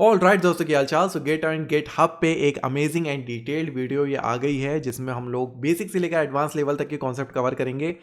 All right दोस्तों, क्या हालचाल। So git and GitHub पे एक अमेजिंग एंड डिटेल्ड वीडियो ये आ गई है जिसमें हम लोग बेसिक से लेकर एडवांस लेवल तक के कॉन्सेप्ट कवर करेंगे।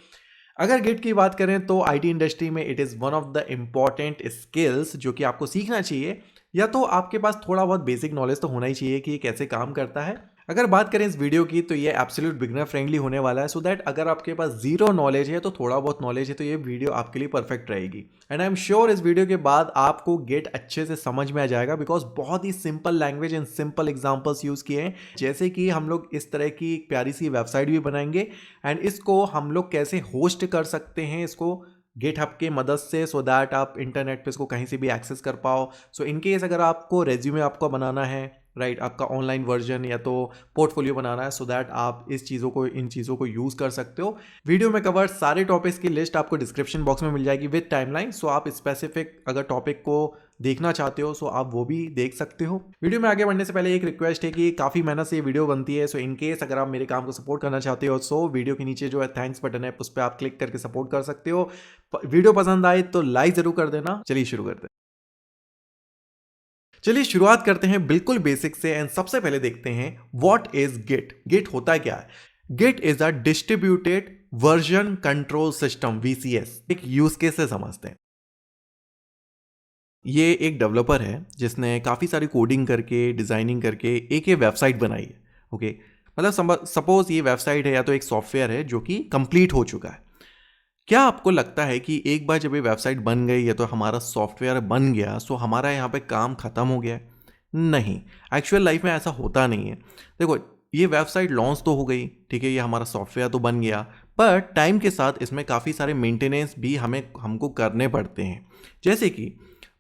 अगर गेट की बात करें तो आईटी इंडस्ट्री में it is one of the important skills जो कि आपको सीखना चाहिए, या तो आपके पास थोड़ा बहुत बेसिक नॉलेज तो होना ही चाहिए कि ये कैसे काम करता है। अगर बात करें इस वीडियो की तो ये एब्सोल्यूट बिगनर फ्रेंडली होने वाला है, सो दैट अगर आपके पास जीरो नॉलेज है तो थोड़ा बहुत नॉलेज है तो ये वीडियो आपके लिए परफेक्ट रहेगी। एंड आई एम श्योर इस वीडियो के बाद आपको गेट अच्छे से समझ में आ जाएगा, बिकॉज बहुत ही simple language and simple examples use किए हैं। जैसे कि हम लोग इस तरह की एक प्यारी सी वेबसाइट भी बनाएंगे एंड इसको हम लोग कैसे होस्ट कर सकते हैं इसको गिटहब के मदद से, सो दैट आप इंटरनेट पे इसको कहीं से भी एक्सेस कर पाओ। सो इन केस अगर आपको रेज्यूमे आपको बनाना है, राइट, आपका ऑनलाइन वर्जन या तो पोर्टफोलियो बनाना है, सो दैट आप इन चीज़ों को यूज़ कर सकते हो। वीडियो में कवर सारे टॉपिक्स की लिस्ट आपको डिस्क्रिप्शन बॉक्स में मिल जाएगी विद टाइमलाइन। सो आप स्पेसिफिक अगर टॉपिक को देखना चाहते हो सो आप वो भी देख सकते हो। वीडियो में आगे बढ़ने से पहले एक रिक्वेस्ट है कि काफ़ी मेहनत से ये वीडियो बनती है, सो इन केस अगर आप मेरे काम को सपोर्ट करना चाहते हो सो वीडियो के नीचे जो है थैंक्स बटन है उस पर आप क्लिक करके सपोर्ट कर सकते हो। वीडियो पसंद आए तो लाइक जरूर कर देना। चलिए शुरू करते हैं। चलिए शुरुआत करते हैं बिल्कुल बेसिक से एंड सबसे पहले देखते हैं व्हाट इज गिट। गिट होता क्या है? Git is a distributed version control system, VCS. एक यूज केस से समझते हैं। ये एक डेवलपर है जिसने काफ़ी सारी कोडिंग करके डिज़ाइनिंग करके एक ये वेबसाइट बनाई है। ओके, मतलब सपोज ये वेबसाइट है या तो एक सॉफ्टवेयर है जो कि कंप्लीट हो चुका है। क्या आपको लगता है कि एक बार जब ये वेबसाइट बन गई या तो हमारा सॉफ्टवेयर बन गया सो हमारा यहाँ पे काम ख़त्म हो गया है? नहीं, एक्चुअल लाइफ में ऐसा होता नहीं है। देखो, ये वेबसाइट लॉन्च तो हो गई, ठीक है, ये हमारा सॉफ्टवेयर तो बन गया, पर टाइम के साथ इसमें काफ़ी सारे मेंटेनेंस भी हमको करने पड़ते हैं। जैसे कि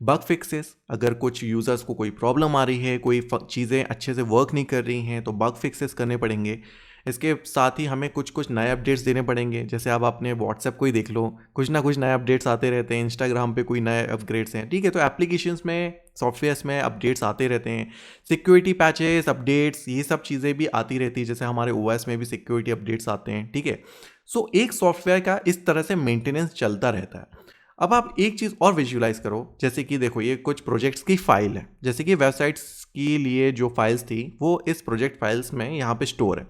बग फिक्सेस, अगर कुछ यूज़र्स को कोई प्रॉब्लम आ रही है, कोई चीज़ें अच्छे से वर्क नहीं कर रही हैं तो बग फिक्सेस करने पड़ेंगे। इसके साथ ही हमें कुछ कुछ नए अपडेट्स देने पड़ेंगे। जैसे आप अपने व्हाट्सएप को ही देख लो, कुछ ना कुछ नए अपडेट्स आते रहते हैं। इंस्टाग्राम पे कोई नए अपग्रेड्स हैं, ठीक है, तो एप्लीकेशंस में सॉफ्टवेयर्स में अपडेट्स आते रहते हैं। सिक्योरिटी पैचेस, अपडेट्स, ये सब चीज़ें भी आती रहती है। जैसे हमारे ओएस में भी सिक्योरिटी अपडेट्स आते हैं, ठीक है। सो एक सॉफ्टवेयर का इस तरह से मेंटेनेंस चलता रहता है। अब आप एक चीज़ और विजुलाइज करो, जैसे कि देखो ये कुछ प्रोजेक्ट्स की फाइल है। जैसे कि वेबसाइट्स के लिए जो फाइल्स थी वो इस प्रोजेक्ट फाइल्स में यहाँ पे स्टोर है।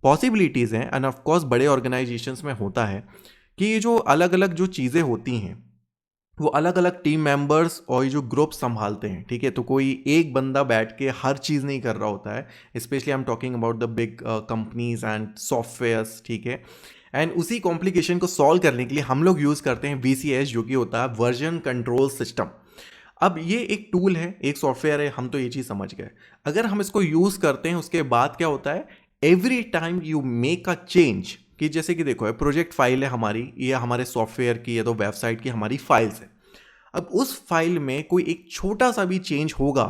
पॉसिबिलिटीज़ हैं एंड ऑफ कोर्स बड़े ऑर्गेनाइजेशंस में होता है कि ये जो अलग अलग जो चीज़ें होती हैं वो अलग अलग टीम मेंबर्स और ये जो ग्रुप संभालते हैं, ठीक है। तो कोई एक बंदा बैठ के हर चीज़ नहीं कर रहा होता है। Specially I am talking about the big companies and softwares, ठीक है। एंड उसी कॉम्प्लिकेशन को सॉल्व करने के लिए हम लोग यूज़ करते हैं वीसीएस, जो कि होता है वर्जन कंट्रोल सिस्टम। अब ये एक टूल है, एक सॉफ्टवेयर है, हम तो ये चीज़ समझ गए। अगर हम इसको यूज़ करते हैं उसके बाद क्या होता है, every time you make a change, कि जैसे कि देखो प्रोजेक्ट फाइल है हमारी, ये हमारे सॉफ्टवेयर की या तो वेबसाइट की हमारी फाइल्स है। अब उस फाइल में कोई एक छोटा सा भी चेंज होगा,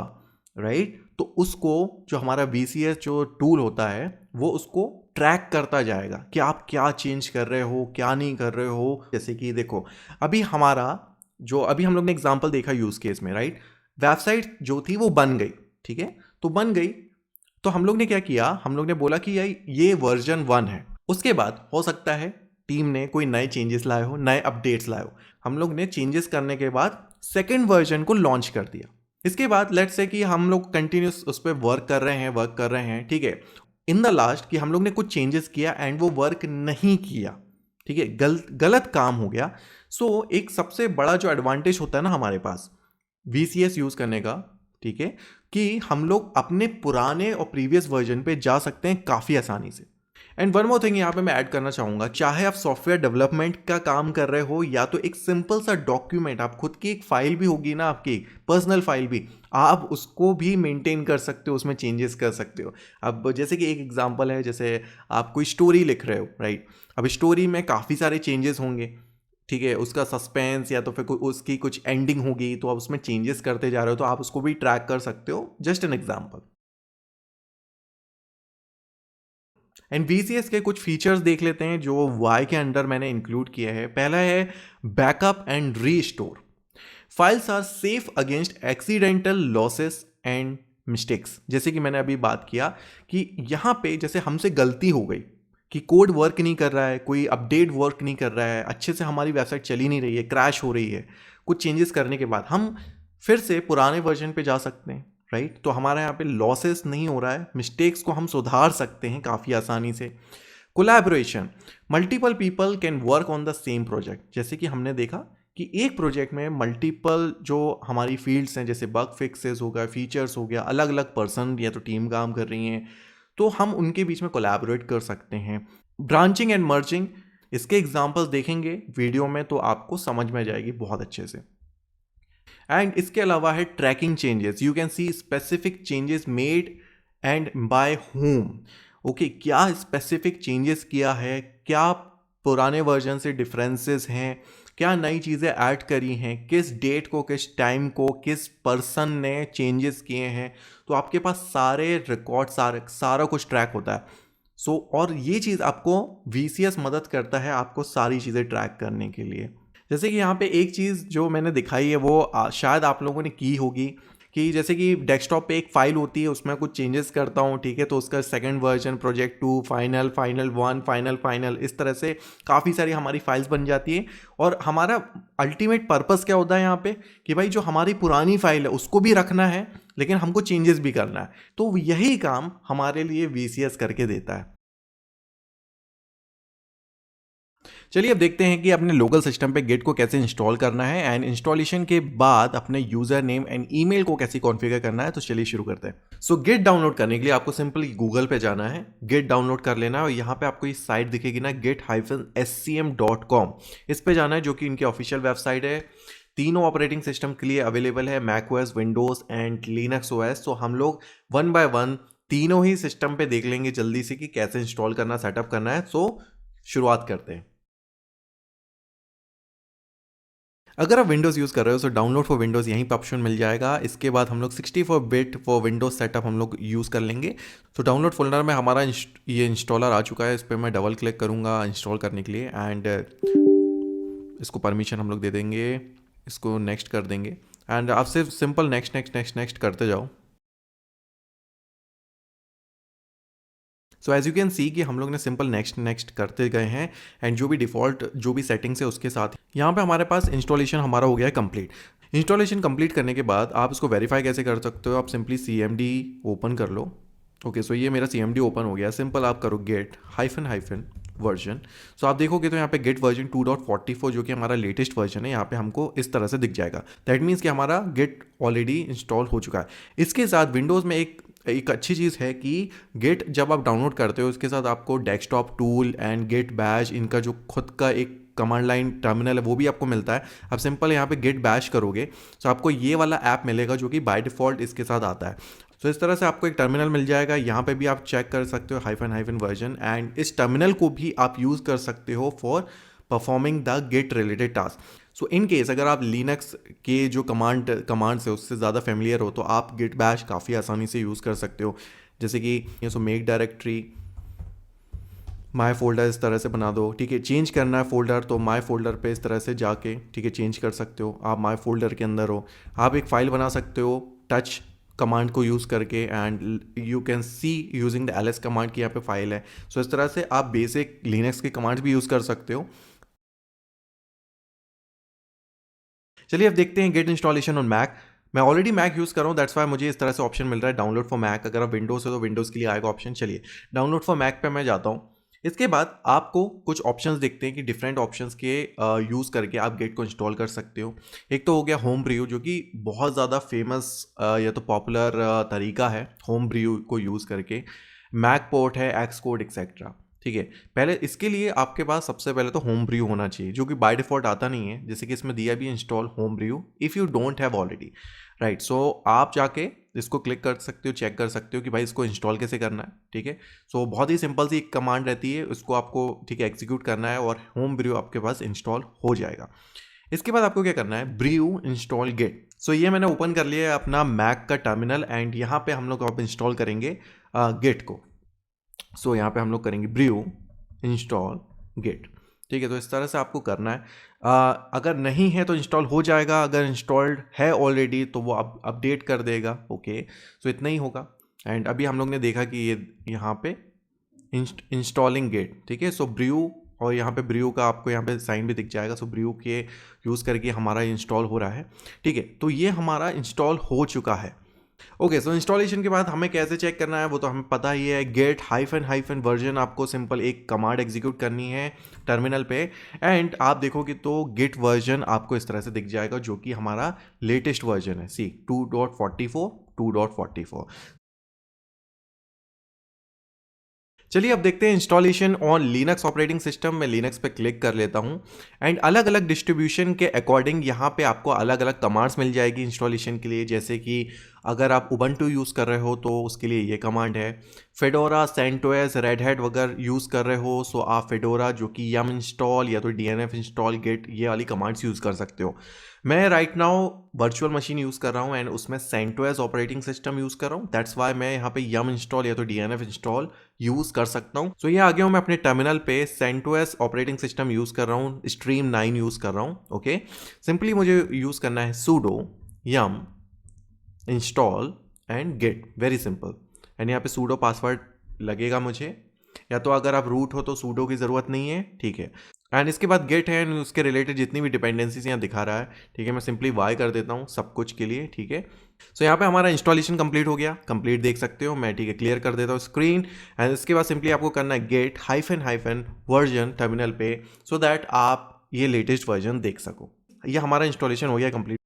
राइट, तो उसको जो हमारा वीसीएस जो टूल होता है वो उसको ट्रैक करता जाएगा कि आप क्या चेंज कर रहे हो, क्या नहीं कर रहे हो। जैसे कि देखो, अभी हमारा जो अभी हम लोग ने एग्जांपल देखा यूज केस में, राइट, वेबसाइट जो थी वो बन गई, ठीक है। तो बन गई तो हम लोग ने क्या किया, हम लोग ने बोला कि यार ये वर्जन 1 है। उसके बाद हो सकता है टीम ने कोई नए चेंजेस लाए हो, नए अपडेट्स लाए हो। हम लोग ने चेंजेस करने के बाद सेकेंड वर्जन को लॉन्च कर दिया। इसके बाद लेट्स से कि हम लोग कंटिन्यूस उस पर वर्क कर रहे हैं, ठीक है। इन द लास्ट कि हम लोग ने कुछ चेंजेस किया एंड वो वर्क नहीं किया, ठीक है, गलत काम हो गया। सो एक सबसे बड़ा जो एडवांटेज होता है ना हमारे पास वीसीएस यूज करने का, ठीक है, कि हम लोग अपने पुराने और प्रीवियस वर्जन पे जा सकते हैं काफ़ी आसानी से। एंड वन मोर थिंग यहाँ पे मैं ऐड करना चाहूँगा, चाहे आप सॉफ्टवेयर डेवलपमेंट का काम कर रहे हो या तो एक सिंपल सा डॉक्यूमेंट, आप खुद की एक फाइल भी होगी ना, आपकी पर्सनल फाइल भी, आप उसको भी मेंटेन कर सकते हो, उसमें चेंजेस कर सकते हो। अब जैसे कि एक एग्जांपल है, जैसे आप कोई स्टोरी लिख रहे हो, राइट, अब स्टोरी में काफ़ी सारे चेंजेस होंगे, ठीक है, उसका सस्पेंस या तो फिर उसकी कुछ एंडिंग होगी, तो आप उसमें चेंजेस करते जा रहे हो तो आप उसको भी ट्रैक कर सकते हो। Just an example. And VCS के कुछ फीचर्स देख लेते हैं जो वाई के अंडर मैंने इंक्लूड किया है। पहला है backup and restore. Files are safe against accidental losses and mistakes. जैसे कि मैंने अभी बात किया कि यहाँ पे जैसे हमसे गलती हो गई कि कोड वर्क नहीं कर रहा है, कोई अपडेट वर्क नहीं कर रहा है, अच्छे से हमारी वेबसाइट चली नहीं रही है, क्रैश हो रही है, कुछ चेंजेस करने के बाद हम फिर से पुराने वर्जन पे जा सकते हैं, राइट। तो हमारा यहाँ पे लॉसेस नहीं हो रहा है, मिस्टेक्स को हम सुधार सकते हैं काफ़ी आसानी से। Collaboration, multiple people can work on the same project. जैसे कि हमने देखा कि एक प्रोजेक्ट में मल्टीपल जो हमारी फील्ड्स हैं, जैसे बग फिक्सेस हो गया, फीचर्स हो गया, अलग अलग पर्सन या तो टीम काम कर रही हैं, तो हम उनके बीच में कोलैबोरेट कर सकते हैं। ब्रांचिंग एंड मर्जिंग, इसके एग्जांपल्स देखेंगे वीडियो में तो आपको समझ में जाएगी बहुत अच्छे से। एंड इसके अलावा है tracking changes, you can see specific changes made and by whom. Okay, क्या स्पेसिफिक चेंजेस किया है, क्या पुराने वर्जन से डिफरेंसेस हैं, क्या नई चीज़ें ऐड करी हैं, किस डेट को, किस टाइम को, किस पर्सन ने चेंजेस किए हैं। तो आपके पास सारे रिकॉर्ड, सारा कुछ ट्रैक होता है। और ये चीज़ आपको VCS मदद करता है आपको सारी चीज़ें ट्रैक करने के लिए। जैसे कि यहाँ पे एक चीज़ जो मैंने दिखाई है वो शायद आप लोगों ने की होगी कि जैसे कि डेस्कटॉप पे एक फ़ाइल होती है, उसमें कुछ चेंजेस करता हूँ, ठीक है, तो उसका second version, project 2, final, final 1, final, इस तरह से काफ़ी सारी हमारी फाइल्स बन जाती है। और हमारा अल्टीमेट पर्पस क्या होता है यहाँ पे कि भाई जो हमारी पुरानी फाइल है उसको भी रखना है, लेकिन हमको चेंजेस भी करना है। तो यही काम हमारे लिए VCS करके देता है। चलिए अब देखते हैं कि अपने लोकल सिस्टम पे गिट को कैसे इंस्टॉल करना है एंड इंस्टॉलेशन के बाद अपने यूजर नेम एंड ईमेल को कैसे कॉन्फ़िगर करना है। तो चलिए शुरू करते हैं। सो गिट डाउनलोड करने के लिए आपको सिंपली गूगल पे जाना है, गिट डाउनलोड कर लेना है और यहाँ पे आपको ये साइट दिखेगी ना, git-scm.com। इस पे जाना है जो कि इनकी ऑफिशियल वेबसाइट है। तीनों ऑपरेटिंग सिस्टम के लिए अवेलेबल है, macOS, Windows and Linux OS. तो हम लोग वन बाय वन तीनों ही सिस्टम पे देख लेंगे जल्दी से कि कैसे इंस्टॉल करना, सेटअप करना है। सो शुरुआत करते हैं। अगर आप विंडोज़ यूज़ कर रहे हो तो डाउनलोड फॉर विंडोज़ यहीं पर ऑप्शन मिल जाएगा। इसके बाद हम लोग 64 बिट फॉर विंडोज़ सेटअप हम लोग यूज़ कर लेंगे। तो डाउनलोड फोल्डर में हमारा ये इंस्टॉलर आ चुका है। इस पर मैं डबल क्लिक करूँगा इंस्टॉल करने के लिए एंड इसको परमिशन हम लोग दे देंगे, इसको नेक्स्ट कर देंगे एंड आप सिर्फ simple next next next next करते जाओ। So as you can see कि हम लोग ने सिंपल नेक्स्ट नेक्स्ट करते गए हैं एंड जो भी डिफ़ॉल्ट जो भी सेटिंग्स है उसके साथ यहाँ पे हमारे पास इंस्टॉलेशन हमारा हो गया है कंप्लीट। इंस्टॉलेशन कंप्लीट करने के बाद आप इसको वेरीफाई कैसे कर सकते हो, आप सिंपली CMD ओपन कर लो। ओके, सो ये मेरा CMD ओपन हो गया। सिंपल आप करो गेट हाइफन वर्जन। सो आप देखोगे तो यहाँ पे गेट वर्जन 2.44 जो कि हमारा लेटेस्ट वर्जन है, यहाँ पे हमको इस तरह से दिख जाएगा। दैट मीन्स कि हमारा गेट ऑलरेडी इंस्टॉल हो चुका है। इसके साथ विंडोज़ में एक अच्छी चीज़ है कि गिट जब आप डाउनलोड करते हो उसके साथ आपको desktop tool and git bash, इनका जो खुद का एक कमांड लाइन टर्मिनल है वो भी आपको मिलता है। आप सिंपल यहाँ पे गिट बैश करोगे तो आपको ये वाला ऐप मिलेगा जो कि बाय डिफ़ॉल्ट इसके साथ आता है। तो इस तरह से आपको एक टर्मिनल मिल जाएगा। यहाँ पे भी आप चेक कर सकते हो हाइफन वर्जन एंड इस टर्मिनल को भी आप यूज़ कर सकते हो for performing the git related task. So in case अगर आप लिनक्स के जो कमांड्स है उससे ज़्यादा फेमिलियर हो तो आप गिट बैश काफ़ी आसानी से यूज़ कर सकते हो। जैसे कि ये सो मेक डायरेक्टरी माई फोल्डर इस तरह से बना दो, ठीक है। चेंज करना है फोल्डर तो माई फोल्डर पे इस तरह से जाके, ठीक है, चेंज कर सकते हो। आप माई फोल्डर के अंदर हो, आप एक फ़ाइल बना सकते हो टच कमांड को यूज़ करके and you can C using the ls command की यहाँ पे फाइल है। सो इस तरह से आप बेसिक लिनक्स के कमांड्स भी यूज़ कर सकते हो। चलिए अब देखते हैं गेट इंस्टॉलेशन ऑन मैक। मैं ऑलरेडी मैक यूज़ कर रहा हूँ, दैट्स वाई मुझे इस तरह से ऑप्शन मिल रहा है डाउनलोड फॉर मैक। अगर आप विंडोज़ है तो विंडोज़ के लिए आएगा ऑप्शन। चलिए डाउनलोड फॉर मैक पे मैं जाता हूँ। इसके बाद आपको कुछ ऑप्शंस दिखते हैं कि डिफरेंट ऑप्शंस के यूज़ करके आप गेट को इंस्टॉल कर सकते हो। एक तो हो गया होम ब्रियू जो कि बहुत ज़्यादा फेमस या तो पॉपुलर तरीका है होम ब्रियू को यूज़ करके। मैक पोर्ट है, एक्स कोड एक्सेट्रा, ठीक है। पहले इसके लिए आपके पास सबसे पहले तो होम ब्रियू होना चाहिए जो कि बाय डिफ़ॉल्ट आता नहीं है। जैसे कि इसमें दिया भी install home brew if you don't have already, right. So आप जाके इसको क्लिक कर सकते हो, चेक कर सकते हो कि भाई इसको इंस्टॉल कैसे करना है, ठीक है। सो बहुत ही सिंपल सी एक कमांड रहती है, उसको आपको, ठीक है, एग्जीक्यूट करना है और होम ब्रियू आपके पास इंस्टॉल हो जाएगा। इसके बाद आपको क्या करना है, ब्रियू इंस्टॉल गिट। सो ये मैंने ओपन कर लिया है अपना मैक का टर्मिनल एंड यहाँ पे हम लोग अब इंस्टॉल करेंगे गिट को। सो यहाँ पे हम लोग करेंगे ब्रियू इंस्टॉल गिट, ठीक है। तो इस तरह से आपको करना है। अगर नहीं है तो इंस्टॉल हो जाएगा, अगर इंस्टॉल्ड है ऑलरेडी तो वो अपडेट कर देगा। ओके, सो इतना ही होगा। एंड अभी हम लोग ने देखा कि ये यहाँ पे इंस्टॉलिंग गिट, ठीक है। सो ब्रियू और यहाँ पे ब्रियो का आपको यहाँ पे साइन भी दिख जाएगा। सो ब्रियो के यूज़ करके हमारा इंस्टॉल हो रहा है, ठीक है। तो ये हमारा इंस्टॉल हो चुका है। ओके, सो इंस्टॉलेशन के बाद हमें कैसे चेक करना है वो तो हमें पता ही है। गेट हाइफन हाइफन वर्जन, आपको सिंपल एक कमांड एग्जीक्यूट करनी है टर्मिनल पे, एंड आप देखोगे तो गिट वर्जन आपको इस तरह से दिख जाएगा, जो कि हमारा लेटेस्ट वर्जन है। सी 2.44 2.44। चलिए अब देखते हैं installation on Linux operating system. मैं लिनक्स पे क्लिक कर लेता हूं, एंड अलग अलग डिस्ट्रीब्यूशन के अकॉर्डिंग यहाँ पे आपको अलग अलग कमांड्स मिल जाएगी इंस्टॉलेशन के लिए। जैसे कि अगर आप उबंटू यूज़ कर रहे हो तो उसके लिए ये कमांड है। फेडोरा, सेंटोस, रेड हैट वगैरह यूज़ कर रहे हो सो आप फेडोरा जो कि यम इंस्टॉल या तो डीएनएफ इंस्टॉल गिट ये वाली कमांड्स यूज़ कर सकते हो। मैं right now virtual machine use कर रहा हूँ एंड उसमें सेंटोस ऑपरेटिंग सिस्टम यूज़ कर रहा हूँ। दैट्स वाई मैं यहाँ पे यम इंस्टॉल या तो डीएनएफ इंस्टॉल यूज़ कर सकता हूँ। सो ये आ गया हूँ मैं अपने टर्मिनल पे, सेंटोस ऑपरेटिंग सिस्टम यूज़ कर रहा हूँ, स्ट्रीम 9 यूज़ कर रहा हूँ। ओके, सिंपली मुझे यूज़ करना है sudo yum install and git, very simple. And यहाँ पे सूडो पासवर्ड लगेगा मुझे, या तो अगर आप रूट हो तो सूडो की ज़रूरत नहीं है, ठीक है। एंड इसके बाद गेट है एंड उसके रिलेटेड जितनी भी डिपेंडेंसीज यहाँ दिखा रहा है, ठीक है। मैं सिंपली वाई कर देता हूँ सब कुछ के लिए, ठीक है। सो यहाँ पे हमारा इंस्टॉलेशन कंप्लीट हो गया, कंप्लीट देख सकते हो मैं, ठीक है। क्लियर कर देता हूँ स्क्रीन, एंड इसके बाद सिंपली आपको करना है git hyphen hyphen version terminal पे, सो दैट आप ये लेटेस्ट वर्जन देख सको। ये हमारा इंस्टॉलेशन हो गया कंप्लीट।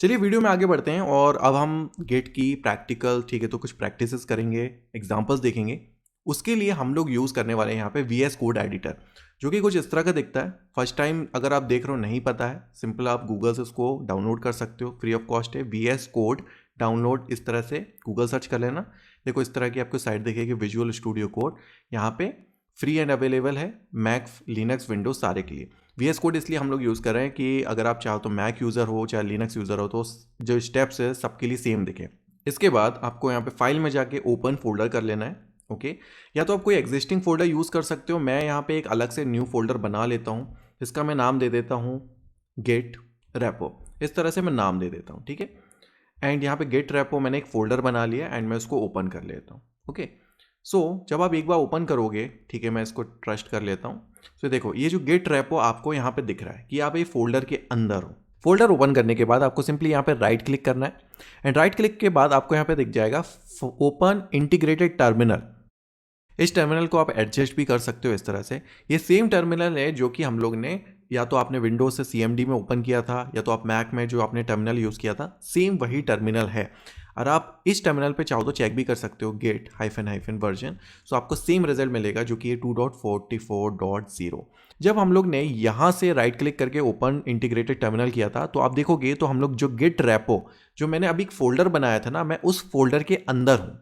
चलिए वीडियो में आगे बढ़ते हैं और अब हम गेट की प्रैक्टिकल, ठीक है, तो कुछ प्रैक्टिसेस करेंगे, एग्जांपल्स देखेंगे। उसके लिए हम लोग यूज़ करने वाले हैं यहाँ पे VS कोड एडिटर, जो कि कुछ इस तरह का दिखता है। फर्स्ट टाइम अगर आप देख रहे हो नहीं पता है, सिंपल आप गूगल से उसको डाउनलोड कर सकते हो, फ्री ऑफ कॉस्ट है। VS कोड डाउनलोड इस तरह से गूगल सर्च कर लेना, देखो इस तरह की आपको साइट दिखेगी, विजुअल स्टूडियो कोड। यहाँ पे फ्री एंड अवेलेबल है मैक, लिनक्स, विंडोज सारे के लिए। VS कोड इसलिए हम लोग यूज़ कर रहे हैं कि अगर आप चाहो तो मैक यूज़र हो चाहे लिनक्स यूज़र हो तो जो स्टेप्स है सबके लिए सेम दिखे। इसके बाद आपको यहाँ पे फाइल में जाके ओपन फोल्डर कर लेना है, ओके। या तो आप कोई एग्जिस्टिंग फोल्डर यूज़ कर सकते हो, मैं यहाँ पे एक अलग से न्यू फोल्डर बना लेता हूँ। इसका मैं नाम दे देता हूँ गेट रेपो, इस तरह से मैं नाम दे देता हूँ, ठीक है। एंड यहाँ पे गेट रेपो मैंने एक फोल्डर बना लिया एंड मैं उसको ओपन कर लेता हूँ, ओके। सो जब आप एक बार ओपन करोगे, ठीक है, मैं इसको ट्रस्ट कर लेता हूँ। सो देखो ये जो गेट रेपो आपको यहाँ पे दिख रहा है कि आप ये फोल्डर के अंदर हो। फोल्डर ओपन करने के बाद आपको सिंपली यहाँ पे राइट क्लिक करना है, एंड राइट क्लिक के बाद आपको यहाँ पे दिख जाएगा ओपन इंटीग्रेटेड टर्मिनल। इस टर्मिनल को आप एडजस्ट भी कर सकते हो इस तरह से। ये सेम टर्मिनल है जो कि हम लोग ने, या तो आपने विंडोज से CMD में ओपन किया था या तो आप मैक में जो आपने टर्मिनल यूज़ किया था, सेम वही टर्मिनल है। और आप इस टर्मिनल पे चाहो तो चेक भी कर सकते हो गेट हाइफन हाइफन वर्जन, सो आपको सेम रिजल्ट मिलेगा जो कि ये 2.44.0। जब हम लोग ने यहाँ से राइट क्लिक करके ओपन इंटीग्रेटेड टर्मिनल किया था तो आप देखोगे तो हम लोग जो गिट रेपो, जो मैंने अभी एक फोल्डर बनाया था ना, मैं उस फोल्डर के अंदर हूँ,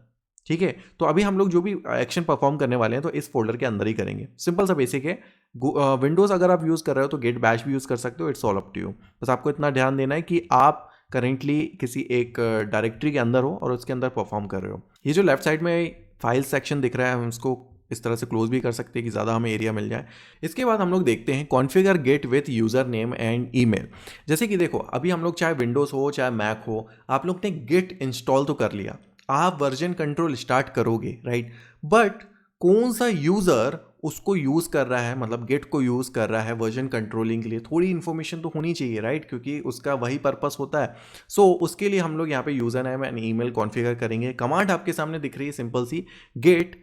ठीक है। तो अभी हम लोग जो भी एक्शन परफॉर्म करने वाले हैं तो इस फोल्डर के अंदर ही करेंगे, सिंपल सा बेसिक है। विंडोज़ अगर आप यूज़ कर रहे हो तो गेट बैश भी यूज़ कर सकते हो, it's all up to you. बस आपको इतना ध्यान देना है कि आप करेंटली किसी एक डायरेक्टरी के अंदर हो और उसके अंदर परफॉर्म कर रहे हो। ये जो लेफ्ट साइड में फाइल सेक्शन दिख रहा है, हम इसको इस तरह से क्लोज भी कर सकते हैं कि ज़्यादा हमें एरिया मिल जाए। इसके बाद हम लोग देखते हैं configure git with user name and email. जैसे कि देखो अभी हम लोग चाहे विंडोज़ हो चाहे मैक हो, आप लोग ने गिट इंस्टॉल तो कर लिया, आप वर्जन कंट्रोल स्टार्ट करोगे, राइट। बट कौन सा यूज़र उसको यूज़ कर रहा है, मतलब गेट को यूज़ कर रहा है वर्जन कंट्रोलिंग के लिए, थोड़ी इन्फॉर्मेशन तो होनी चाहिए, राइट, क्योंकि उसका वही पर्पस होता है। सो उसके लिए हम लोग यहाँ पे user name and email configure करेंगे। कमांड आपके सामने दिख रही है सिंपल सी, git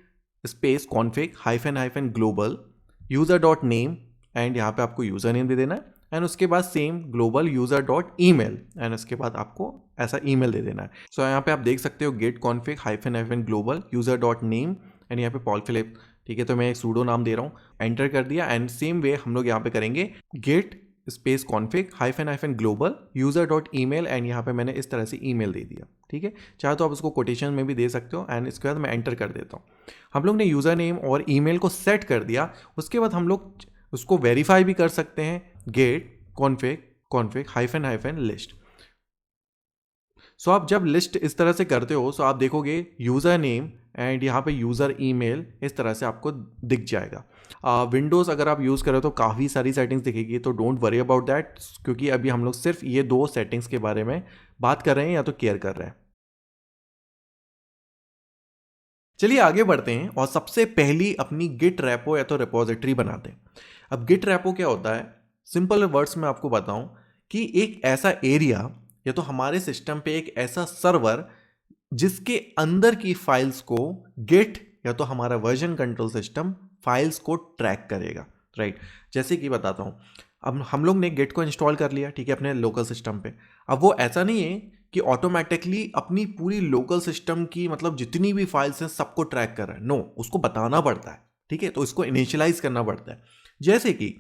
space config hyphen hyphen global user dot name, and यहाँ पे आपको यूज़र नेम दे देना है, एंड उसके बाद same global user dot email, and उसके बाद आपको ऐसा ईमेल दे देना है। सो यहाँ पे आप देख सकते हो git config hyphen hyphen global user dot name, and यहाँ पे पॉल फिलिप, ठीक है। तो मैं एक सूडो नाम दे रहा हूँ, एंटर कर दिया, एंड सेम वे हम लोग यहाँ पे करेंगे gate space config hyphen hyphen global user dot email, and यहाँ पे मैंने इस तरह से ईमेल दे दिया, ठीक है। चाहे तो आप उसको कोटेशन में भी दे सकते हो, एंड इसके बाद मैं एंटर कर देता हूँ। हम लोग ने यूज़र नेम और ईमेल को सेट कर दिया। उसके बाद हम लोग उसको वेरीफाई भी कर सकते हैं, git config config hyphen hyphen list. So आप जब लिस्ट इस तरह से करते हो सो आप देखोगे यूज़र नेम एंड यहाँ पे यूज़र ईमेल इस तरह से आपको दिख जाएगा। विंडोज़ अगर आप यूज़ करें तो काफ़ी सारी सेटिंग्स दिखेगी, तो डोंट वरी अबाउट दैट, क्योंकि अभी हम लोग सिर्फ ये 2 सेटिंग्स के बारे में बात कर रहे हैं या तो केयर कर रहे हैं। चलिए आगे बढ़ते हैं और सबसे पहली अपनी गिट रेपो या तो रिपोजिटरी बनाते हैं। अब गिट रेपो क्या होता है, सिंपल वर्ड्स में आपको बताऊं कि एक ऐसा एरिया या तो हमारे सिस्टम पे एक ऐसा सर्वर जिसके अंदर की फाइल्स को गिट या तो हमारा वर्जन कंट्रोल सिस्टम फाइल्स को ट्रैक करेगा, राइट। जैसे कि बताता हूँ, अब हम लोग ने गिट को इंस्टॉल कर लिया, ठीक है, अपने लोकल सिस्टम पे। अब वो ऐसा नहीं है कि ऑटोमेटिकली अपनी पूरी लोकल सिस्टम की मतलब जितनी भी फाइल्स हैं सबको ट्रैक कर रहा है, नो, उसको बताना पड़ता है, ठीक है। तो इसको इनिशियलाइज करना पड़ता है। जैसे कि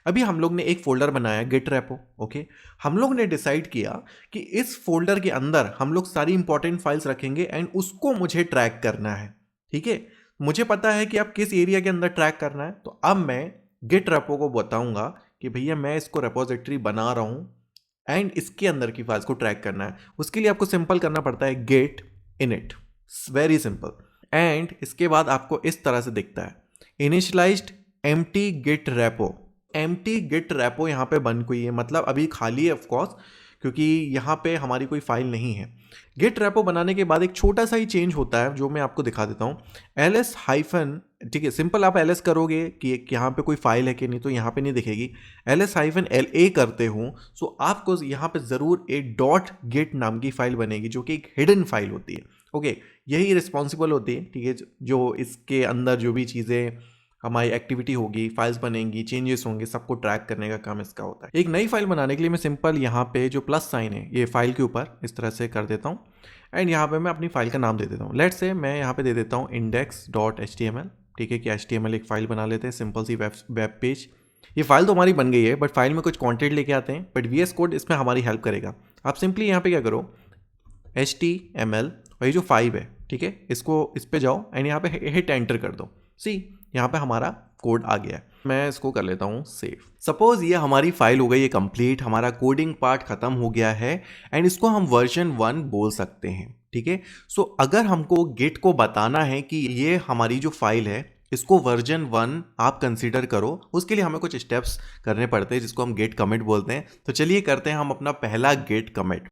अभी हम लोग ने एक फोल्डर बनाया गिट रेपो, ओके। हम लोग ने डिसाइड किया कि इस फोल्डर के अंदर हम लोग सारी इंपॉर्टेंट फाइल्स रखेंगे एंड उसको मुझे ट्रैक करना है, ठीक है। मुझे पता है कि अब किस एरिया के अंदर ट्रैक करना है, तो अब मैं गिट रेपो को बताऊंगा कि भैया मैं इसको रेपोजिटरी बना रहा हूं एंड इसके अंदर की फाइल्स को ट्रैक करना है। उसके लिए आपको सिंपल करना पड़ता है git init, very simple. And इसके बाद आपको इस तरह से दिखता है, initialized empty git repo. Empty git repo यहाँ पे बन गई है, मतलब अभी खाली है ऑफकोर्स, क्योंकि यहाँ पे हमारी कोई फाइल नहीं है। गिट रेपो बनाने के बाद एक छोटा सा ही चेंज होता है जो मैं आपको दिखा देता हूँ। ls हाइफन, ठीक है, सिंपल आप ls करोगे कि यहाँ पे कोई फाइल है कि नहीं, तो यहाँ पे नहीं दिखेगी। ls हाइफन la करते हो सो आपको यहाँ पे ज़रूर एक डॉट गिट नाम की फाइल बनेगी जो कि एक हिडन फाइल होती है, ओके। यही रिस्पॉन्सिबल होती है, ठीक है, जो इसके अंदर जो भी चीज़ें हमारी एक्टिविटी होगी, फाइल्स बनेंगी, चेंजेस होंगे, सबको ट्रैक करने का काम इसका होता है। एक नई फाइल बनाने के लिए मैं सिंपल यहाँ पे जो प्लस साइन है ये फाइल के ऊपर इस तरह से कर देता हूँ एंड यहाँ पे मैं अपनी फाइल का नाम दे देता हूँ। लेट्स से मैं यहाँ पे दे देता हूँ index.html, ठीक है, कि HTML एक फाइल बना लेते हैं, सिंपल सी वेब पेज। ये फाइल तो हमारी बन गई है, बट फाइल में कुछ कॉन्टेंट लेके आते हैं, बट VS कोड इसमें हमारी हेल्प करेगा। आप सिंपली यहाँ पे क्या करो, HTML और ये जो 5 है, ठीक है, इसको इस पे जाओ एंड यहाँ पे हिट एंटर कर दो। सी यहाँ पे हमारा कोड आ गया है। मैं इसको कर लेता हूँ सेव। सपोज ये हमारी फाइल हो गई है कंप्लीट, हमारा कोडिंग पार्ट खत्म हो गया है एंड इसको हम वर्जन 1 बोल सकते हैं, ठीक है। सो अगर हमको गिट को बताना है कि ये हमारी जो फाइल है इसको वर्जन 1 आप कंसीडर करो, उसके लिए हमें कुछ स्टेप्स करने पड़ते हैं जिसको हम गिट कमिट बोलते हैं। तो चलिए करते हैं हम अपना पहला गिट कमिट।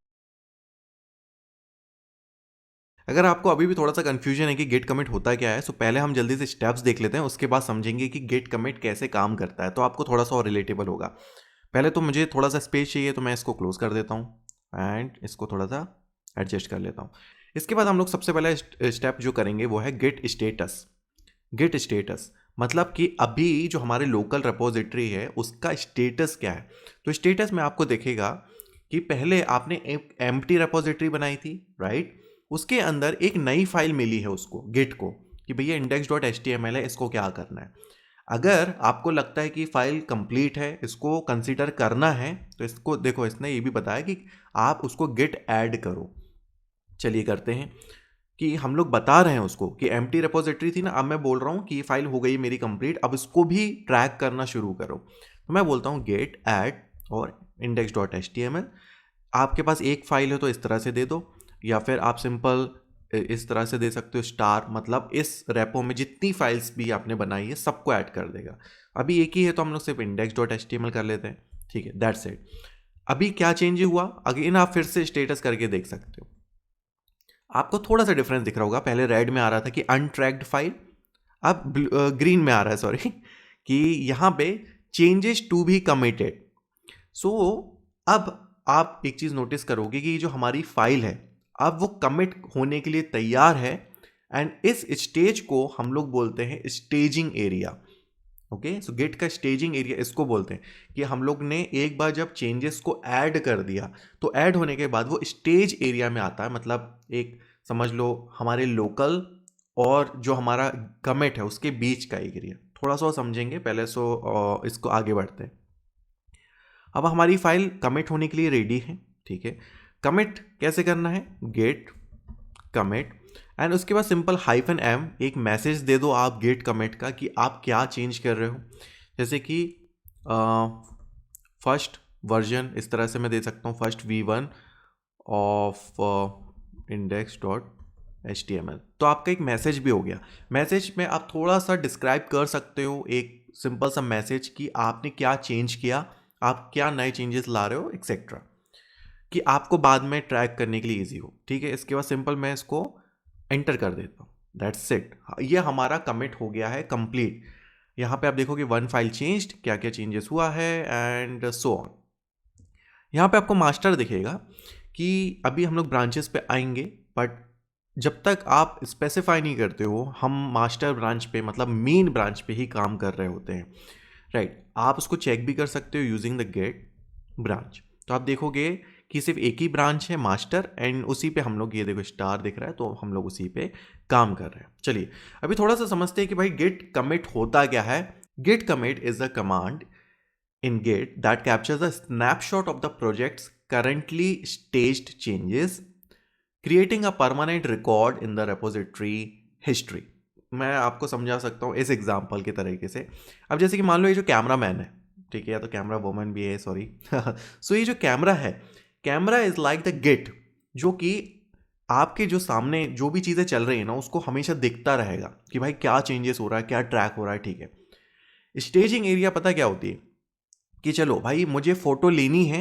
अगर आपको अभी भी थोड़ा सा कंफ्यूजन है कि गिट कमिट होता क्या है, तो पहले हम जल्दी से स्टेप्स देख लेते हैं, उसके बाद समझेंगे कि गिट कमिट कैसे काम करता है, तो आपको थोड़ा सा और रिलेटेबल होगा। पहले तो मुझे थोड़ा सा स्पेस चाहिए, तो मैं इसको क्लोज कर देता हूँ एंड इसको थोड़ा सा एडजस्ट कर लेता हूँ। इसके बाद हम लोग सबसे पहला स्टेप जो करेंगे वो है गिट स्टेटस। गिट स्टेटस मतलब कि अभी जो हमारे लोकल रिपोजिटरी है उसका स्टेटस क्या है। तो स्टेटस में आपको देखेगा कि पहले आपने एक एम्प्टी रिपोजिटरी बनाई थी, राइट। उसके अंदर एक नई फाइल मिली है उसको, गिट को, कि भैया index.html है, इसको क्या करना है। अगर आपको लगता है कि फाइल कंप्लीट है, इसको कंसीडर करना है, तो इसको देखो, इसने ये भी बताया कि आप उसको गिट ऐड करो। चलिए करते हैं कि हम लोग बता रहे हैं उसको कि एम्प्टी रिपोजिटरी थी ना, अब मैं बोल रहा हूँ कि ये फाइल हो गई मेरी कंप्लीट, अब इसको भी ट्रैक करना शुरू करो। तो मैं बोलता हूँ गेट ऐड और index.html। आपके पास एक फाइल है तो इस तरह से दे दो, या फिर आप सिंपल इस तरह से दे सकते हो स्टार, मतलब इस रेपो में जितनी फाइल्स भी आपने बनाई है सबको ऐड कर देगा। अभी एक ही है तो हम लोग सिर्फ index.html कर लेते हैं, ठीक है, दैट्स इट। अभी क्या चेंज हुआ, अगेन आप फिर से स्टेटस करके देख सकते हो। आपको थोड़ा सा डिफरेंस दिख रहा होगा, पहले रेड में आ रहा था कि अनट्रैक्ड फाइल, अब ग्रीन में आ रहा है, सॉरी, कि यहाँ पे चेंजेस टू बी कमिटेड। सो अब आप एक चीज़ नोटिस करोगे कि जो हमारी फाइल है अब वो कमिट होने के लिए तैयार है एंड इस स्टेज को हम लोग बोलते हैं स्टेजिंग एरिया, ओके। सो गिट का स्टेजिंग एरिया इसको बोलते हैं कि हम लोग ने एक बार जब चेंजेस को ऐड कर दिया तो ऐड होने के बाद वो स्टेज एरिया में आता है, मतलब एक समझ लो हमारे लोकल और जो हमारा कमिट है उसके बीच का एक एरिया। थोड़ा सा समझेंगे पहले, सो इसको आगे बढ़ते हैं। अब हमारी फाइल कमिट होने के लिए रेडी है, ठीक है। कमिट कैसे करना है, गेट कमिट एंड उसके बाद सिंपल -m एक मैसेज दे दो आप गेट कमिट का कि आप क्या चेंज कर रहे हो। जैसे कि फर्स्ट वर्जन, इस तरह से मैं दे सकता हूँ फर्स्ट v1 ऑफ index.html। तो आपका एक मैसेज भी हो गया। मैसेज में आप थोड़ा सा डिस्क्राइब कर सकते हो, एक सिंपल सा मैसेज कि आपने क्या चेंज किया, आप क्या नए चेंजेस ला रहे हो एक्सेट्रा, कि आपको बाद में ट्रैक करने के लिए इजी हो, ठीक है। इसके बाद सिंपल मैं इसको एंटर कर देता हूँ, दैट्स इट, ये हमारा कमिट हो गया है कंप्लीट। यहाँ पे आप देखोगे 1 फाइल चेंज्ड, क्या क्या चेंजेस हुआ है एंड सो ऑन। यहाँ पे आपको मास्टर दिखेगा कि अभी हम लोग ब्रांचेस पे आएंगे, बट जब तक आप स्पेसिफाई नहीं करते हो हम मास्टर ब्रांच पे मतलब मेन ब्रांच पे ही काम कर रहे होते हैं, राइट। आप उसको चेक भी कर सकते हो यूजिंग द गेट ब्रांच। तो आप देखोगे कि सिर्फ एक ही ब्रांच है मास्टर, एंड उसी पे हम लोग, ये देखो स्टार दिख रहा है, तो हम लोग उसी पे काम कर रहे हैं। चलिए अभी थोड़ा सा समझते हैं कि भाई गेट कमिट होता क्या है। Git commit is a command in Git that captures a snapshot of the project's currently staged changes, creating a permanent record in the repository history। मैं आपको समझा सकता हूँ इस एग्जाम्पल के तरीके से। अब जैसे कि मान लो ये जो कैमरा मैन है, ठीक है, या तो कैमरा वुमन भी है, सॉरी सो ये जो कैमरा है, camera is like the git, जो कि आपके जो सामने जो भी चीज़ें चल रही है ना उसको हमेशा दिखता रहेगा कि भाई क्या चेंजेस हो रहा है, क्या ट्रैक हो रहा है, ठीक है। स्टेजिंग एरिया पता क्या होती है कि चलो भाई मुझे फोटो लेनी है,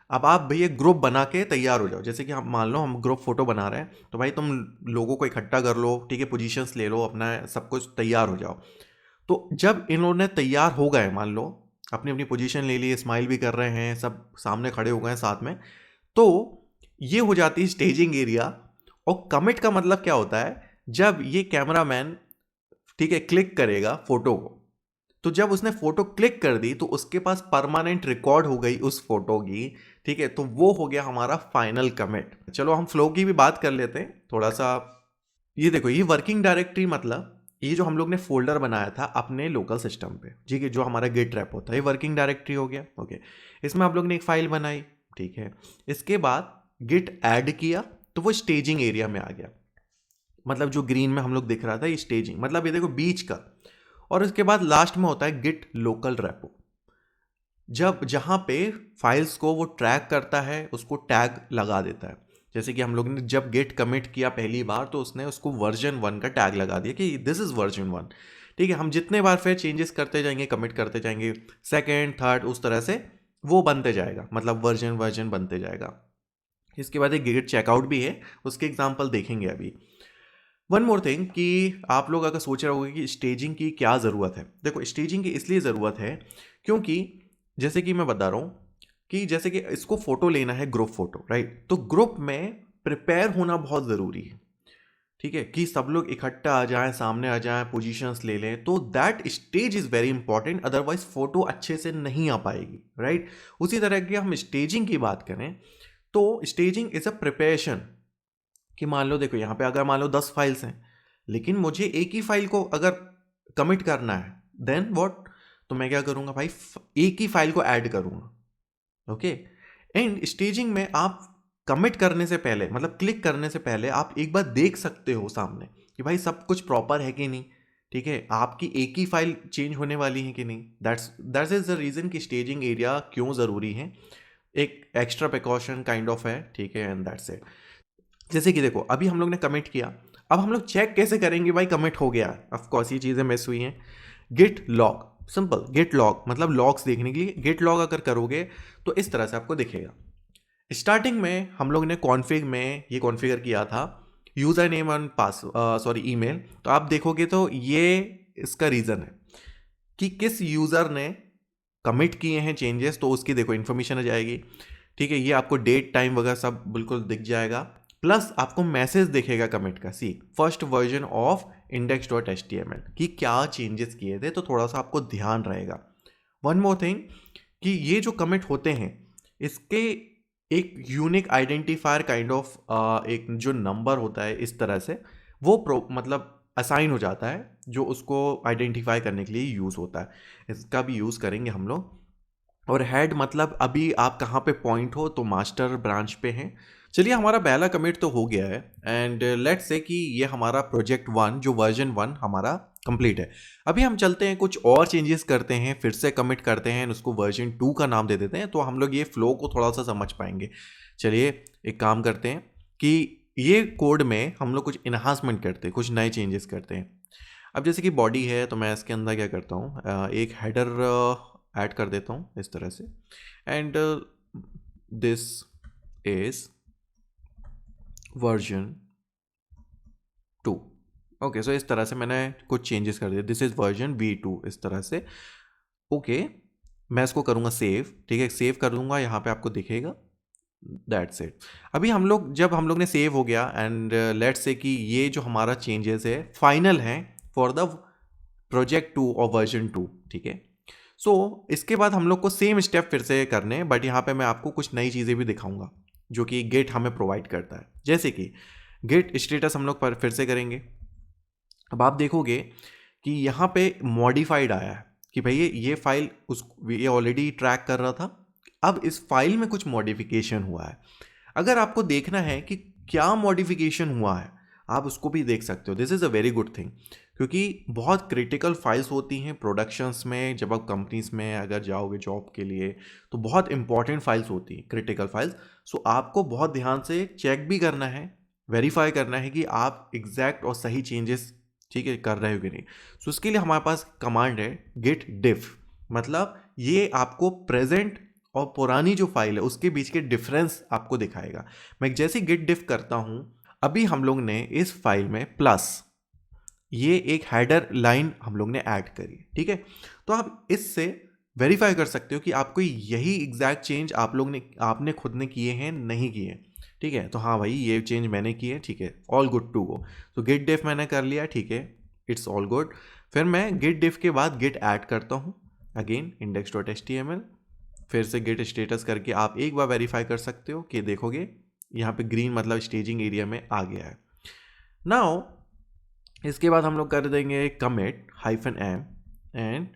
अब आप भैया ग्रुप बना के तैयार हो जाओ। जैसे कि हम मान लो हम ग्रुप फोटो बना रहे हैं, तो भाई तुम लोगों को इकट्ठा कर लो, ठीक है, पोजीशंस ले लो, अपना सब कुछ तैयार हो जाओ। तो जब इन्होंने तैयार हो गए, मान लो अपनी अपनी पोजीशन ले ली, स्माइल भी कर रहे हैं, सब सामने खड़े हो गए साथ में, तो ये हो जाती है स्टेजिंग एरिया। और कमिट का मतलब क्या होता है, जब ये कैमरामैन, ठीक है, क्लिक करेगा फोटो को, तो जब उसने फोटो क्लिक कर दी तो उसके पास परमानेंट रिकॉर्ड हो गई उस फोटो की, ठीक है, तो वो हो गया हमारा फाइनल कमिट। चलो हम फ्लो की भी बात कर लेते हैं थोड़ा सा। ये देखो ये वर्किंग डायरेक्टरी मतलब ये जो हम लोग ने फोल्डर बनाया था अपने लोकल सिस्टम पे, ठीक है, जो हमारा गिट रैप होता है, ये वर्किंग डायरेक्टरी हो गया। ओके, इसमें आप लोग ने एक फाइल बनाई, ठीक है, इसके बाद गिट ऐड किया तो वो स्टेजिंग एरिया में आ गया। मतलब जो ग्रीन में हम लोग दिख रहा था ये स्टेजिंग, मतलब ये देखो बीच का। और इसके बाद लास्ट में होता है गिट लोकल रेपो, जब जहां पे फाइल्स को वो ट्रैक करता है उसको टैग लगा देता है। जैसे कि हम लोग ने जब गिट कमिट किया पहली बार तो उसने उसको वर्जन 1 का टैग लगा दिया कि दिस इज वर्जन 1, ठीक है। हम जितने बार फिर चेंजेस करते जाएंगे, कमिट करते जाएंगे, सेकेंड थर्ड उस तरह से वो बनते जाएगा, मतलब वर्जन वर्जन बनते जाएगा। इसके बाद एक गिट चेकआउट भी है, उसके एग्जाम्पल देखेंगे अभी। वन मोर थिंग कि आप लोग अगर सोच रहे होंगे कि स्टेजिंग की क्या ज़रूरत है, देखो स्टेजिंग की इसलिए ज़रूरत है क्योंकि जैसे कि मैं बता रहा हूँ कि जैसे कि इसको फोटो लेना है, ग्रुप फोटो, राइट, तो ग्रुप में प्रिपेयर होना बहुत ज़रूरी है, ठीक है, कि सब लोग इकट्ठा आ जाएं, सामने आ जाएं, पोजीशंस ले लें, तो that stage is very important, otherwise photo अच्छे से नहीं आ पाएगी, राइट। उसी तरह की हम स्टेजिंग की बात करें तो स्टेजिंग इज़ अ प्रिपरेशन, कि मान लो देखो यहाँ पे अगर मान लो 10 फाइल्स हैं, लेकिन मुझे एक ही फाइल को अगर कमिट करना है, देन व्हाट, तो मैं क्या करूँगा भाई, एक ही फाइल को ऐड करूँगा। ओके, एंड स्टेजिंग में आप कमिट करने से पहले, मतलब क्लिक करने से पहले आप एक बार देख सकते हो सामने कि भाई सब कुछ प्रॉपर है कि नहीं, ठीक है, आपकी एक ही फाइल चेंज होने वाली है कि नहीं। दैट्स इज द रीज़न कि स्टेजिंग एरिया क्यों ज़रूरी है, एक एक्स्ट्रा प्रिकॉशन काइंड ऑफ है, ठीक है, एंड दैट्स इट। जैसे कि देखो अभी हम लोग ने कमिट किया, अब हम लोग चेक कैसे करेंगे भाई कमिट हो गया। ऑफ कोर्स ये चीज़ें मिस हुई हैं, git log, simple git log, मतलब लॉग्स देखने के लिए गिट लॉग अगर करोगे तो इस तरह से आपको दिखेगा। स्टार्टिंग में हम लोग ने कॉन्फ़िग में ये कॉन्फ़िगर किया था user name and pass sorry email, तो आप देखोगे तो ये इसका रीज़न है कि किस यूज़र ने कमिट किए हैं चेंजेस, तो उसकी देखो इन्फॉर्मेशन आ जाएगी, ठीक है, ये आपको डेट टाइम वगैरह सब बिल्कुल दिख जाएगा। प्लस आपको मैसेज दिखेगा कमिट का, सी फर्स्ट वर्जन ऑफ index.html कि क्या चेंजेस किए थे, तो थोड़ा सा आपको ध्यान रहेगा। वन मोर थिंग कि ये जो कमिट होते हैं इसके एक यूनिक आइडेंटिफायर काइंड ऑफ एक जो नंबर होता है इस तरह से वो मतलब असाइन हो जाता है, जो उसको आइडेंटिफाई करने के लिए यूज़ होता है। इसका भी यूज़ करेंगे हम लोग। और हेड मतलब अभी आप कहाँ पे पॉइंट हो, तो मास्टर ब्रांच पे हैं। चलिए हमारा पहला कमिट तो हो गया है, एंड लेट्स से कि ये हमारा प्रोजेक्ट 1 जो वर्जन 1 हमारा कंप्लीट है। अभी हम चलते हैं कुछ और चेंजेस करते हैं, फिर से कमिट करते हैं, उसको वर्जन 2 का नाम दे देते हैं, तो हम लोग ये फ्लो को थोड़ा सा समझ पाएंगे। चलिए एक काम करते हैं कि ये कोड में हम लोग कुछ इन्हांसमेंट करते हैं, कुछ नए चेंजेस करते हैं। अब जैसे कि बॉडी है तो मैं इसके अंदर क्या करता हूँ, एक हेडर ऐड कर देता हूँ इस तरह से, and this is version 2, okay, so इस तरह से मैंने कुछ चेंजेस कर दिए। दिस इज वर्जन V2 इस तरह से। ओके, मैं इसको करूँगा सेव। ठीक है, सेव कर दूंगा, यहाँ पे आपको दिखेगा। That's it. अभी हम लोग ने सेव हो गया एंड लेट्स से कि ये जो हमारा चेंजेस है फाइनल हैं फॉर द प्रोजेक्ट 2 और वर्जन 2। ठीक है, सो इसके बाद हम लोग को सेम स्टेप फिर से करने हैं, बट यहाँ पे मैं आपको कुछ नई चीज़ें भी दिखाऊंगा जो कि गिट हमें प्रोवाइड करता है। जैसे कि गिट स्टेटस हम लोग पर फिर से करेंगे। अब आप देखोगे कि यहाँ पे मॉडिफाइड आया है कि भैया ये फाइल ये ऑलरेडी ट्रैक कर रहा था, अब इस फाइल में कुछ मॉडिफिकेशन हुआ है। अगर आपको देखना है कि क्या मॉडिफिकेशन हुआ है, आप उसको भी देख सकते हो। This is a very good thing, क्योंकि बहुत क्रिटिकल फाइल्स होती हैं प्रोडक्शंस में। जब आप कंपनीज में अगर जाओगे जॉब के लिए तो बहुत इंपॉर्टेंट फाइल्स होती हैं, क्रिटिकल फाइल्स। सो आपको बहुत ध्यान से चेक भी करना है, वेरीफाई करना है कि आप एग्जैक्ट और सही चेंजेस ठीक है कर रहे हो कि नहीं। सो इसके लिए हमारे पास कमांड है git diff। मतलब ये आपको प्रेजेंट और पुरानी जो फाइल है उसके बीच के डिफरेंस आपको दिखाएगा। मैं जैसे git diff करता हूं, अभी हम लोग ने इस फाइल में प्लस ये एक हेडर लाइन हम लोग ने ऐड करी। ठीक है, तो आप इससे वेरीफाई कर सकते हो कि आपको यही एग्जैक्ट चेंज आपने खुद ने किए हैं नहीं किए। ठीक है, तो हाँ भाई ये चेंज मैंने किए। ठीक है, ऑल गुड टू गो। तो गिट डिफ मैंने कर लिया। ठीक है, इट्स ऑल गुड। फिर मैं गिट डिफ के बाद गिट ऐड करता हूँ अगेन index.html। फिर से गिट स्टेटस करके आप एक बार वेरीफाई कर सकते हो कि देखोगे यहाँ पे ग्रीन मतलब स्टेजिंग एरिया में आ गया है। नाउ इसके बाद हम लोग कर देंगे कमिट -m एंड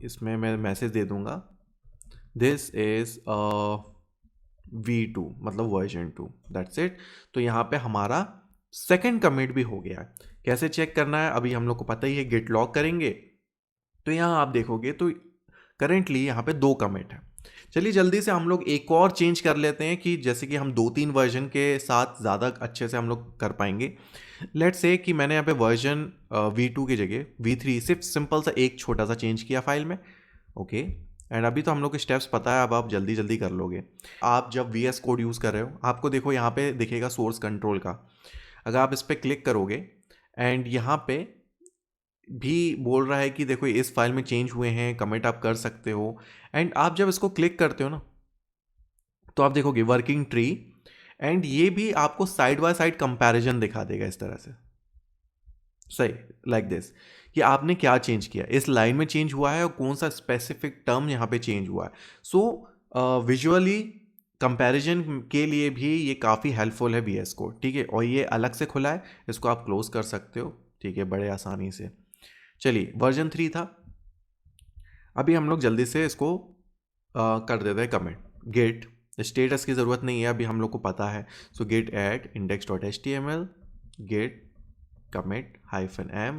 इसमें मैं मैसेज दे दूंगा दिस इज V2 मतलब वर्जन 2। That's it. तो यहाँ पे हमारा सेकंड कमिट भी हो गया है। कैसे चेक करना है अभी हम लोग को पता ही है, गिट लॉग करेंगे तो यहाँ आप देखोगे तो करेंटली यहाँ पे 2 कमिट है। चलिए जल्दी से हम लोग एक और चेंज कर लेते हैं कि जैसे कि हम 2-3 वर्जन के साथ ज़्यादा अच्छे से हम लोग कर पाएंगे। लेट्स से कि मैंने यहाँ पे वर्जन V2 की जगह V3 सिर्फ सिंपल सा एक छोटा सा चेंज किया फाइल में। ओके, एंड अभी तो हम लोग के स्टेप्स पता है, अब आप जल्दी जल्दी कर लोगे। आप जब VS कोड यूज़ कर रहे हो आपको देखो यहाँ पे दिखेगा सोर्स कंट्रोल का। अगर आप इस पर क्लिक करोगे एंड यहाँ पे भी बोल रहा है कि देखो इस फाइल में चेंज हुए हैं, कमेंट आप कर सकते हो। एंड आप जब इसको क्लिक करते हो ना तो आप देखोगे वर्किंग ट्री, एंड ये भी आपको साइड बाय साइड कंपैरिजन दिखा देगा इस तरह से। सही, लाइक दिस कि आपने क्या चेंज किया, इस लाइन में चेंज हुआ है और कौन सा स्पेसिफिक टर्म यहाँ पे चेंज हुआ है। सो विजुअली कंपैरिजन के लिए भी ये काफ़ी हेल्पफुल है VS कोड। ठीक है, और ये अलग से खुला है, इसको आप क्लोज कर सकते हो। ठीक है, बड़े आसानी से। चलिए वर्जन 3 था, अभी हम लोग जल्दी से इसको कर देते हैं कमेंट। गिट स्टेटस की ज़रूरत नहीं है, अभी हम लोग को पता है। So git add index.html git commit -m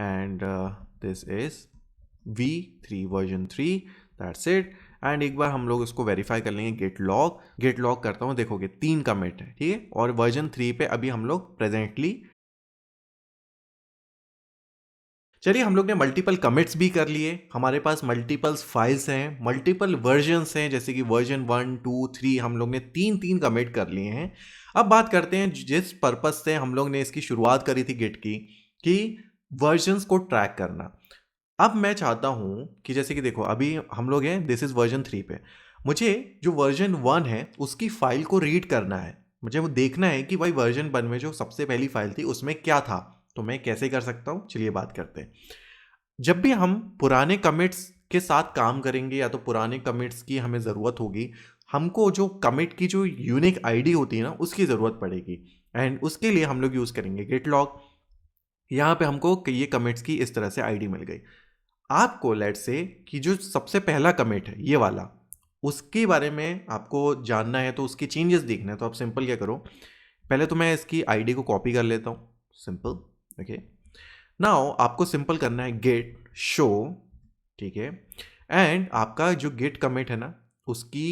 and this is V3 version 3। That's it. And एक बार हम लोग इसको वेरीफाई कर लेंगे गिट लॉग करता हूँ, देखोगे 3 कमिट है। ठीक है, और वर्जन 3 पे अभी हम लोग प्रेजेंटली। चलिए हम लोग ने मल्टीपल कमिट्स भी कर लिए, हमारे पास मल्टीपल फाइल्स हैं, मल्टीपल वर्जन्स हैं, जैसे कि वर्जन 1 2 3 हम लोग ने 3 कमिट कर लिए हैं। अब बात करते हैं जिस पर्पस से हम लोग ने इसकी शुरुआत करी थी गिट की, कि वर्जन्स को ट्रैक करना। अब मैं चाहता हूं कि जैसे कि देखो अभी हम लोग हैं दिस इज वर्जन 3 पे, मुझे जो वर्जन 1 है उसकी फाइल को रीड करना है। मुझे वो देखना है कि भाई वर्जन 1 में जो सबसे पहली फाइल थी उसमें क्या था। तो मैं कैसे कर सकता हूं, चलिए बात करते हैं। जब भी हम पुराने कमिट्स के साथ काम करेंगे या तो पुराने कमिट्स की हमें ज़रूरत होगी, हमको जो कमिट की जो यूनिक आईडी होती है ना उसकी ज़रूरत पड़ेगी। एंड उसके लिए हम लोग यूज़ करेंगे गिट लॉग। यहाँ पे हमको ये कमिट्स की इस तरह से आईडी मिल गई। आपको लेट्स से कि जो सबसे पहला कमिट है ये वाला, उसके बारे में आपको जानना है तो उसके चेंजेस देखना है, तो आप सिंपल क्या करो, पहले तो मैं इसकी आईडी को कॉपी कर लेता हूँ, सिंपल। ओके, नाउ आपको सिंपल करना है गेट शो। ठीक है, एंड आपका जो गेट कमिट है ना उसकी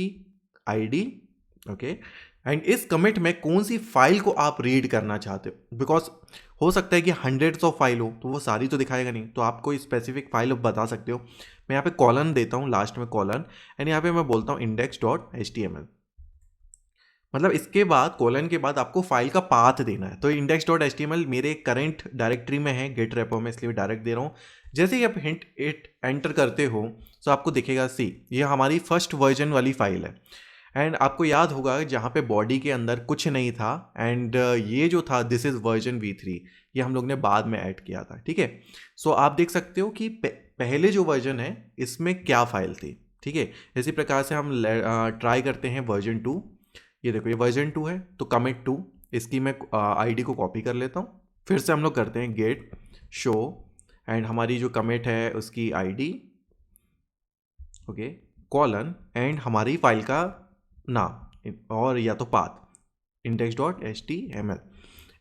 आईडी। ओके, एंड इस कमिट में कौन सी फाइल को आप रीड करना चाहते हो, बिकॉज हो सकता है कि हंड्रेड्स ऑफ फाइल हो तो वो सारी तो दिखाएगा नहीं, तो आप कोई स्पेसिफिक फाइल बता सकते हो। मैं यहाँ पे कॉलन देता हूँ, लास्ट में कॉलन, एंड यहाँ पे मैं बोलता हूँ index.html। मतलब इसके बाद कोलन के बाद आपको फाइल का पाथ देना है। तो index.html मेरे करंट डायरेक्टरी में है गिट रेपो में, इसलिए डायरेक्ट दे रहा हूँ। जैसे ही आप हिंट इट एंटर करते हो तो आपको दिखेगा सी ये हमारी फर्स्ट वर्जन वाली फाइल है। एंड आपको याद होगा जहाँ पे बॉडी के अंदर कुछ नहीं था, एंड ये जो था दिस इज़ वर्जन v3, ये हम लोग ने बाद में ऐड किया था, ठीक है। सो आप देख सकते हो कि पहले जो वर्जन है इसमें क्या फाइल थी, ठीक है। इसी प्रकार से हम ट्राई करते हैं वर्जन 2। ये देखो ये वर्जन 2 है, तो कमिट 2, इसकी मैं आईडी को कॉपी कर लेता हूँ। फिर से हम लोग करते हैं गेट शो, एंड हमारी जो कमिट है उसकी आईडी, ओके, कॉलन, एंड हमारी फाइल का नाम और या तो पाथ index.html।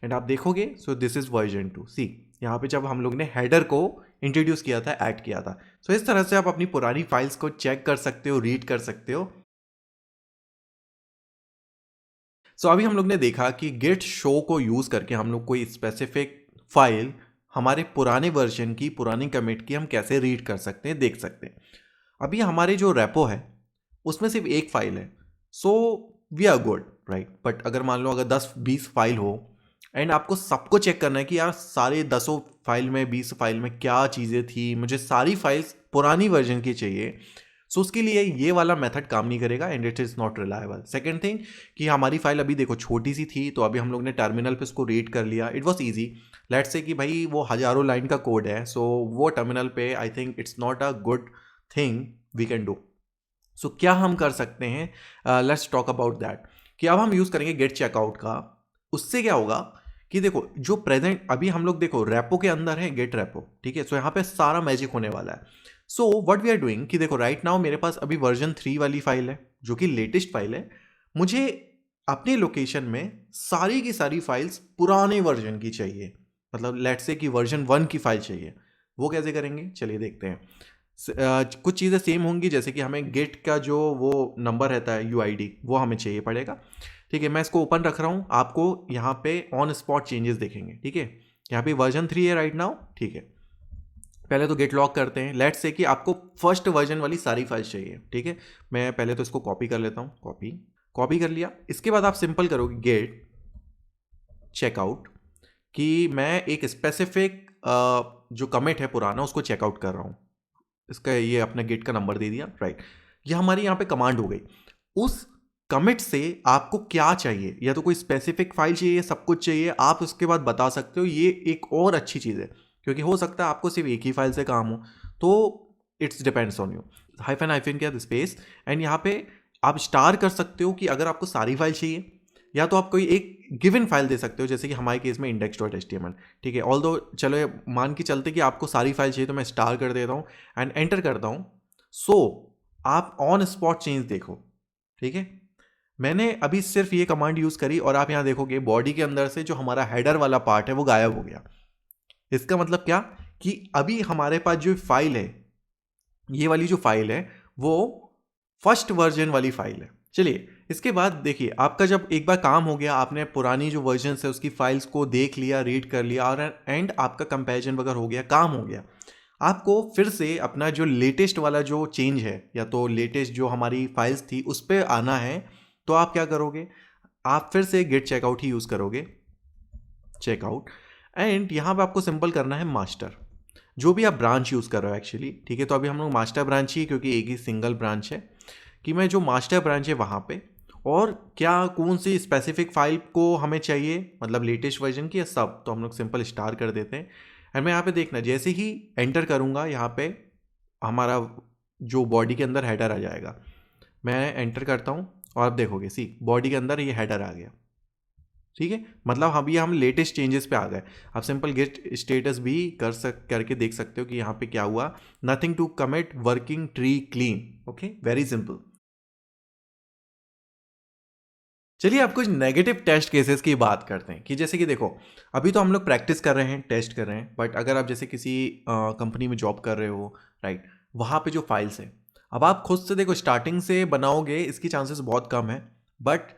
एंड आप देखोगे सो दिस इज वर्जन 2। सी यहाँ पे जब हम लोग ने हेडर को इंट्रोड्यूस किया था, ऐड किया था। सो इस तरह से आप अपनी पुरानी फाइल्स को चेक कर सकते हो, रीड कर सकते हो। सो अभी हम लोग ने देखा कि गिट शो को यूज करके हम लोग कोई स्पेसिफिक फाइल हमारे पुराने वर्जन की, पुरानी कमिट की हम कैसे रीड कर सकते हैं, देख सकते हैं। अभी हमारे जो रेपो है उसमें सिर्फ एक फाइल है, so we are good, right. But अगर मान लो अगर 10-20 फाइल हो एंड आपको सबको चेक करना है कि यार सारे 10 फाइल में, 20 फाइल में क्या चीज़ें थी, मुझे सारी फाइल्स पुरानी वर्जन की चाहिए, सो उसके लिए ये वाला मेथड काम नहीं करेगा and it is not reliable. Second thing कि हमारी फाइल अभी देखो छोटी सी थी, तो अभी हम लोग ने टर्मिनल पे उसको रीड कर लिया, it was easy. Let's say कि भाई वो हज़ारों लाइन का कोड है, सो वो टर्मिनल पे I think it's not a good thing we can do. So क्या हम कर सकते हैं, लेट्स टॉक अबाउट दैट, कि अब हम यूज़ करेंगे गेट चेकआउट का। उससे क्या होगा कि देखो जो प्रेजेंट अभी हम लोग देखो रेपो के अंदर है गेट रेपो, ठीक है। सो यहाँ पे सारा मैजिक होने वाला है। So what we are doing कि देखो राइट नाउ मेरे पास अभी वर्जन 3 वाली फाइल है जो कि लेटेस्ट फाइल है। मुझे अपने लोकेशन में सारी की सारी फाइल्स पुराने वर्जन की चाहिए, मतलब लेट्स से कि वर्जन 1 की फाइल चाहिए। वो कैसे करेंगे, चलिए देखते हैं। कुछ चीज़ें सेम होंगी, जैसे कि हमें गेट का जो वो नंबर रहता है यूआईडी, वो हमें चाहिए पड़ेगा, ठीक है। मैं इसको ओपन रख रहा हूँ, आपको यहाँ पे ऑन स्पॉट चेंजेस देखेंगे, ठीक है। यहाँ पे वर्जन 3 है राइट नाउ, ठीक है। पहले तो गेट लॉग करते हैं। लेट्स से कि आपको फर्स्ट वर्जन वाली सारी फाइल्स चाहिए, ठीक है। मैं पहले तो इसको कॉपी कर लेता हूँ, कॉपी कर लिया। इसके बाद आप सिंपल करोगे गेट चेकआउट, कि मैं एक स्पेसिफिक जो कमिट है पुराना उसको चेकआउट कर रहा हूँ। इसका ये अपना गेट का नंबर दे दिया, राइट। ये हमारी यहाँ पे कमांड हो गई। उस कमिट से आपको क्या चाहिए, या तो कोई स्पेसिफिक फाइल चाहिए, सब कुछ चाहिए, आप उसके बाद बता सकते हो। ये एक और अच्छी चीज़ है, क्योंकि हो सकता है आपको सिर्फ एक ही फाइल से काम हो, तो it's depends on you. Hyphen के स्पेस, एंड यहाँ पे आप स्टार कर सकते हो कि अगर आपको सारी फाइल चाहिए, या तो आप कोई एक गिवन फाइल दे सकते हो, जैसे कि हमारे केस में index.html, ठीक है। ऑल दो चलो मान के चलते कि आपको सारी फाइल चाहिए, तो मैं स्टार कर देता हूँ एंड एंटर करता हूँ। सो आप ऑन स्पॉट चेंज देखो, ठीक है। मैंने अभी सिर्फ ये कमांड यूज़ करी और आप यहाँ देखोगे बॉडी के अंदर से जो हमारा हेडर वाला पार्ट है वो गायब हो गया। इसका मतलब क्या कि अभी हमारे पास जो फाइल है, ये वाली जो फाइल है वो फर्स्ट वर्जन वाली फाइल है। चलिए इसके बाद देखिए, आपका जब एक बार काम हो गया, आपने पुरानी जो वर्जन है उसकी फाइल्स को देख लिया, रीड कर लिया, और एंड आपका कंपैरिजन वगैरह हो गया, काम हो गया, आपको फिर से अपना जो लेटेस्ट वाला जो चेंज है, या तो लेटेस्ट जो हमारी फाइल्स थी उस पर आना है। तो आप क्या करोगे, आप फिर से गेट चेकआउट ही यूज़ करोगे, चेकआउट। एंड यहाँ पे आपको सिंपल करना है मास्टर, जो भी आप ब्रांच यूज़ कर रहे हो एक्चुअली, ठीक है। तो अभी हम लोग मास्टर ब्रांच ही, क्योंकि एक ही सिंगल ब्रांच है, कि मैं जो मास्टर ब्रांच है वहाँ पे, और क्या कौन सी स्पेसिफिक फाइल को हमें चाहिए, मतलब लेटेस्ट वर्जन की या सब, तो हम लोग सिंपल स्टार कर देते हैं। एंड मैं यहाँ पे देखना, जैसे ही एंटर करूँगा यहाँ पे हमारा जो बॉडी के अंदर हेडर आ जाएगा। मैं एंटर करता हूँ और आप देखोगे सी बॉडी के अंदर ये हेडर आ गया, ठीक है। मतलब अभी हम लेटेस्ट चेंजेस पे आ गए। आप सिंपल गेट स्टेटस भी करके देख सकते हो कि यहाँ पे क्या हुआ, nothing to commit, working tree clean, okay, very simple. चलिए आप कुछ नेगेटिव टेस्ट केसेस की बात करते हैं, कि जैसे कि देखो अभी तो हम लोग प्रैक्टिस कर रहे हैं, टेस्ट कर रहे हैं, बट अगर आप जैसे किसी कंपनी में जॉब कर रहे हो, राइट, वहाँ पे जो फाइल्स हैं, अब आप खुद से देखो स्टार्टिंग से बनाओगे, इसकी चांसेस बहुत कम है, बट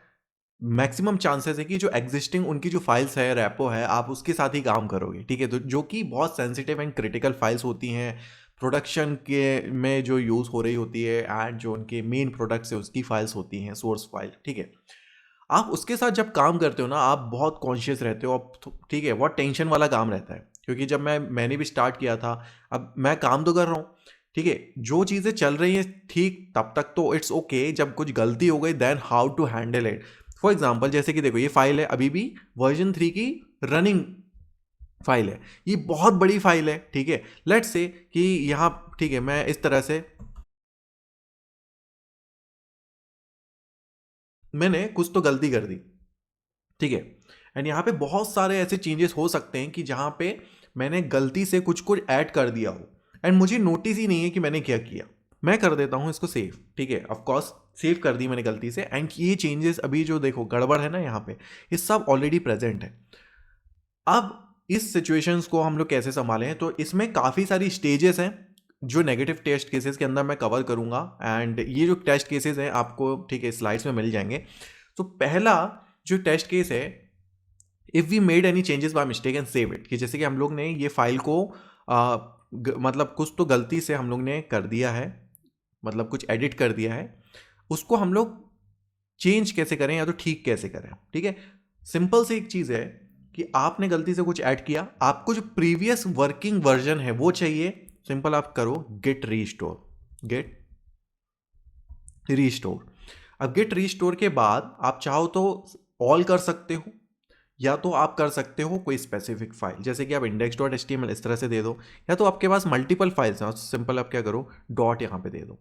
मैक्सिमम चांसेस है कि जो एग्जिस्टिंग उनकी जो फाइल्स है, रेपो है, आप उसके साथ ही काम करोगे, ठीक है। तो जो कि बहुत सेंसिटिव एंड क्रिटिकल फाइल्स होती हैं, प्रोडक्शन के में जो यूज़ हो रही होती है, एंड जो उनके मेन प्रोडक्ट्स है उसकी फाइल्स होती हैं, सोर्स फाइल, ठीक है। आप उसके साथ जब काम करते हो ना, आप बहुत कॉन्शियस रहते हो, आप ठीक है, बहुत टेंशन वाला काम रहता है, क्योंकि जब मैंने भी स्टार्ट किया था, अब मैं काम तो कर रहा हूँ, ठीक है, जो चीज़ें चल रही हैं ठीक, तब तक तो इट्स ओके, जब कुछ गलती हो गई then how to handle it. For example जैसे कि देखो, ये फाइल है अभी भी वर्जन 3 की रनिंग फाइल है, ये बहुत बड़ी फाइल है, ठीक है। लेट्स से कि यहाँ, ठीक है, मैं इस तरह से मैंने कुछ तो गलती कर दी, ठीक है, एंड यहाँ पे बहुत सारे ऐसे चेंजेस हो सकते हैं कि जहाँ पे मैंने गलती से कुछ कुछ ऐड कर दिया हो एंड मुझे नोटिस ही नहीं है कि मैंने क्या किया। मैं कर देता हूँ इसको सेव, ठीक है, ऑफ कोर्स सेव कर दी मैंने गलती से, एंड ये चेंजेस अभी जो देखो गड़बड़ है ना यहाँ पे, ये सब ऑलरेडी प्रेजेंट है। अब इस सिचुएशंस को हम लोग कैसे संभालें, तो इसमें काफ़ी सारी स्टेजेस हैं जो नेगेटिव टेस्ट केसेस के अंदर मैं कवर करूंगा, एंड ये जो टेस्ट केसेस हैं आपको, ठीक है, स्लाइड्स में मिल जाएंगे। तो पहला जो टेस्ट केस है, if we made any changes by mistake and save it, कि जैसे कि हम लोग ने ये फाइल को मतलब कुछ तो गलती से हम लोग ने कर दिया है, मतलब कुछ एडिट कर दिया है, उसको हम लोग चेंज कैसे करें या तो ठीक कैसे करें, ठीक है। सिंपल सी एक चीज़ है कि आपने गलती से कुछ ऐड किया, आपको जो प्रीवियस वर्किंग वर्जन है वो चाहिए, सिंपल आप करो गेट रीस्टोर। अब गेट रीस्टोर के बाद आप चाहो तो ऑल कर सकते हो, या तो आप कर सकते हो कोई स्पेसिफिक फाइल, जैसे कि आप index.html इस तरह से दे दो, या तो आपके पास मल्टीपल फाइल्स हैं, सिंपल आप क्या करो डॉट यहाँ पे दे दो।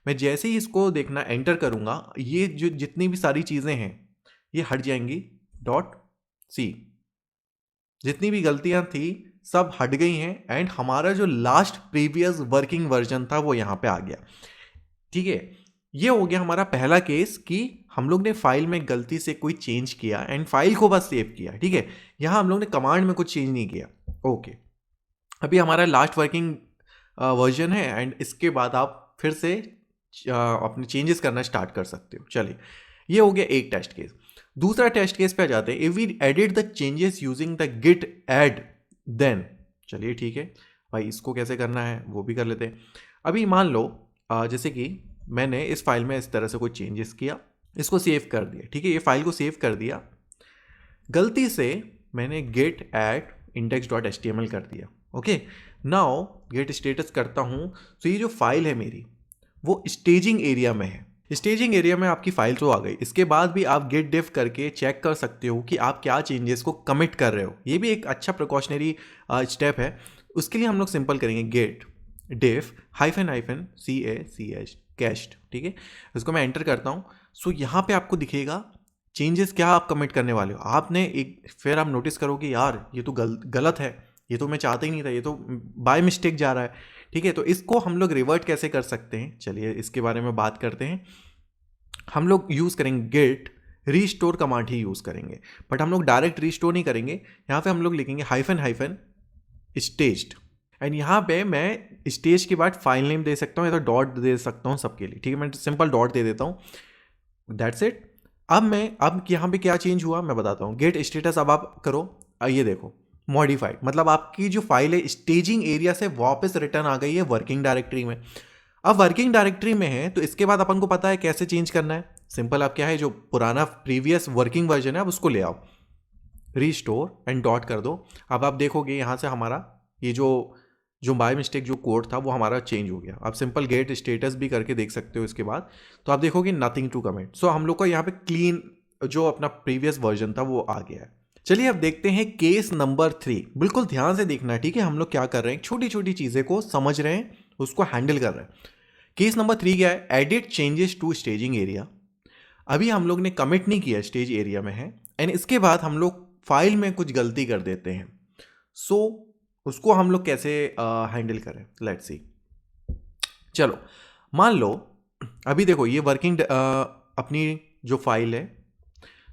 मैं जैसे ही इसको देखना एंटर करूँगा, ये जो जितनी भी सारी चीज़ें हैं ये हट जाएंगी, डॉट सी, जितनी भी गलतियाँ थी सब हट गई हैं, एंड हमारा जो लास्ट प्रीवियस वर्किंग वर्जन था वो यहाँ पे आ गया, ठीक है। ये हो गया हमारा पहला केस कि हम लोग ने फाइल में गलती से कोई चेंज किया एंड फाइल को बस सेव किया, ठीक है, यहाँ हम लोग ने कमांड में कुछ चेंज नहीं किया, ओके। अभी हमारा लास्ट वर्किंग वर्जन है, एंड इसके बाद आप फिर से अपने चेंजेस करना स्टार्ट कर सकते हो। चलिए, ये हो गया एक टेस्ट केस। दूसरा टेस्ट केस पे आ जाते हैं, if we edit the changes using the git add then, चलिए ठीक है भाई, इसको कैसे करना है वो भी कर लेते हैं। अभी मान लो जैसे कि मैंने इस फाइल में इस तरह से कोई चेंजेस किया, इसको सेव कर दिया, ठीक है, ये फाइल को सेव कर दिया, गलती से मैंने गेट एट index.html कर दिया, ओके। नाउ गेट स्टेटस करता हूँ, तो ये जो फाइल है मेरी वो स्टेजिंग एरिया में है, स्टेजिंग एरिया में आपकी फाइल तो आ गई। इसके बाद भी आप गेट डिफ करके चेक कर सकते हो कि आप क्या चेंजेस को कमिट कर रहे हो, ये भी एक अच्छा प्रिकॉशनरी स्टेप है। उसके लिए हम लोग सिंपल करेंगे गेट डिफ -ch कैस्ट, ठीक है, इसको मैं एंटर करता हूँ। सो यहाँ पे आपको दिखेगा चेंजेस क्या आप कमिट करने वाले हो। आपने एक फिर आप नोटिस करोगे यार ये तो गलत है, ये तो मैं चाहता ही नहीं था, ये तो बाय मिस्टेक जा रहा है, ठीक है। तो इसको हम लोग रिवर्ट कैसे कर सकते हैं, चलिए इसके बारे में बात करते हैं। हम लोग यूज़ करेंगे गेट रीस्टोर कमांड ही यूज़ करेंगे, बट हम लोग डायरेक्ट रीस्टोर नहीं करेंगे, यहाँ पे हम लोग लिखेंगे हाइफन स्टेज्ड, एंड यहाँ पे मैं स्टेज के बाद फाइल नेम दे सकता हूँ या तो डॉट दे सकता हूँ सबके लिए, ठीक है, मैं सिंपल डॉट दे देता हूँ, दैट्स इट। अब यहाँ पे क्या चेंज हुआ मैं बताता हूँ। गेट स्टेटस अब आप करो, ये देखो मॉडिफाइड, मतलब आपकी जो फाइल है स्टेजिंग एरिया से वापस रिटर्न आ गई है वर्किंग डायरेक्टरी में। अब वर्किंग डायरेक्टरी में है तो इसके बाद अपन को पता है कैसे चेंज करना है। सिंपल आप क्या है, जो पुराना प्रीवियस वर्किंग वर्जन है अब उसको ले आओ, रीस्टोर एंड डॉट कर दो। अब आप देखोगे यहाँ से हमारा ये जो बाय मिस्टेक जो कोड था वो हमारा चेंज हो गया। आप सिंपल गेट स्टेटस भी करके देख सकते हो इसके बाद, तो आप देखोगे नथिंग टू कमिट। सो हम लोग का यहाँ पे क्लीन जो अपना प्रीवियस वर्जन था वो आ गया है। चलिए अब देखते हैं केस नंबर 3। बिल्कुल ध्यान से देखना है, ठीक है, हम लोग क्या कर रहे हैं, छोटी छोटी चीज़ें को समझ रहे हैं, उसको हैंडल कर रहे हैं। केस नंबर 3 क्या है, edit changes to staging area. अभी हम लोग ने कमिट नहीं किया, स्टेज एरिया में है, एंड इसके बाद हम लोग फाइल में कुछ गलती कर देते हैं। सो उसको हम लोग कैसे हैंडल करें, लेट्स सी। चलो मान लो अभी देखो ये वर्किंग अपनी जो फाइल है,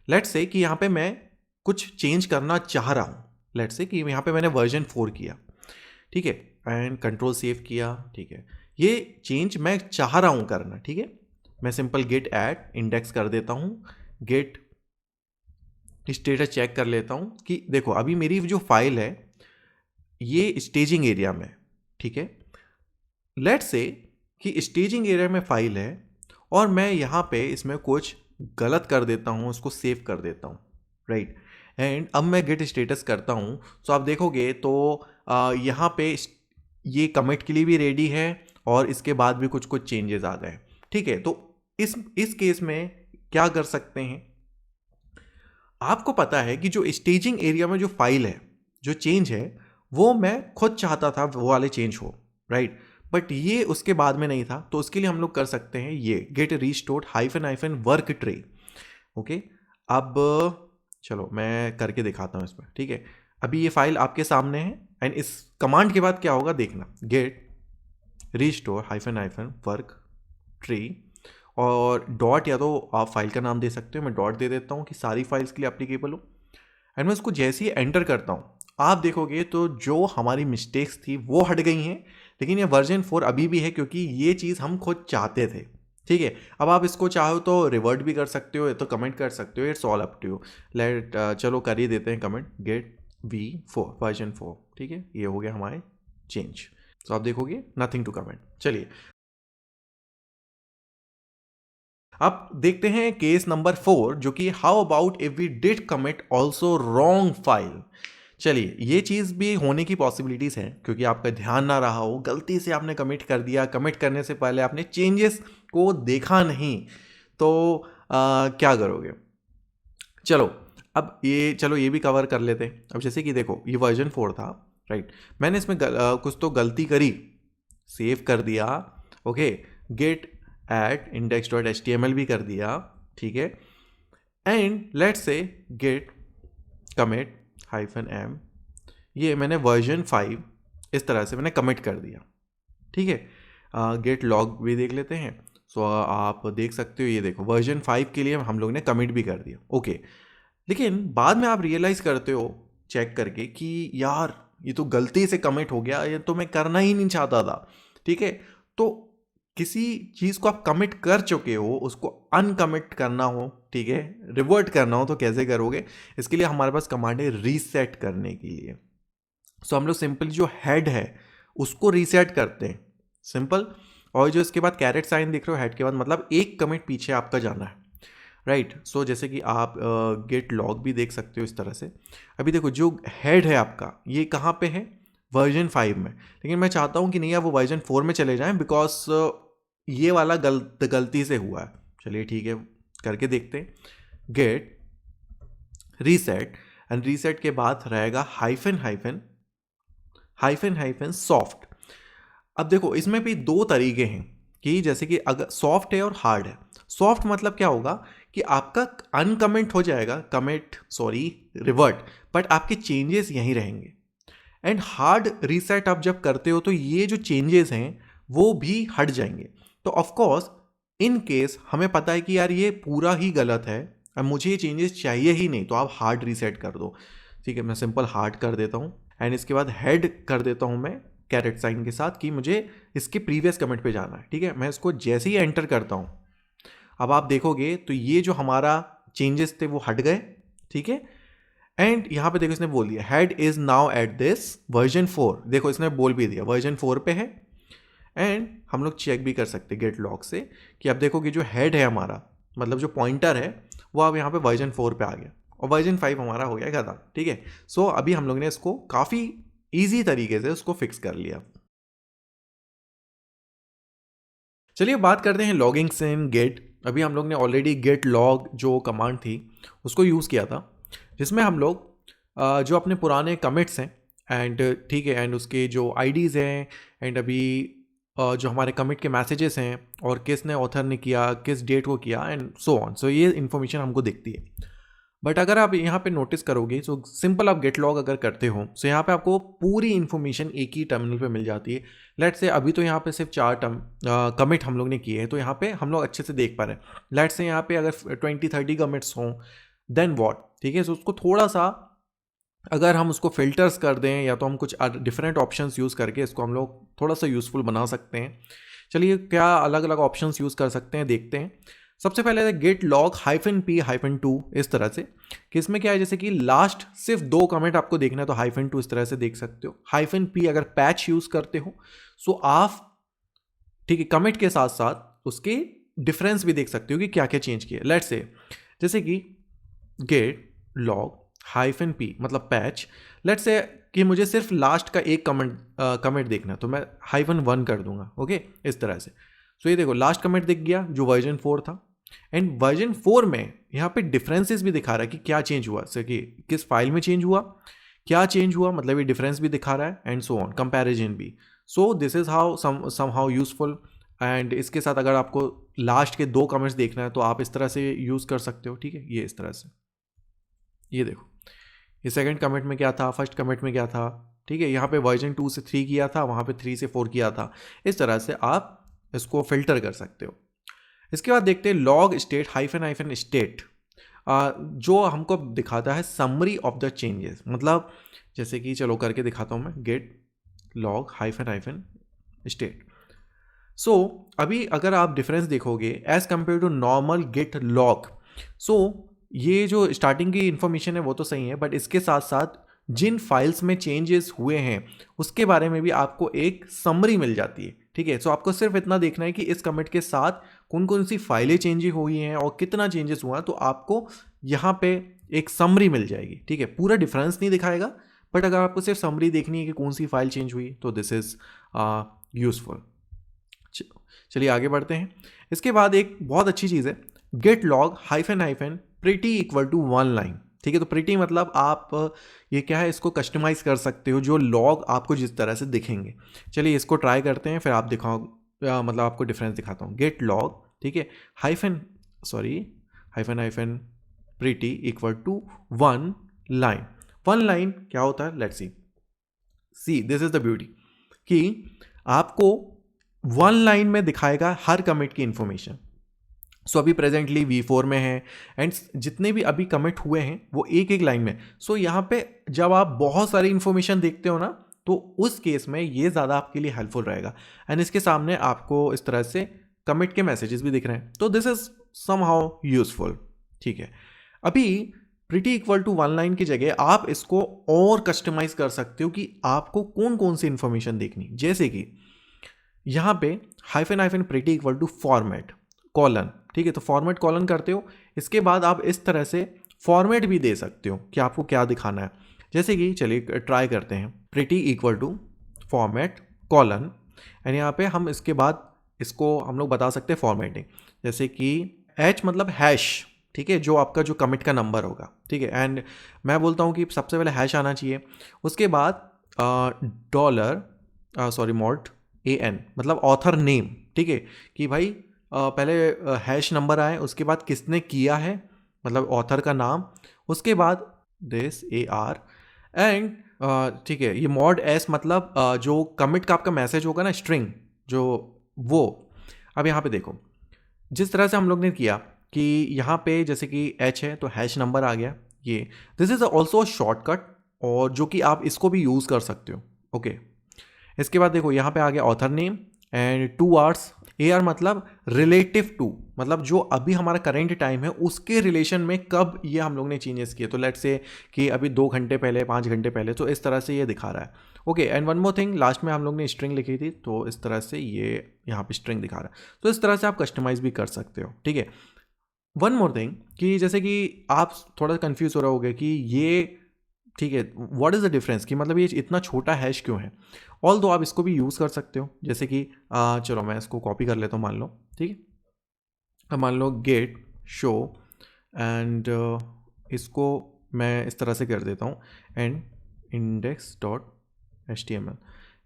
लेट्स से कि यहाँ पे मैं कुछ चेंज करना चाह रहा हूँ। लेट्स से कि यहाँ पे मैंने वर्जन 4 किया, ठीक है, एंड कंट्रोल सेव किया, ठीक है, ये चेंज मैं चाह रहा हूँ करना, ठीक है। मैं सिंपल गेट ऐड इंडेक्स कर देता हूँ, गेट स्टेटस चेक कर लेता हूँ कि देखो अभी मेरी जो फाइल है ये स्टेजिंग एरिया में, ठीक है। लेट्स से कि स्टेजिंग एरिया में फाइल है और मैं यहाँ पे इसमें कुछ गलत कर देता हूँ, उसको सेव कर देता हूँ, राइट। एंड अब मैं गेट स्टेटस करता हूँ, सो आप देखोगे तो यहाँ पे ये कमिट के लिए भी रेडी है और इसके बाद भी कुछ कुछ चेंजेस आ गए, ठीक है। तो इस केस में क्या कर सकते हैं, आपको पता है कि जो स्टेजिंग एरिया में जो फाइल है, जो चेंज है, वो मैं खुद चाहता था वो वाले चेंज हो, राइट। बट ये उसके बाद में नहीं था, तो उसके लिए हम लोग कर सकते हैं ये git restored hyphen work tree, okay. अब चलो मैं करके दिखाता हूँ इसमें, ठीक है। अभी ये फाइल आपके सामने है एंड इस कमांड के बाद क्या होगा देखना, git restore hyphen work tree और डॉट, या तो आप फाइल का नाम दे सकते हो, मैं डॉट दे देता हूँ कि सारी फाइल्स के लिए एप्लीकेबल हो। एंड मैं इसको जैसे ही एंटर करता हूँ, आप देखोगे तो जो हमारी मिस्टेक्स थी वो हट गई हैं, लेकिन ये वर्जन 4 अभी भी है क्योंकि ये चीज़ हम खुद चाहते थे, ठीक है। अब आप इसको चाहो तो रिवर्ट भी कर सकते हो, या तो कमेंट कर सकते हो, it's all up to you. चलो कर ही देते हैं कमेंट, गेट V4 वर्जन 4, ठीक है। ये हो गया हमारे चेंज, तो आप देखोगे नथिंग टू कमेंट। चलिए अब देखते हैं केस नंबर 4, जो कि how about if we did commit also wrong file. चलिए ये चीज़ भी होने की पॉसिबिलिटीज़ हैं, क्योंकि आपका ध्यान ना रहा हो, गलती से आपने कमिट कर दिया, कमिट करने से पहले आपने चेंजेस को देखा नहीं, तो क्या करोगे। चलो ये भी कवर कर लेते हैं। अब जैसे कि देखो ये वर्जन 4 था, राइट। मैंने इसमें कुछ तो गलती करी, सेव कर दिया, ओके, गेट एट index.html भी कर दिया, ठीक है। And let's say git commit -m, ये मैंने वर्जन 5 इस तरह से मैंने कमिट कर दिया, ठीक है। गेट लॉग भी देख लेते हैं, सो आप देख सकते हो, ये देखो वर्जन 5 के लिए हम लोग ने कमिट भी कर दिया, ओके। लेकिन बाद में आप रियलाइज करते हो चेक करके कि यार ये तो गलती से कमिट हो गया, ये तो मैं करना ही नहीं चाहता था, ठीक है। तो किसी चीज़ को आप कमिट कर चुके हो, उसको अनकमिट करना हो, ठीक है, रिवर्ट करना हो, तो कैसे करोगे। इसके लिए हमारे पास कमांड है रीसेट करने के लिए। सो हम लोग सिंपली जो हेड है उसको रीसेट करते हैं, सिंपल। और जो इसके बाद कैरेट साइन दिख रहे हो हेड के बाद, मतलब एक कमिट पीछे आपका जाना है, राइट। सो जैसे कि आप गेट लॉग भी देख सकते हो इस तरह से। अभी देखो जो हेड है आपका ये कहाँ पे है, वर्जन 5 में, लेकिन मैं चाहता हूँ कि नहीं आप वो वर्जन 4 में चले जाएं, बिकॉज ये वाला गलती से हुआ है। चलिए ठीक है, करके देखते हैं। गेट रीसेट एंड रीसेट के बाद रहेगा हाइफन सॉफ्ट। अब देखो इसमें भी दो तरीके हैं कि जैसे कि अगर सॉफ्ट है और हार्ड है। सॉफ्ट मतलब क्या होगा कि आपका अनकमेंट हो जाएगा, रिवर्ट, बट आपके चेंजेस यहीं रहेंगे। एंड हार्ड रीसेट आप जब करते हो तो ये जो चेंजेस हैं वो भी हट जाएंगे। तो ऑफ कोर्स इन केस हमें पता है कि यार ये पूरा ही गलत है, अब मुझे ये चेंजेस चाहिए ही नहीं, तो आप हार्ड रीसेट कर दो, ठीक है। मैं सिंपल हार्ड कर देता हूँ एंड इसके बाद हेड कर देता हूँ मैं कैरेट साइन के साथ कि मुझे इसके प्रीवियस कमेंट पे जाना है, ठीक है। मैं इसको जैसे ही एंटर करता हूँ, अब आप देखोगे तो ये जो हमारा चेंजेस थे वो हट गए, ठीक है। एंड यहाँ पे देखो इसने बोल दिया head is now at this version 4, देखो इसने बोल भी दिया वर्जन 4 पे है। एंड हम लोग चेक भी कर सकते गेट लॉग से कि अब देखो कि जो हेड है हमारा, मतलब जो पॉइंटर है वो अब यहाँ पे वर्जन 4 पे आ गया और वर्जन 5 हमारा हो गया खत्म, ठीक है। सो अभी हम लोग ने इसको काफ़ी ईजी तरीके से उसको फिक्स कर लिया। चलिए बात करते हैं लॉगिंग्स इन गेट। अभी हम लोग ने ऑलरेडी गेट लॉग जो कमांड थी उसको यूज़ किया था, जिसमें हम लोग जो अपने पुराने कमिट्स हैं एंड ठीक है, एंड उसके जो आईडीज़ हैं एंड अभी जो हमारे कमिट के मैसेजेस हैं और किसने ऑथर ने किया, किस डेट को किया एंड सो ऑन, सो ये इन्फॉर्मेशन हमको दिखती है। बट अगर आप यहाँ पे नोटिस करोगे, सो सिंपल आप गेट लॉग अगर करते हो, सो यहाँ पे आपको पूरी इन्फॉर्मेशन एक ही टर्मिनल पे मिल जाती है। लेट्स से अभी तो यहाँ पे सिर्फ 4 कमिट हम लोग ने किए हैं, तो यहाँ पे हम लोग अच्छे से देख पा रहे हैं। लेट्स से यहाँ पे अगर 20-30 कमिट्स हों, देन वॉट, ठीक है। सो उसको थोड़ा सा अगर हम उसको फिल्टर्स कर दें या तो हम कुछ डिफरेंट ऑप्शंस यूज़ करके इसको हम लोग थोड़ा सा यूज़फुल बना सकते हैं। चलिए क्या अलग अलग ऑप्शंस यूज़ कर सकते हैं देखते हैं। सबसे पहले है गेट लॉग -p-2 इस तरह से, कि इसमें क्या है जैसे कि लास्ट सिर्फ 2 कमेंट आपको देखना है तो -2 इस तरह से देख सकते हो। -p अगर पैच यूज़ करते हो, सो आप ठीक है कमिट के साथ साथ उसके डिफरेंस भी देख सकते हो कि क्या क्या चेंज किया। लेट्स से जैसे कि गेट लॉग -p मतलब पैच। लेट्स से कि मुझे सिर्फ लास्ट का एक कमेंट देखना, तो मैं -1 कर दूंगा। ओके, इस तरह से। सो ये देखो लास्ट कमेंट दिख गया जो वर्जन 4 था, एंड वर्जन 4 में यहाँ पे डिफरेंसेस भी दिखा रहा है कि क्या चेंज हुआ, जैसे कि किस फाइल में चेंज हुआ, क्या चेंज हुआ, मतलब ये डिफरेंस भी दिखा रहा है, एंड सो ऑन, कंपैरिजन भी। So this is how somehow useful. And इसके साथ अगर आपको लास्ट के 2 कमेंट्स देखना है तो आप इस तरह से यूज़ कर सकते हो। ठीक है, ये इस तरह से, ये देखो ये सेकंड कमेंट में क्या था, फर्स्ट कमेंट में क्या था। ठीक है, यहाँ पे वर्जन 2 से 3 किया था, वहाँ पे 3 से 4 किया था। इस तरह से आप इसको फिल्टर कर सकते हो। इसके बाद देखते हैं लॉग स्टेट हाइफन स्टेट, जो हमको दिखाता है समरी ऑफ द चेंजेस। मतलब जैसे कि चलो करके दिखाता हूँ मैं, git log hyphen stat. So अभी अगर आप डिफरेंस देखोगे as compare to normal git log, so ये जो स्टार्टिंग की इंफॉर्मेशन है वो तो सही है, बट इसके साथ साथ जिन फाइल्स में चेंजेस हुए हैं उसके बारे में भी आपको एक समरी मिल जाती है। ठीक है, सो आपको सिर्फ इतना देखना है कि इस कमिट के साथ कौन कौन सी फाइलें चेंज हुई हैं और कितना चेंजेस हुआ, तो आपको यहाँ पे एक समरी मिल जाएगी। ठीक है, पूरा डिफरेंस नहीं दिखाएगा, बट अगर आपको सिर्फ समरी देखनी है कि कौन सी फाइल चेंज हुई तो दिस इज यूजफुल। चलिए आगे बढ़ते हैं। इसके बाद एक बहुत अच्छी चीज़ है git log hyphen pretty equal to 1 line. ठीक है, तो प्रिटी मतलब आप ये क्या है, इसको कस्टमाइज कर सकते हो जो लॉग आपको जिस तरह से दिखेंगे। चलिए इसको ट्राई करते हैं, फिर आप दिखाओ, मतलब आपको डिफरेंस दिखाता हूँ। गेट लॉग, ठीक है, hyphen pretty equal to 1 line. 1 line क्या होता है, let's see this is the beauty कि आपको 1 लाइन में दिखाएगा हर कमिट की इंफॉर्मेशन। सो अभी प्रेजेंटली V4 में है, एंड जितने भी अभी कमिट हुए हैं वो एक एक लाइन में। सो यहाँ पे जब आप बहुत सारी इंफॉर्मेशन देखते हो ना, तो उस केस में ये ज़्यादा आपके लिए हेल्पफुल रहेगा। एंड इसके सामने आपको इस तरह से कमिट के मैसेजेस भी दिख रहे हैं, तो दिस इज समहाउ यूजफुल। ठीक है, अभी प्रिटी इक्वल टू 1 लाइन की जगह आप इसको और कस्टमाइज कर सकते हो कि आपको कौन कौन सी इंफॉर्मेशन देखनी। जैसे कि यहाँ पे hyphen pretty equal to format colon. ठीक है, तो फॉर्मेट कॉलन करते हो, इसके बाद आप इस तरह से फॉर्मेट भी दे सकते हो कि आपको क्या दिखाना है। जैसे कि चलिए ट्राई करते हैं, pretty equal to format colon, and यहाँ पे हम इसके बाद इसको हम लोग बता सकते हैं फॉर्मेटिंग। जैसे कि H मतलब हैश, ठीक है, जो आपका जो कमिट का नंबर होगा। ठीक है, एंड मैं बोलता हूँ कि सबसे पहले हैश आना चाहिए, उसके बाद $मॉड AN मतलब ऑथर नेम। ठीक है, कि भाई पहले हैश नंबर आए, उसके बाद किसने किया है मतलब ऑथर का नाम, उसके बाद दिस AR, एंड ठीक है, ये मॉड S मतलब जो कमिट का आपका मैसेज होगा ना, स्ट्रिंग जो वो। अब यहाँ पे देखो जिस तरह से हम लोग ने किया कि यहाँ पे जैसे कि H है तो हैश नंबर आ गया, ये दिस इज ऑल्सो शॉर्टकट, और जो कि आप इसको भी यूज़ कर सकते हो। ओके, इसके बाद देखो यहाँ पे आ गया author name and 2 hours। AR मतलब रिलेटिव टू, मतलब जो अभी हमारा करेंट टाइम है उसके रिलेशन में कब ये हम लोग ने चेंजेस किए। तो लेट्स से कि अभी 2 घंटे पहले, 5 घंटे पहले, तो इस तरह से ये दिखा रहा है। Okay, and one more thing, last में हम लोग ने स्ट्रिंग लिखी थी, तो इस तरह से ये यहाँ पे स्ट्रिंग दिखा रहा है। तो इस तरह से आप कस्टमाइज भी कर सकते हो। ठीक है, वन मोर थिंग कि जैसे कि आप थोड़ा कंफ्यूज हो रहे होगे कि ये, ठीक है, व्हाट इज़ द डिफरेंस, कि मतलब ये इतना छोटा हैश क्यों है। ऑल दो आप इसको भी यूज़ कर सकते हो। जैसे कि चलो मैं इसको कॉपी कर लेता हूँ, मान लो। ठीक है, अब मान लो गेट शो, एंड इसको मैं इस तरह से कर देता हूँ, एंड index.html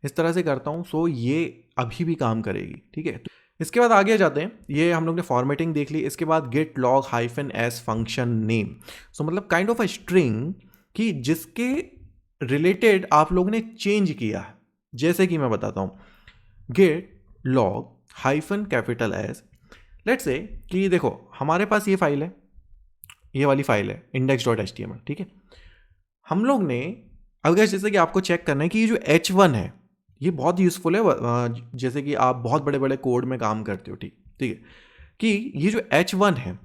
इस तरह से करता हूँ। सो ये अभी भी काम करेगी। ठीक है, इसके बाद आगे जाते हैं, ये हम लोग ने फॉर्मेटिंग देख ली। इसके बाद git log -s function name, so मतलब काइंड ऑफ अ स्ट्रिंग कि जिसके रिलेटेड आप लोग ने चेंज किया है। जैसे कि मैं बताता हूँ, gate log -S, let's say कि देखो हमारे पास ये फाइल है, ये वाली फाइल है index.html। ठीक है, हम लोग ने अगर जैसे कि आपको चेक करना है कि ये जो H1 है ये बहुत यूजफुल है, जैसे कि आप बहुत बड़े बड़े कोड में काम करते हो। ठीक है, कि ये जो H1 है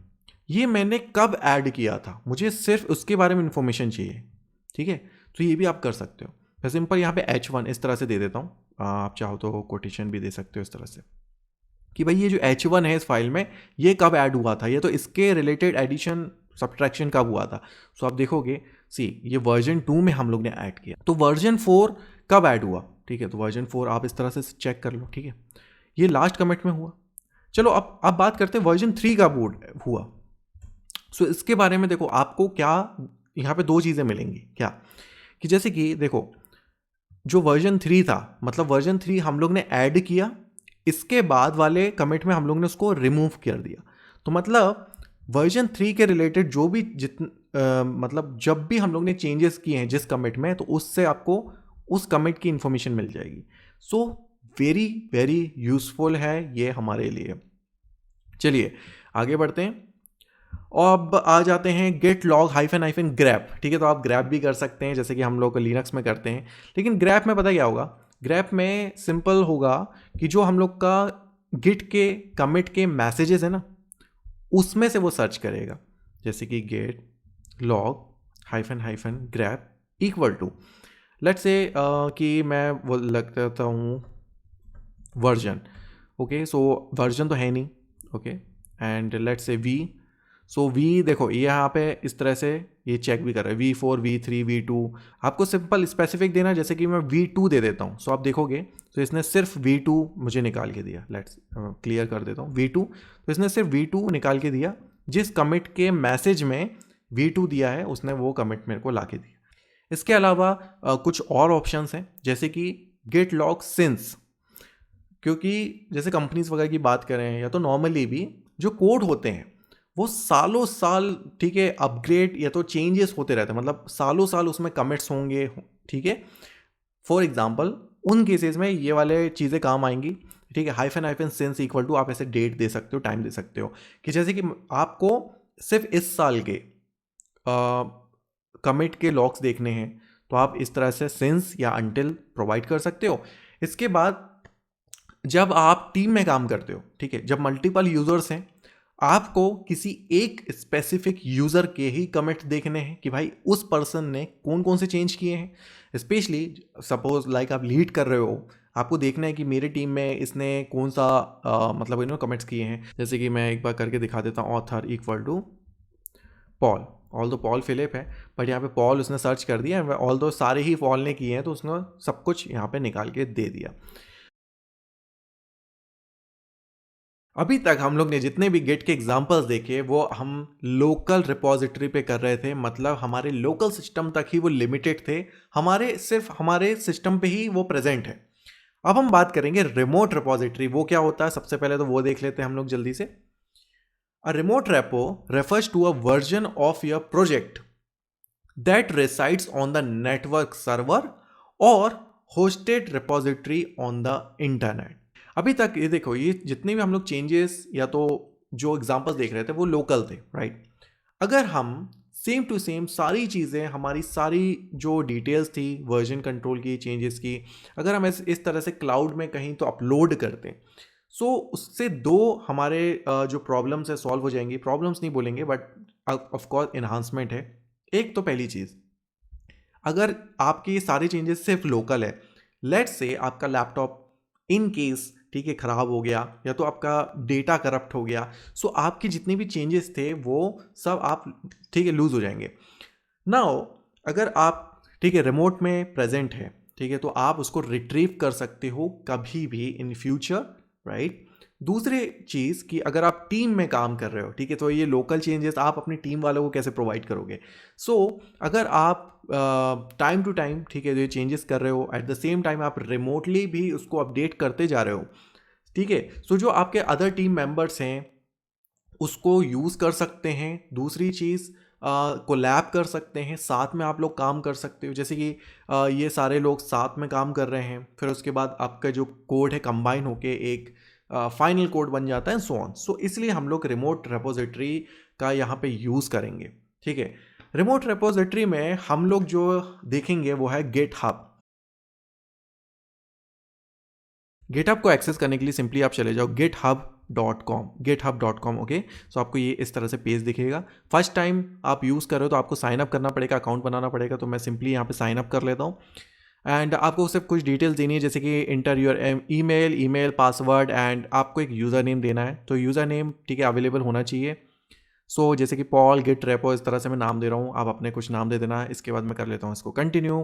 ये मैंने कब ऐड किया था, मुझे सिर्फ उसके बारे में इंफॉर्मेशन चाहिए। ठीक है, तो ये भी आप कर सकते हो। मैं सिंपल यहाँ पे H1 इस तरह से दे देता हूँ, आप चाहो तो कोटेशन भी दे सकते हो इस तरह से। कि भाई ये जो H1 है इस फाइल में ये कब ऐड हुआ था, ये तो इसके रिलेटेड एडिशन सब्ट्रैक्शन कब हुआ था। सो आप देखोगे सी ये वर्जन 2 में हम लोग ने ऐड किया, तो वर्जन 4 कब ऐड हुआ, ठीक है, तो वर्जन 4 आप इस तरह से चेक कर लो, ठीक है, ये लास्ट कमिट में हुआ। चलो अब बात करते हैं वर्जन 3 का बोर्ड हुआ। सो इसके बारे में देखो आपको क्या यहाँ पे दो चीज़ें मिलेंगी, क्या कि जैसे कि देखो जो वर्जन 3 था, मतलब वर्जन 3 हम लोग ने ऐड किया, इसके बाद वाले कमिट में हम लोग ने उसको रिमूव कर दिया। तो मतलब वर्जन 3 के रिलेटेड जो भी मतलब जब भी हम लोग ने चेंजेस किए हैं जिस कमिट में, तो उससे आपको उस कमिट की इंफॉर्मेशन मिल जाएगी। सो वेरी वेरी यूजफुल है ये हमारे लिए। चलिए आगे बढ़ते हैं। और अब आ जाते हैं गेट लॉग हाइफन ग्रैप, ठीक है, तो आप ग्रैप भी कर सकते हैं जैसे कि हम लोग लिनक्स में करते हैं, लेकिन ग्रैप में पता क्या होगा, ग्रैप में सिंपल होगा कि जो हम लोग का गिट के कमिट के मैसेजेस है ना, उसमें से वो सर्च करेगा, जैसे कि git log hyphen grep equal to let's say कि मैं वो लगता हूँ वर्जन, ओके, सो वर्जन तो है नहीं, okay, and let's say we, so we देखो ये यहाँ पे इस तरह से ये चेक भी कर रहा है V4 V3 V2, आपको सिंपल स्पेसिफिक देना, जैसे कि मैं V2 दे देता हूँ। सो आप देखोगे तो इसने सिर्फ V2 मुझे निकाल के दिया, लेट्स क्लियर कर देता हूँ V2, तो इसने सिर्फ V2 निकाल के दिया, जिस कमिट के मैसेज में V2 दिया है उसने वो कमिट मेरे को ला के दिया। इसके अलावा कुछ और ऑप्शंस हैं जैसे कि गेट लॉग सिंस, क्योंकि जैसे कंपनीज वगैरह की बात करें या तो नॉर्मली भी जो कोड होते हैं वो सालों साल, ठीक है, अपग्रेड या तो चेंजेस होते रहते हैं, मतलब सालों साल उसमें कमिट्स होंगे, ठीक है। फॉर एग्जांपल उन केसेस में ये वाले चीज़ें काम आएंगी, ठीक है, हाइफन सिंस इक्वल टू आप ऐसे डेट दे सकते हो, टाइम दे सकते हो, कि जैसे कि आपको सिर्फ इस साल के कमिट के लॉग्स देखने हैं तो आप इस तरह से सिंस या अंटिल प्रोवाइड कर सकते हो। इसके बाद जब आप टीम में काम करते हो, ठीक है, जब मल्टीपल यूजर्स हैं, आपको किसी एक स्पेसिफिक यूजर के ही कमिट देखने हैं कि भाई उस पर्सन ने कौन कौन से चेंज किए हैं। स्पेशली सपोज लाइक आप लीड कर रहे हो, आपको देखना है कि मेरे टीम में इसने कौन सा मतलब इन्होंने कमेंट्स किए हैं। जैसे कि मैं एक बार करके दिखा देता हूँ, author equal to Paul, although Paul Philip है, बट यहाँ पे पॉल उसने सर्च कर दिया, ऑल दो सारे ही पॉल ने किए हैं, तो उसने सब कुछ यहाँ पे निकाल के दे दिया। अभी तक हम लोग ने जितने भी गेट के एग्जांपल्स देखे वो हम लोकल रिपॉजिटरी पे कर रहे थे, मतलब हमारे लोकल सिस्टम तक ही वो लिमिटेड थे, सिर्फ हमारे सिस्टम पे ही वो प्रेजेंट है। अब हम बात करेंगे रिमोट रिपॉजिटरी, वो क्या होता है सबसे पहले तो वो देख लेते हैं हम लोग जल्दी से। A remote repo refers to a version of your project that resides on the network server और hosted repository on the internet. अभी तक ये देखो, ये जितने भी हम लोग चेंजेस या तो जो एग्जांपल्स देख रहे थे वो लोकल थे, राइट। अगर हम सेम टू सेम सारी चीज़ें, हमारी सारी जो डिटेल्स थी वर्जन कंट्रोल की, चेंजेस की, अगर हम इस तरह से क्लाउड में कहीं तो अपलोड करते हैं, सो उससे दो हमारे जो प्रॉब्लम्स है सॉल्व हो जाएंगी। प्रॉब्लम्स नहीं बोलेंगे बट ऑफ कोर्स इन्हांसमेंट है। एक तो पहली चीज़, अगर आपके ये सारे चेंजेस सिर्फ लोकल है, लेट्स से आपका लैपटॉप इन केस, ठीक है, ख़राब हो गया या तो आपका डेटा करप्ट हो गया, सो आपके जितने भी चेंजेस थे वो सब आप, ठीक है, लूज हो जाएंगे। नाउ अगर आप, ठीक है, रिमोट में प्रेजेंट है, ठीक है, तो आप उसको रिट्रीव कर सकते हो कभी भी इन फ्यूचर, राइट। दूसरी चीज़ कि अगर आप टीम में काम कर रहे हो, ठीक है, तो ये लोकल चेंजेस आप अपनी टीम वालों को कैसे प्रोवाइड करोगे। सो अगर आप टाइम टू टाइम, ठीक है, जो चेंजेस कर रहे हो, एट द सेम टाइम आप रिमोटली भी उसको अपडेट करते जा रहे हो, ठीक है, सो जो आपके अदर टीम मेंबर्स हैं उसको यूज़ कर सकते हैं। दूसरी चीज़, कोलैब कर सकते हैं, साथ में आप लोग काम कर सकते हो, जैसे कि ये सारे लोग साथ में काम कर रहे हैं, फिर उसके बाद आपका जो कोड है कंबाइन होके एक फाइनल कोड बन जाता है, सो ऑन। सो इसलिए हम लोग रिमोट रेपोजिटरी का यहाँ पे यूज़ करेंगे, ठीक है। रिमोट रेपोजिटरी में हम लोग जो देखेंगे वो है गिटहब। गिटहब को एक्सेस करने के लिए सिंपली आप चले जाओ github.com, ओके। सो आपको ये इस तरह से पेज दिखेगा। फर्स्ट टाइम आप यूज़ कर रहे हो तो आपको साइन अप करना पड़ेगा, अकाउंट बनाना पड़ेगा, तो मैं सिंपली यहाँ पे साइन अप कर लेता हूँ। एंड आपको सिर्फ कुछ डिटेल्स देनी है, जैसे कि inter your email password and आपको एक यूज़र नेम देना है। तो यूज़र नेम ठीक है अवेलेबल होना चाहिए। सो जैसे कि पॉल गिट रेपो इस तरह से मैं नाम दे रहा हूँ, आप अपने कुछ नाम दे देना। इसके बाद मैं कर लेता हूँ इसको continue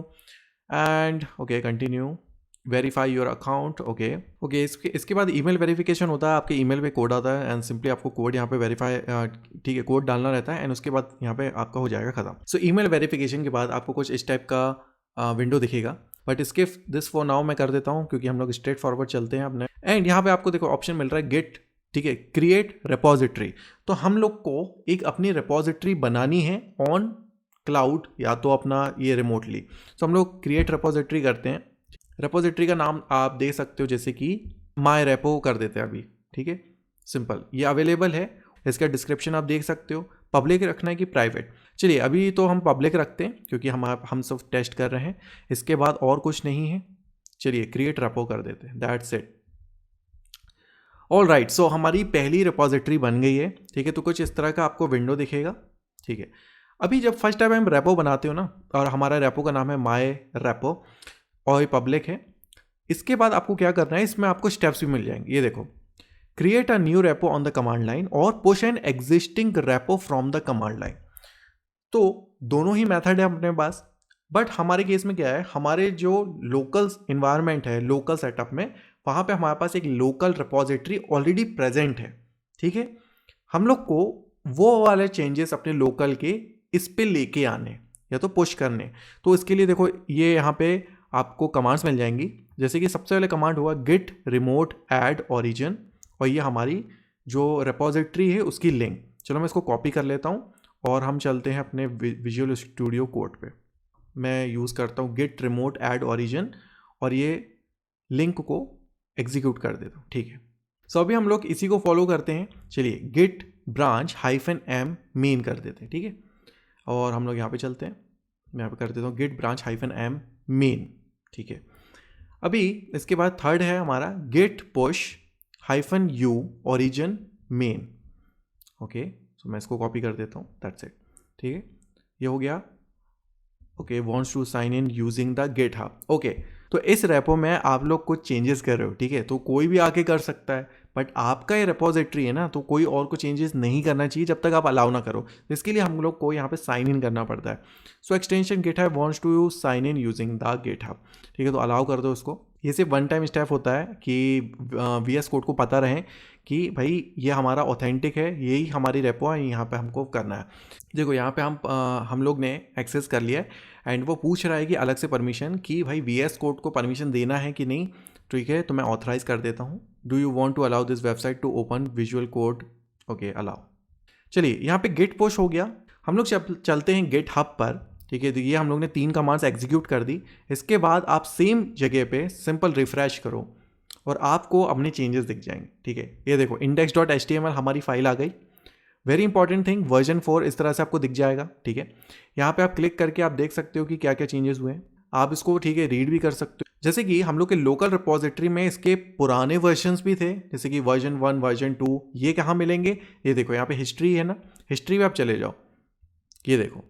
and okay continue verify your account. Okay इसके बाद ईमेल वेरिफिकेशन होता है। आपके ईमेल पे कोड आता है एंड सिंपली आपको कोड यहाँ पे वेरीफाई ठीक है कोड डालना रहता है एंड उसके बाद यहाँ पे आपका हो जाएगा खत्म। सो ईमेल वेरिफिकेशन के बाद आपको कुछ इस टाइप का विंडो दिखेगा, बट इसके दिस फॉर नाउ मैं कर देता हूँ क्योंकि हम लोग स्ट्रेट फॉरवर्ड चलते हैं अपने। एंड यहाँ पे आपको देखो ऑप्शन मिल रहा है गेट ठीक है क्रिएट रेपोजिटरी। तो हम लोग को एक अपनी रेपोजिटरी बनानी है ऑन क्लाउड या तो अपना ये रिमोटली। तो हम लोग क्रिएट रेपोजिटरी करते हैं। रेपोजिटरी का नाम आप दे सकते हो जैसे कि माई रेपो कर देते हैं अभी, ठीक है सिंपल। ये अवेलेबल है, इसका डिस्क्रिप्शन आप देख सकते हो। पब्लिक रखना है कि प्राइवेट, चलिए अभी तो हम पब्लिक रखते हैं क्योंकि हम सब टेस्ट कर रहे हैं। इसके बाद और कुछ नहीं है, चलिए क्रिएट रेपो कर देते हैं, दैट्स इट। ऑल राइट, सो हमारी पहली रिपोजिटरी बन गई है, ठीक है। तो कुछ इस तरह का आपको विंडो दिखेगा, ठीक है। अभी जब फर्स्ट टाइम हम रेपो बनाते हो ना, और हमारा रेपो का नाम है माई रेपो और ये पब्लिक है, इसके बाद आपको क्या करना है, इसमें आपको स्टेप्स भी मिल जाएंगे। ये देखो, create a new repo on the command line और push an existing repo from the command line. तो दोनों ही मेथड है अपने पास, बट हमारे केस में क्या है, हमारे जो लोकल इन्वायरमेंट है, लोकल सेटअप में, वहाँ पे हमारे पास एक लोकल रिपोजिटरी ऑलरेडी प्रेजेंट है, ठीक है। हम लोग को वो वाले चेंजेस अपने लोकल के इस पे लेके आने या तो पुश करने। तो इसके लिए देखो ये यहाँ पे आपको कमांड्स मिल जाएंगी, जैसे कि सबसे पहले कमांड हुआ गिट रिमोट ऐड ओरिजिन, और ये हमारी जो रिपोजिटरी है उसकी लिंक। चलो मैं इसको कॉपी कर लेता हूँ और हम चलते हैं अपने विजुअल स्टूडियो कोड पे। मैं यूज़ करता हूँ गिट रिमोट ऐड ओरिजिन और ये लिंक को एग्जीक्यूट कर देता हूँ, ठीक है। सो अभी हम लोग इसी को फॉलो करते हैं। चलिए गिट ब्रांच -m मेन कर देते हैं, ठीक है। और हम लोग यहाँ पे चलते हैं, मैं यहाँ पे कर देता हूँ गिट ब्रांच -m मेन, ठीक है। अभी इसके बाद थर्ड है हमारा git push -u origin main. Okay, so मैं इसको कॉपी कर देता हूँ, दैट्स इट, ठीक है। ये हो गया। Okay, wants to sign in using the GitHub. Okay, तो इस रेपो में आप लोग कुछ चेंजेस कर रहे हो, ठीक है। तो कोई भी आके कर सकता है, बट आपका ये रेपोजिटरी है ना, तो कोई और को चेंजेस नहीं करना चाहिए जब तक आप अलाउ ना करो। इसके लिए हम लोग को यहाँ पे साइन इन करना पड़ता है। So extension GitHub wants to sign in using the GitHub, ठीक है। तो अलाउ कर दो उसको। ये सिर्फ वन टाइम स्टेप होता है कि VS कोड को पता रहे कि भाई ये हमारा ऑथेंटिक है, यही हमारी रेपो है, यहाँ पे हमको करना है। देखो यहाँ पे हम लोग ने एक्सेस कर लिया है एंड वो पूछ रहा है कि अलग से परमिशन कि भाई VS कोड को परमिशन देना है कि नहीं, ठीक है। तो मैं ऑथराइज कर देता हूँ। Do you want to allow this website to open visual code, okay allow. चलिए यहाँ पे गिट पुश हो गया। हम लोग चलते हैं गिट हब पर, ठीक है। तो ये हम लोग ने 3 कमांड्स एग्जीक्यूट कर दी। इसके बाद आप सेम जगह पे सिंपल रिफ्रेश करो और आपको अपने चेंजेस दिख जाएंगे, ठीक है। ये देखो index.html हमारी फाइल आ गई। वेरी इंपॉर्टेंट थिंग, वर्जन 4 इस तरह से आपको दिख जाएगा, ठीक है। यहाँ पे आप क्लिक करके आप देख सकते हो कि क्या क्या चेंजेस हुए हैं। आप इसको ठीक है रीड भी कर सकते हो। जैसे कि हम लोग के लोकल रिपोजिटरी में इसके पुराने वर्जन्स भी थे, जैसे कि वर्जन 1 वर्जन 2। ये कहाँ मिलेंगे, ये देखो यहाँ पे हिस्ट्री है ना, हिस्ट्री में आप चले जाओ। ये देखो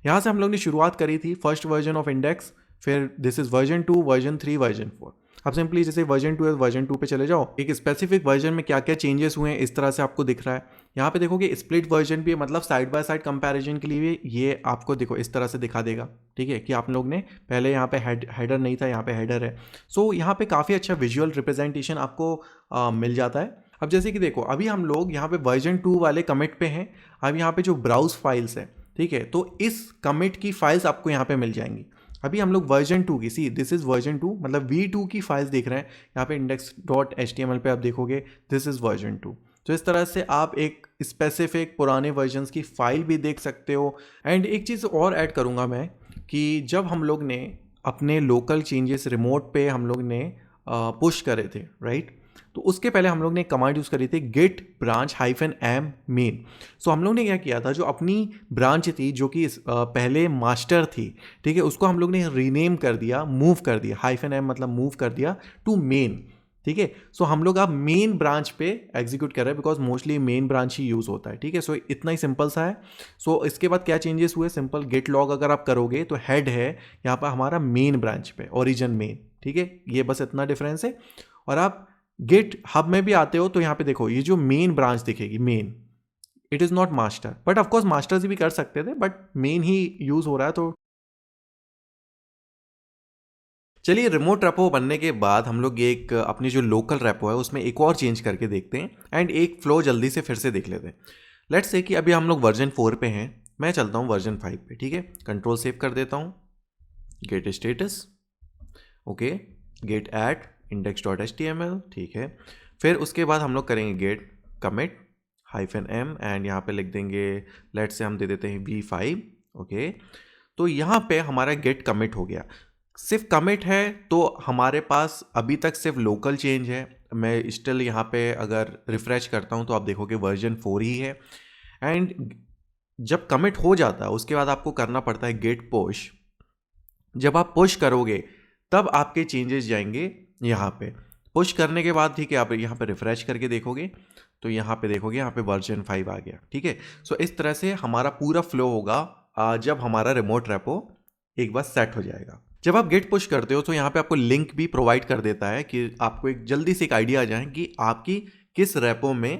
यहाँ से हम लोग ने शुरुआत करी थी, फर्स्ट वर्जन ऑफ इंडेक्स, फिर this is version 2 version 3 version 4। अब सिंपली जैसे वर्जन 2 है, वर्जन 2 पे चले जाओ, एक स्पेसिफिक वर्जन में क्या क्या चेंजेस हुए हैं इस तरह से आपको दिख रहा है। यहाँ पे देखोगे स्प्लिट वर्जन भी है, मतलब साइड बाय साइड कंपैरिजन के लिए ये आपको देखो इस तरह से दिखा देगा, ठीक है। कि आप लोग ने पहले यहाँ पे हेडर नहीं था, यहाँ पे हेडर है। सो यहाँ पे काफ़ी अच्छा विजुअल रिप्रेजेंटेशन आपको मिल जाता है। अब जैसे कि देखो अभी हम लोग यहाँ पे वर्जन 2 वाले कमिट पे हैं। अब यहाँ पे जो ब्राउज फाइल्स है, ठीक है, तो इस कमिट की फाइल्स आपको यहाँ पे मिल जाएंगी। अभी हम लोग वर्जन 2 की, सी दिस इज वर्जन 2, मतलब V2 की फाइल्स देख रहे हैं। यहाँ पे index.html पे आप देखोगे दिस इज वर्जन 2। तो इस तरह से आप एक स्पेसिफिक पुराने वर्जन्स की फाइल भी देख सकते हो। एंड एक चीज़ और ऐड करूँगा मैं कि जब हम लोग ने अपने लोकल चेंजेस रिमोट पे हम लोग ने पुश करे थे, राइट, तो उसके पहले हम लोग ने एक कमांड यूज़ करी थी गिट ब्रांच -m मेन। सो हम लोग ने क्या किया था, जो अपनी ब्रांच थी जो कि पहले मास्टर थी, ठीक है, उसको हम लोग ने रीनेम कर दिया, मूव कर दिया, -m मतलब मूव कर दिया टू मेन, ठीक है। सो हम लोग अब मेन ब्रांच पे एग्जीक्यूट कर रहे हैं because mostly men branch he use होता है। ठीक है, सो इतना ही सिंपल सा है। सो इसके बाद क्या चेंजेस हुए, सिंपल गेट लॉग अगर आप करोगे तो हेड है यहाँ पर हमारा मेन ब्रांच पे, ओरिजिन मेन। ठीक है, ये बस इतना डिफरेंस है। और आप गेट हब में भी आते हो तो यहाँ पे देखो ये जो मेन ब्रांच दिखेगी, main, it is not master, but of course masters भी कर सकते थे, बट मेन ही यूज़ हो रहा है। तो चलिए, रिमोट रेपो बनने के बाद हम लोग एक अपनी जो लोकल रेपो है उसमें एक और चेंज करके देखते हैं एंड एक फ्लो जल्दी से फिर से देख लेते हैं। लेट्स से कि अभी हम लोग वर्जन 4 पे हैं, मैं चलता हूँ वर्जन 5 पे। ठीक है, कंट्रोल सेव कर देता हूँ, git status, okay, git add index.html। ठीक है, फिर उसके बाद हम लोग करेंगे गेट कमिट -m एंड यहाँ पे लिख देंगे, लेट्स से हम दे देते हैं v5। ओके, तो यहाँ पे हमारा गेट कमिट हो गया। सिर्फ कमिट है तो हमारे पास अभी तक सिर्फ लोकल चेंज है। मैं स्टिल यहाँ पे अगर रिफ्रेश करता हूँ तो आप देखोगे वर्जन 4 ही है। एंड जब कमिट हो जाता है उसके बाद आपको करना पड़ता है गेट पुश। जब आप पुश करोगे तब आपके चेंजेस जाएंगे यहाँ पे। पुश करने के बाद ठीक है, आप यहाँ पे रिफ्रेश करके देखोगे तो यहाँ पे देखोगे यहाँ पे वर्जन 5 आ गया। ठीक है, सो इस तरह से हमारा पूरा फ्लो होगा जब हमारा रिमोट रेपो एक बार सेट हो जाएगा। जब आप गेट पुश करते हो तो यहाँ पे आपको लिंक भी प्रोवाइड कर देता है कि आपको एक जल्दी से एक आइडिया आ जाए कि आपकी किस रेपो में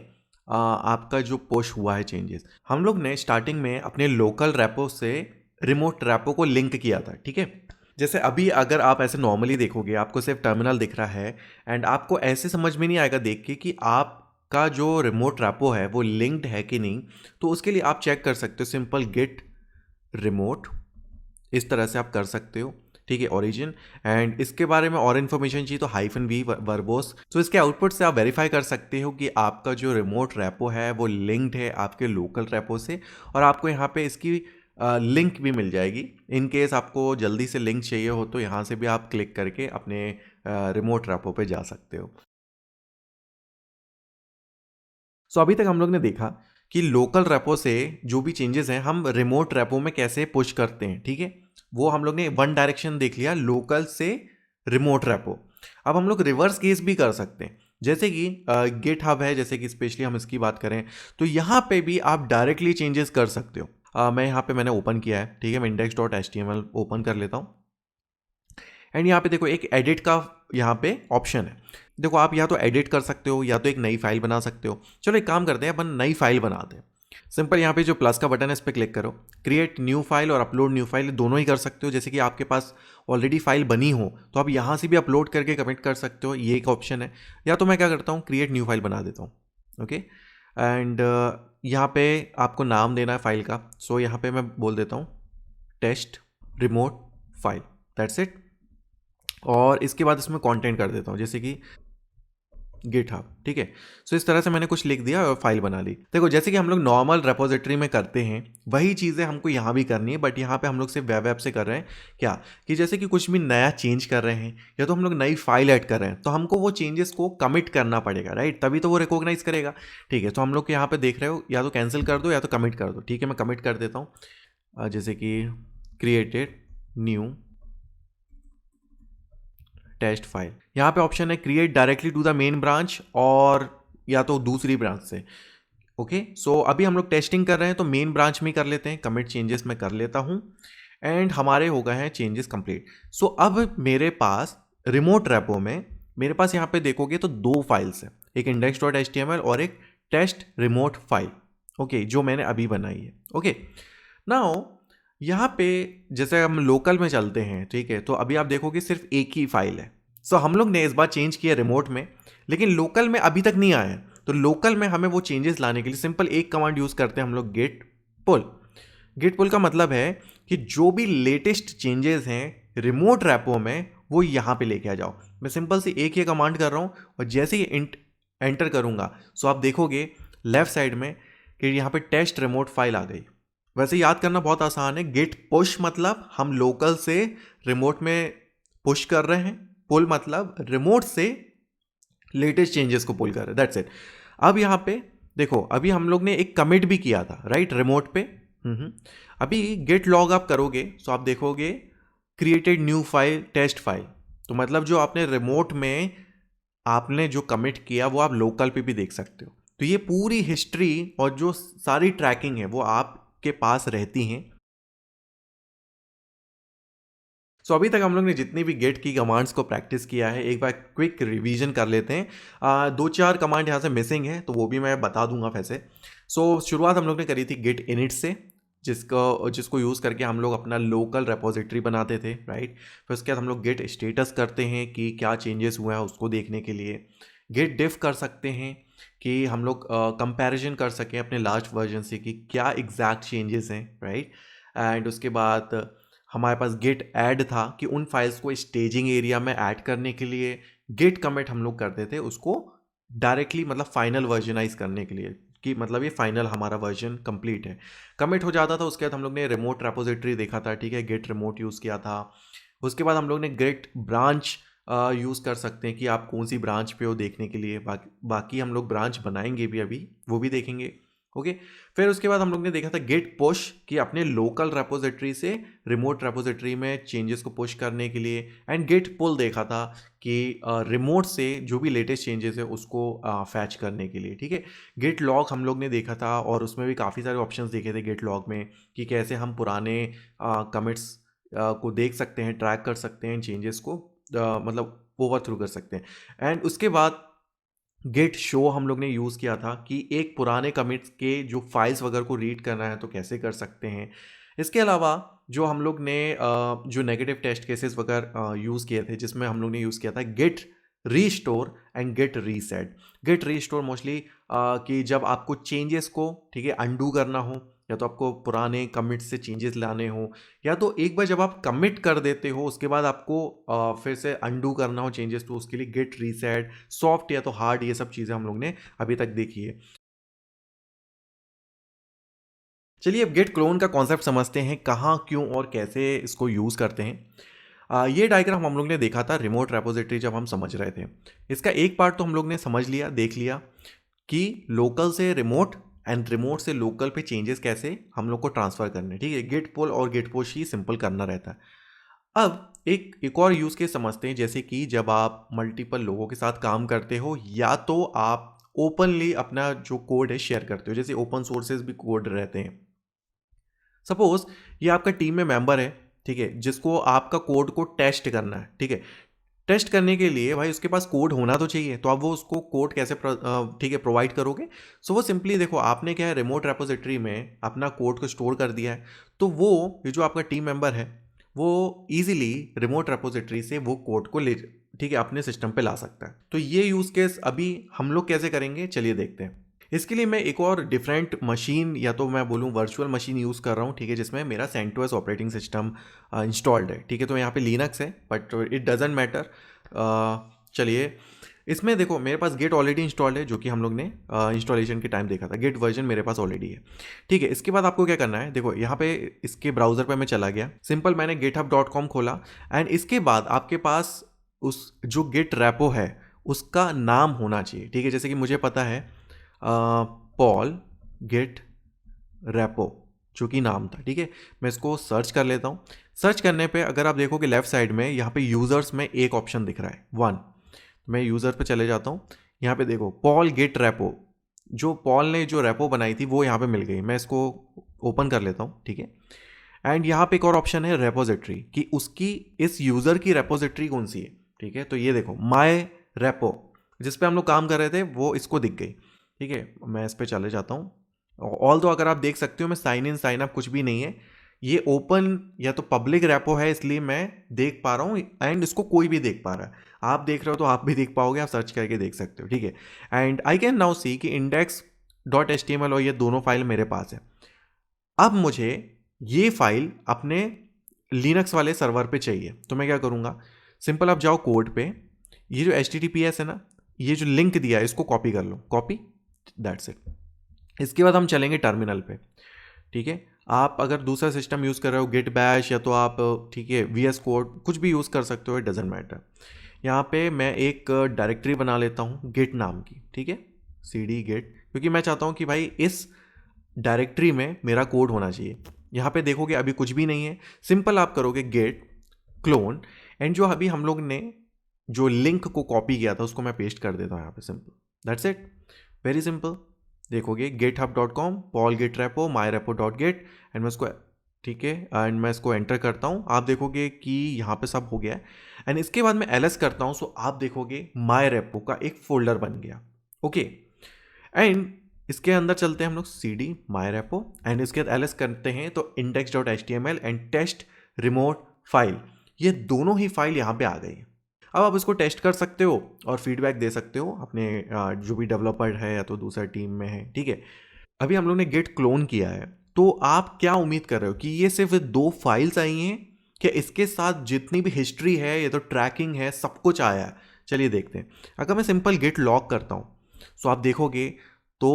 आपका जो पुश हुआ है चेंजेस। हम लोग ने स्टार्टिंग में अपने लोकल रेपो से रिमोट रेपो को लिंक किया था। ठीक है, जैसे अभी अगर आप ऐसे नॉर्मली देखोगे आपको सिर्फ टर्मिनल दिख रहा है एंड आपको ऐसे समझ में नहीं आएगा देख के कि आपका जो रिमोट रेपो है वो लिंक्ड है कि नहीं। तो उसके लिए आप चेक कर सकते हो, सिंपल गेट रिमोट, इस तरह से आप कर सकते हो। ठीक है, ओरिजिन, एंड इसके बारे में और इन्फॉर्मेशन चाहिए तो -v वर्बोस। तो इसके आउटपुट से आप वेरीफाई कर सकते हो कि आपका जो रिमोट रेपो है वो लिंक्ड है आपके लोकल रेपो से, और आपको यहाँ पे इसकी लिंक भी मिल जाएगी। इन केस आपको जल्दी से लिंक चाहिए हो तो यहाँ से भी आप क्लिक करके अपने रिमोट रेपो पे जा सकते हो। सो अभी तक हम लोग ने देखा कि लोकल रेपो से जो भी चेंजेस हैं हम रिमोट रेपो में कैसे पुश करते हैं। ठीक है, वो हम लोग ने वन डायरेक्शन देख लिया, लोकल से रिमोट रेपो। अब हम लोग रिवर्स केस भी कर सकते हैं, जैसे कि गिट हब है, जैसे कि स्पेशली हम इसकी बात करें तो यहाँ पे भी आप डायरेक्टली चेंजेस कर सकते हो। मैं यहाँ पे मैंने ओपन किया है। ठीक है, मैं index.html ओपन कर लेता हूँ एंड यहाँ पे देखो एक एडिट का यहाँ पे ऑप्शन है। देखो आप या तो एडिट कर सकते हो या तो एक नई फाइल बना सकते हो। चलो एक काम करते हैं, अपन नई फाइल बनाते हैं। सिंपल यहाँ पे जो प्लस का बटन है इस पर क्लिक करो, क्रिएट न्यू फाइल और अपलोड न्यू फाइल दोनों ही कर सकते हो। जैसे कि आपके पास ऑलरेडी फाइल बनी हो तो आप यहाँ से भी अपलोड करके कमिट कर सकते हो, ये एक ऑप्शन है। या तो मैं क्या करता हूँ, क्रिएट न्यू फाइल बना देता हूँ। ओके, एंड यहाँ पे आपको नाम देना है फाइल का। सो यहाँ पे मैं बोल देता हूँ test remote file, that's it. और इसके बाद इसमें कंटेंट कर देता हूँ जैसे कि गिटहब। ठीक है, सो इस तरह से मैंने कुछ लिख दिया और फाइल बना ली। देखो जैसे कि हम लोग नॉर्मल रेपोजिटरी में करते हैं वही चीज़ें हमको यहाँ भी करनी है, बट यहाँ पे हम लोग सिर्फ वेब ऐप से कर रहे हैं। क्या कि जैसे कि कुछ भी नया चेंज कर रहे हैं या तो हम लोग नई फाइल ऐड कर रहे हैं तो हमको वो चेंजेस को कमिट करना पड़ेगा, राइट, तभी तो वो रिकॉग्नाइज करेगा। ठीक है, तो हम लोग यहाँ पे देख रहे हो या तो कैंसिल कर दो या तो कमिट कर दो। ठीक है, मैं कमिट कर देता हूँ, जैसे कि क्रिएटेड न्यू टेस्ट फाइल। यहाँ पे ऑप्शन है create directly to the main branch और या तो दूसरी ब्रांच से। ओके, सो अभी हम लोग टेस्टिंग कर रहे हैं तो मेन ब्रांच में कर लेते हैं, कमिट चेंजेस में कर लेता हूँ एंड हमारे हो गए हैं चेंजेस कंप्लीट। सो अब मेरे पास रिमोट रेपो में मेरे पास यहाँ पे देखोगे तो दो फाइल्स हैं, एक index.html और एक टेस्ट रिमोट फाइल। ओके, जो मैंने अभी बनाई है। ओके, नाउ यहाँ पे जैसे हम लोकल में चलते हैं, ठीक है, तो अभी आप देखोगे सिर्फ एक ही फाइल है। सो हम लोग ने इस बार चेंज किया रिमोट में, लेकिन लोकल में अभी तक नहीं आया है। तो लोकल में हमें वो चेंजेस लाने के लिए सिंपल एक कमांड यूज़ करते हैं हम लोग, गेट पुल। गेट पुल का मतलब है कि जो भी लेटेस्ट चेंजेस हैं रिमोट रेपो में वो यहाँ पे लेके आ जाओ। मैं सिंपल से एक ही कमांड कर रहा हूँ और जैसे ही एंटर करूँगा सो आप देखोगे लेफ्ट साइड में कि यहाँ पे टेस्ट रिमोट फाइल आ गई। वैसे याद करना बहुत आसान है, गेट पुश मतलब हम लोकल से रिमोट में पुश कर रहे हैं, पुल मतलब रिमोट से लेटेस्ट चेंजेस को पुल कर रहे हैं, दैट्स इट। अब यहाँ पे देखो अभी हम लोग ने एक कमिट भी किया था, राइट, रिमोट पे। अभी गेट लॉग आप करोगे तो आप देखोगे created new file test file, तो मतलब जो आपने रिमोट में आपने जो कमिट किया वो आप लोकल पे भी देख सकते हो। तो ये पूरी हिस्ट्री और जो सारी ट्रैकिंग है वो आपके पास रहती हैं। सो अभी तक हम लोग ने जितनी भी गेट की कमांड्स को प्रैक्टिस किया है, एक बार क्विक रिवीजन कर लेते हैं। दो चार कमांड यहाँ से मिसिंग है तो वो भी मैं बता दूंगा वैसे। शुरुआत हम लोग ने करी थी गेट इनिट से, जिसको यूज़ करके हम लोग अपना लोकल रेपोजिटरी बनाते थे, राइट। फिर उसके बाद हम लोग गेट स्टेटस करते हैं कि क्या चेंजेस हुआ है उसको देखने के लिए। गेट डिफ कर सकते हैं कि हम लोग कंपैरिजन कर सकें अपने लास्ट वर्जन से कि क्या एग्जैक्ट चेंजेस हैं, राइट। एंड उसके बाद हमारे पास गेट ऐड था कि उन फाइल्स को स्टेजिंग एरिया में ऐड करने के लिए। गेट कमिट हम लोग करते थे उसको डायरेक्टली, मतलब फाइनल वर्जनाइज करने के लिए कि मतलब ये फाइनल हमारा वर्जन कंप्लीट है। कमिट हो जाता था, उसके बाद हम लोग ने रिमोट रेपोजिटरी देखा था, ठीक है, गेट रिमोट यूज़ किया था। उसके बाद हम लोग ने गेट ब्रांच यूज़ कर सकते हैं कि आप कौन सी ब्रांच पे हो देखने के लिए। बाकी हम लोग ब्रांच बनाएंगे भी अभी, वो भी देखेंगे, ओके। फिर उसके बाद हम लोग ने देखा था गेट पुश कि अपने लोकल रेपोजिटरी से रिमोट रेपोजिटरी में चेंजेस को पुश करने के लिए। एंड गेट पुल देखा था कि रिमोट से जो भी लेटेस्ट चेंजेस है उसको फैच करने के लिए, ठीक है। गेट लॉग हम लोग ने देखा था और उसमें भी काफ़ी सारे ऑप्शंस देखे थे गेट लॉग में कि कैसे हम पुराने कमिट्स को देख सकते हैं, ट्रैक कर सकते हैं, चेंजेस को मतलब ओवर थ्रू कर सकते हैं। एंड उसके बाद गेट शो हम लोग ने यूज़ किया था कि एक पुराने कमिट्स के जो फाइल्स वगैरह को रीड करना है तो कैसे कर सकते हैं। इसके अलावा जो हम लोग ने जो नेगेटिव टेस्ट केसेस वगैरह यूज़ किए थे, जिसमें हम लोग ने यूज़ किया था git restore and git reset. Git restore mostly कि जब आपको चेंजेस को, ठीक है, अंडू करना हो, या तो आपको पुराने कमिट से चेंजेस लाने हो, या तो एक बार जब आप कमिट कर देते हो उसके बाद आपको फिर से अंडू करना हो चेंजेस, तो उसके लिए गेट रीसेट। सॉफ्ट या तो हार्ड, ये सब चीज़ें हम लोग ने अभी तक देखी है। चलिए अब गेट क्लोन का कॉन्सेप्ट समझते हैं, कहाँ, क्यों और कैसे इसको यूज़ करते हैं। ये डायग्राम हम लोग ने देखा था रिमोट रेपोजिटरी जब हम समझ रहे थे। इसका एक पार्ट तो हम लोग ने समझ लिया, देख लिया कि लोकल से रिमोट एंड रिमोट से लोकल पे चेंजेस कैसे हम लोग को ट्रांसफ़र करने, ठीक है। गेट पुल और गेट पुश ही सिंपल करना रहता है। अब एक और यूज़ केस समझते हैं, जैसे कि जब आप मल्टीपल लोगों के साथ काम करते हो या तो आप ओपनली अपना जो कोड है शेयर करते हो, जैसे ओपन सोर्सेज भी कोड रहते हैं। सपोज ये आपका टीम में मेंबर है, ठीक है, जिसको आपका कोड को टेस्ट करना है, ठीक है। टेस्ट करने के लिए भाई उसके पास कोड होना तो चाहिए, तो अब वो उसको कोड कैसे ठीक है प्रोवाइड करोगे। सो वो सिंपली देखो, आपने क्या है, रिमोट रेपोजिटरी में अपना कोड को स्टोर कर दिया है, तो वो ये जो आपका टीम मेंबर है वो इजीली रिमोट रेपोजिटरी से वो कोड को ले, ठीक है, अपने सिस्टम पे ला सकता है। तो ये यूज़ केस अभी हम लोग कैसे करेंगे, चलिए देखते हैं। इसके लिए मैं एक और डिफरेंट मशीन या तो मैं बोलूँ वर्चुअल मशीन यूज़ कर रहा हूँ, ठीक है, जिसमें मेरा CentOS ऑपरेटिंग सिस्टम इंस्टॉल्ड है, ठीक है। तो यहाँ पे लिनक्स है बट इट डजेंट मैटर। चलिए इसमें देखो मेरे पास गेट ऑलरेडी इंस्टॉल्ड है, जो कि हम लोग ने इंस्टॉलेशन के टाइम देखा था। गेट वर्जन मेरे पास ऑलरेडी है, ठीक है। इसके बाद आपको क्या करना है, देखो यहाँ पे इसके ब्राउज़र पे मैं चला गया, सिंपल मैंने github.com खोला। एंड इसके बाद आपके पास उस जो गेट रेपो है उसका नाम होना चाहिए, ठीक है। जैसे कि मुझे पता है पॉल गेट रेपो जो कि नाम था, ठीक है। मैं इसको सर्च कर लेता हूँ। सर्च करने पे अगर आप देखोगे लेफ्ट साइड में यहाँ पे यूज़र्स में एक ऑप्शन दिख रहा है, वन। मैं यूज़र पे चले जाता हूँ, यहाँ पे देखो पॉल गेट रेपो, जो पॉल ने जो रेपो बनाई थी वो यहाँ पे मिल गई। मैं इसको ओपन कर लेता हूँ, ठीक है। एंड यहाँ पे एक और ऑप्शन है रेपोजिटरी, कि उसकी इस यूज़र की रेपोजिटरी कौन सी है, ठीक है। तो ये देखो माय रेपो, जिस पे हम लोग काम कर रहे थे वो इसको दिख गई, ठीक है। मैं इस पर चले जाता हूँ। ऑल तो अगर आप देख सकते हो मैं साइन इन साइन अप कुछ भी नहीं है, ये ओपन या तो पब्लिक रेपो है, इसलिए मैं देख पा रहा हूँ एंड इसको कोई भी देख पा रहा है। आप देख रहे हो तो आप भी देख पाओगे, आप सर्च करके देख सकते हो, ठीक है। And I can now see कि index.html और ये दोनों फाइल मेरे पास है। अब मुझे ये फाइल अपने लिनक्स वाले सर्वर पे चाहिए, तो मैं क्या करूँगा, सिंपल आप जाओ कोड पे, ये जो HTTPS है ना, ये जो लिंक दिया है इसको कॉपी कर लो, कॉपी, दैट्स इट। इसके बाद हम चलेंगे टर्मिनल पे, ठीक है। आप अगर दूसरा सिस्टम यूज़ कर रहे हो गेट बैश या तो आप, ठीक है, VS कोड कुछ भी यूज़ कर सकते हो, इट डजेंट मैटर। यहाँ पे मैं एक डायरेक्टरी बना लेता हूँ गेट नाम की, ठीक है, CD गेट, क्योंकि मैं चाहता हूँ कि भाई इस डायरेक्टरी में मेरा कोड होना चाहिए। यहाँ पे देखोगे अभी कुछ भी नहीं है, सिंपल आप करोगे गेट क्लोन, एंड जो अभी हम लोग ने जो लिंक को कॉपी किया था उसको मैं पेस्ट कर देता हूँ यहाँ पे, simple, that's it, very simple. देखोगे github.com paul git repo myrepo.git and मैं इसको, ठीक है, एंड मैं इसको एंटर करता हूँ, आप देखोगे कि यहाँ पे सब हो गया है। एंड इसके बाद मैं ls करता हूँ, सो आप देखोगे माई रेपो का एक फोल्डर बन गया, ओके। एंड इसके अंदर चलते हैं हम लोग cd माई रेपो, एंड इसके बाद ls करते हैं तो index.html and test remote file, ये दोनों ही फाइल यहाँ पे आ गई। अब आप इसको टेस्ट कर सकते हो और फीडबैक दे सकते हो अपने जो भी डेवलपर है या तो दूसरा टीम में है, ठीक है। अभी हम लोग ने गेट क्लोन किया है, तो आप क्या उम्मीद कर रहे हो कि ये सिर्फ 2 फाइल्स आई हैं, क्या इसके साथ जितनी भी हिस्ट्री है या तो ट्रैकिंग है सब कुछ आया है? चलिए देखते हैं। अगर मैं सिंपल गेट लॉग करता हूँ तो आप देखोगे तो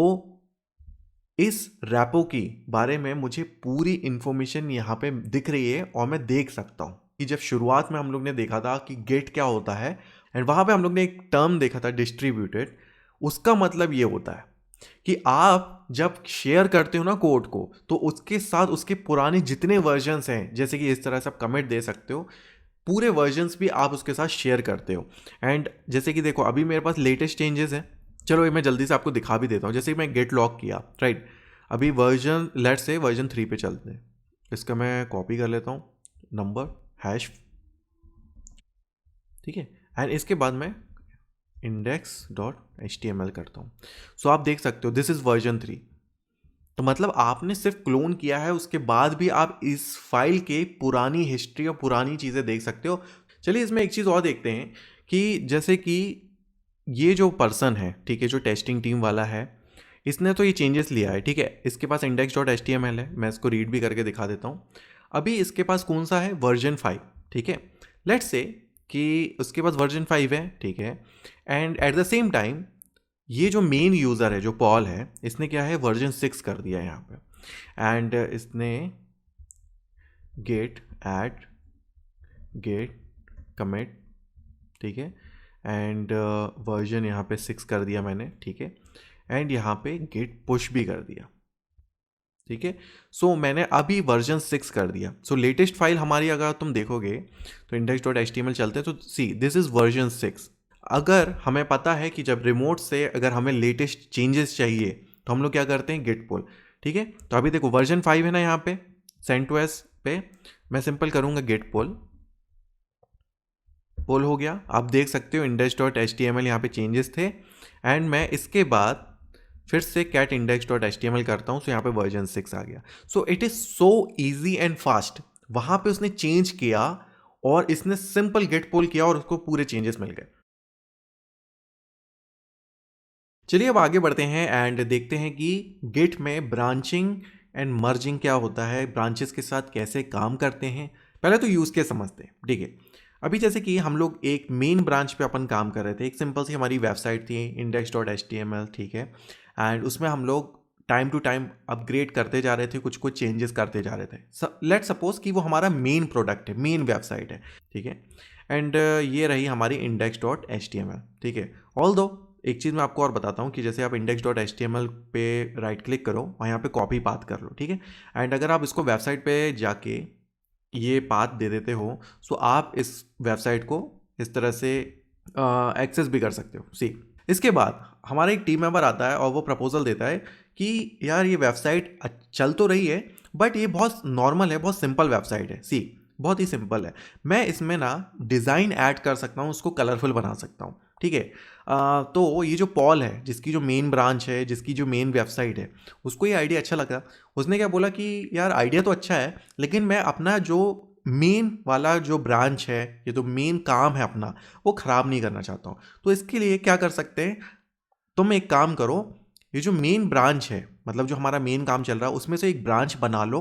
इस रैपो की बारे में मुझे पूरी इंफॉर्मेशन यहाँ पे दिख रही है और मैं देख सकता हूँ कि जब शुरुआत में हम लोग ने देखा था कि गेट क्या होता है, एंड वहाँ पे हम लोग ने एक टर्म देखा था डिस्ट्रीब्यूटेड, उसका मतलब ये होता है कि आप जब शेयर करते हो ना कोड को, तो उसके साथ उसके पुराने जितने वर्जन्स हैं, जैसे कि इस तरह से आप कमिट दे सकते हो, पूरे वर्जन्स भी आप उसके साथ शेयर करते हो। एंड जैसे कि देखो अभी मेरे पास लेटेस्ट चेंजेस हैं, चलो ये मैं जल्दी से आपको दिखा भी देता हूँ। जैसे कि मैं गेट लॉक किया, राइट, अभी वर्जन लेट्स से वर्जन 3 पे चलते हैं, इसका मैं कॉपी कर लेता हूँ नंबर हैश, ठीक है, एंड इसके बाद मैं index.html करता हूँ। सो आप देख सकते हो दिस इज वर्जन 3, तो मतलब आपने सिर्फ क्लोन किया है, उसके बाद भी आप इस फाइल के पुरानी हिस्ट्री और पुरानी चीज़ें देख सकते हो। चलिए इसमें एक चीज़ और देखते हैं कि जैसे कि ये जो पर्सन है, ठीक है, जो टेस्टिंग टीम वाला है, इसने तो ये चेंजेस लिया है, ठीक है, इसके पास index.html है, मैं इसको रीड भी करके दिखा देता हूँ। अभी इसके पास कौन सा है, वर्जन 5, ठीक है, लेट्स से कि उसके पास वर्जन 5 है, ठीक है, and at the same time ये जो मेन यूज़र है जो पॉल है, इसने क्या है वर्जन 6 कर दिया है यहाँ पे, एंड इसने गेट ऐड गेट कमिट, ठीक है, एंड वर्जन यहाँ पे 6 कर दिया मैंने, ठीक है, एंड यहाँ पे गेट पुश भी कर दिया, ठीक है। सो मैंने अभी वर्जन 6 कर दिया। सो लेटेस्ट फाइल हमारी अगर तुम देखोगे तो index.html चलते हैं, तो सी दिस इज वर्जन 6। अगर हमें पता है कि जब रिमोट से अगर हमें लेटेस्ट चेंजेस चाहिए तो हम लोग क्या करते हैं, गेट पुल, ठीक है। तो अभी देखो वर्जन 5 है ना, यहाँ पे CentOS पे मैं सिंपल करूंगा गेट पुल, पुल हो गया, आप देख सकते हो index.html यहाँ पे चेंजेस थे, एंड मैं इसके बाद फिर से cat index.html करता हूँ, सो यहाँ पे वर्जन 6 आ गया। So it is so easy and fast, वहां पे उसने चेंज किया और इसने सिंपल गेट पुल किया और उसको पूरे चेंजेस मिल गए। चलिए अब आगे बढ़ते हैं एंड देखते हैं कि गिट में ब्रांचिंग एंड मर्जिंग क्या होता है, ब्रांचेस के साथ कैसे काम करते हैं। पहले तो यूज़ केस समझते हैं, ठीक है। अभी जैसे कि हम लोग एक मेन ब्रांच पे अपन काम कर रहे थे, एक सिंपल सी हमारी वेबसाइट थी index.html, ठीक है, एंड उसमें हम लोग टाइम टू टाइम अपग्रेड करते जा रहे थे, कुछ कुछ चेंजेस करते जा रहे थे। लेट सपोज कि वो हमारा मेन प्रोडक्ट है, मेन वेबसाइट है, ठीक है, एंड ये रही हमारी index.html, ठीक है। ऑल्दो एक चीज़ मैं आपको और बताता हूँ कि जैसे आप index.html पे राइट क्लिक करो और यहाँ पे कॉपी पाथ कर लो, ठीक है, एंड अगर आप इसको वेबसाइट पे जाके ये पाथ दे देते हो, सो आप इस वेबसाइट को इस तरह से एक्सेस भी कर सकते हो। सी इसके बाद हमारा एक टीम मेंबर आता है और वो प्रपोजल देता है कि यार ये वेबसाइट चल तो रही है बट ये बहुत नॉर्मल है, बहुत सिंपल वेबसाइट है, सी बहुत ही सिंपल है, मैं इसमें ना डिज़ाइन ऐड कर सकता हूँ, उसको कलरफुल बना सकता हूँ, ठीक है। तो ये जो पॉल है, जिसकी जो मेन ब्रांच है, जिसकी जो मेन वेबसाइट है, उसको ये आइडिया अच्छा लगा। उसने क्या बोला कि यार आइडिया तो अच्छा है, लेकिन मैं अपना जो मेन वाला जो ब्रांच है, ये तो मेन काम है अपना, वो ख़राब नहीं करना चाहता हूँ। तो इसके लिए क्या कर सकते हैं, तुम एक काम करो, ये जो मेन ब्रांच है, मतलब जो हमारा मेन काम चल रहा है, उसमें से एक ब्रांच बना लो,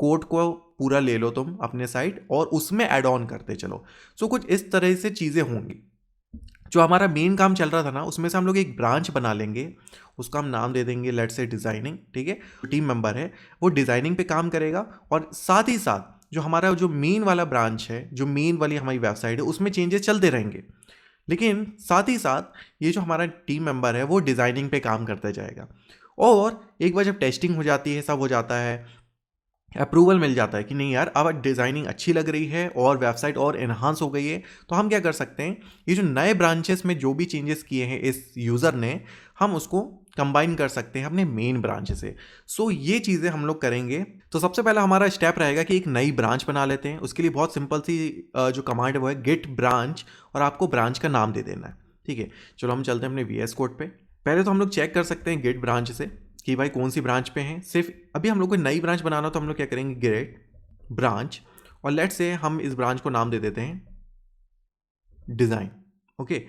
कोड को पूरा ले लो तुम अपने साइड और उसमें ऐड ऑन करते चलो। सो कुछ इस तरह से चीज़ें होंगी। जो हमारा मेन काम चल रहा था ना, उसमें से हम लोग एक ब्रांच बना लेंगे, उसका हम नाम दे देंगे लेट्स से डिज़ाइनिंग, ठीक है। टीम मेंबर है वो डिज़ाइनिंग पे काम करेगा और साथ ही साथ जो हमारा जो मेन वाला ब्रांच है, जो मेन वाली हमारी वेबसाइट है, उसमें चेंजेस चलते रहेंगे, लेकिन साथ ही साथ ये जो हमारा टीम मेंबर है वो डिज़ाइनिंग पे काम करता जाएगा। और एक बार जब टेस्टिंग हो जाती है, सब हो जाता है, अप्रूवल मिल जाता है कि नहीं यार अब डिज़ाइनिंग अच्छी लग रही है और वेबसाइट और इन्हांस हो गई है, तो हम क्या कर सकते हैं, ये जो नए ब्रांचेस में जो भी चेंजेस किए हैं इस यूज़र ने, हम उसको कंबाइन कर सकते हैं अपने मेन ब्रांच से। सो ये चीज़ें हम लोग करेंगे। तो सबसे पहला हमारा स्टेप रहेगा कि एक नई ब्रांच बना लेते हैं। उसके लिए बहुत सिंपल सी जो कमांड है वो है गेट ब्रांच, और आपको ब्रांच का नाम दे देना है। ठीक है, चलो हम चलते हैं अपने VS कोड पे। पहले तो हम लोग चेक कर सकते हैं गेट ब्रांच से कि भाई कौन सी ब्रांच पे हैं। सिर्फ अभी हम लोग को नई ब्रांच बनाना, तो हम लोग क्या करेंगे, गेट ब्रांच, और लेट्स से हम इस ब्रांच को नाम दे देते हैं डिज़ाइन। ओके,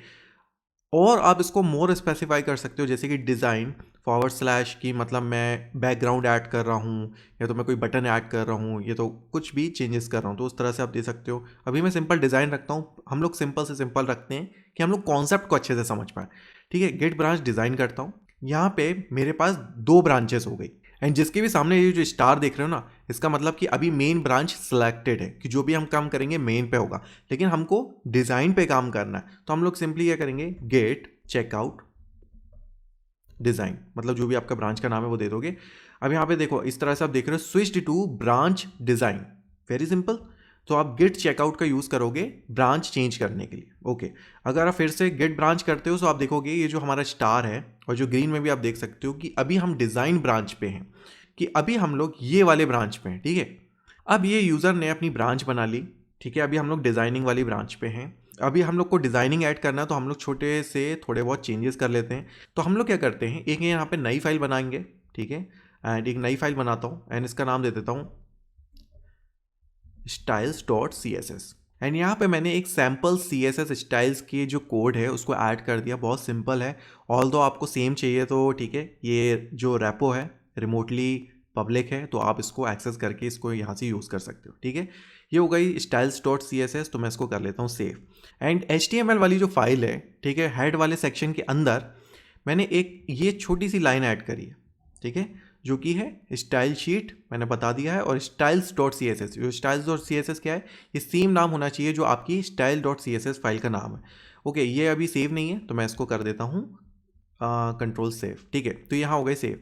और आप इसको मोर स्पेसिफाई कर सकते हो, जैसे कि डिज़ाइन / की मतलब मैं बैकग्राउंड ऐड कर रहा हूँ, या तो मैं कोई बटन ऐड कर रहा हूँ, या तो कुछ भी चेंजेस कर रहा हूँ, तो उस तरह से आप दे सकते हो। अभी मैं सिंपल डिज़ाइन रखता हूँ। हम लोग सिंपल से सिंपल रखते हैं कि हम लोग कॉन्सेप्ट को अच्छे से समझ पाएँ। ठीक है, गेट ब्रांच डिज़ाइन करता हूँ। यहाँ पे मेरे पास 2 ब्रांचेस हो गई, एंड जिसके भी सामने ये जो स्टार देख रहे हो ना, इसका मतलब कि अभी मेन ब्रांच सिलेक्टेड है, कि जो भी हम काम करेंगे मेन पे होगा, लेकिन हमको डिज़ाइन पे काम करना है। तो हम लोग सिंपली क्या करेंगे, गेट चेकआउट डिज़ाइन, मतलब जो भी आपका ब्रांच का नाम है वो दे दोगे। अब यहाँ पे देखो, इस तरह से आप देख रहे हो switched to branch design, very simple. तो आप गेट चेकआउट का यूज़ करोगे ब्रांच चेंज करने के लिए। ओके, अगर आप फिर से गेट ब्रांच करते हो तो आप देखोगे ये जो हमारा स्टार है, और जो ग्रीन में भी आप देख सकते हो कि अभी हम डिज़ाइन ब्रांच पे हैं, कि अभी हम लोग ये वाले ब्रांच पे हैं। ठीक है, अब ये यूज़र ने अपनी ब्रांच बना ली। ठीक है, अभी हम लोग डिज़ाइनिंग वाली ब्रांच पे हैं। अभी हम लोग को डिज़ाइनिंग ऐड करना है, तो हम लोग छोटे से थोड़े बहुत चेंजेस कर लेते हैं। तो हम लोग क्या करते हैं, एक यहाँ पे नई फाइल बनाएंगे। ठीक है, एंड एक नई फाइल बनाता हूँ, एंड इसका नाम दे देता हूँ styles.css। एंड यहाँ पे मैंने एक सैम्पल CSS स्टाइल्स की जो कोड है उसको ऐड कर दिया। बहुत सिंपल है, ऑल दो आपको सेम चाहिए तो ठीक है। ये जो रेपो है रिमोटली पब्लिक है, तो आप इसको एक्सेस करके इसको यहाँ से यूज़ कर सकते हो। ठीक है, ये हो गई styles.css। तो मैं इसको कर लेता हूँ सेव। एंड HTML वाली जो फाइल है, ठीक है, हेड वाले सेक्शन के अंदर मैंने एक ये छोटी सी लाइन ऐड करी है। ठीक है, जो कि है स्टाइल शीट, मैंने बता दिया है। और styles.css, जो styles.css क्या है, ये सेम नाम होना चाहिए जो आपकी style.css फाइल का नाम है। ओके, ये अभी सेव नहीं है, तो मैं इसको कर देता हूँ कंट्रोल सेव। ठीक है, तो यहाँ हो गए सेव।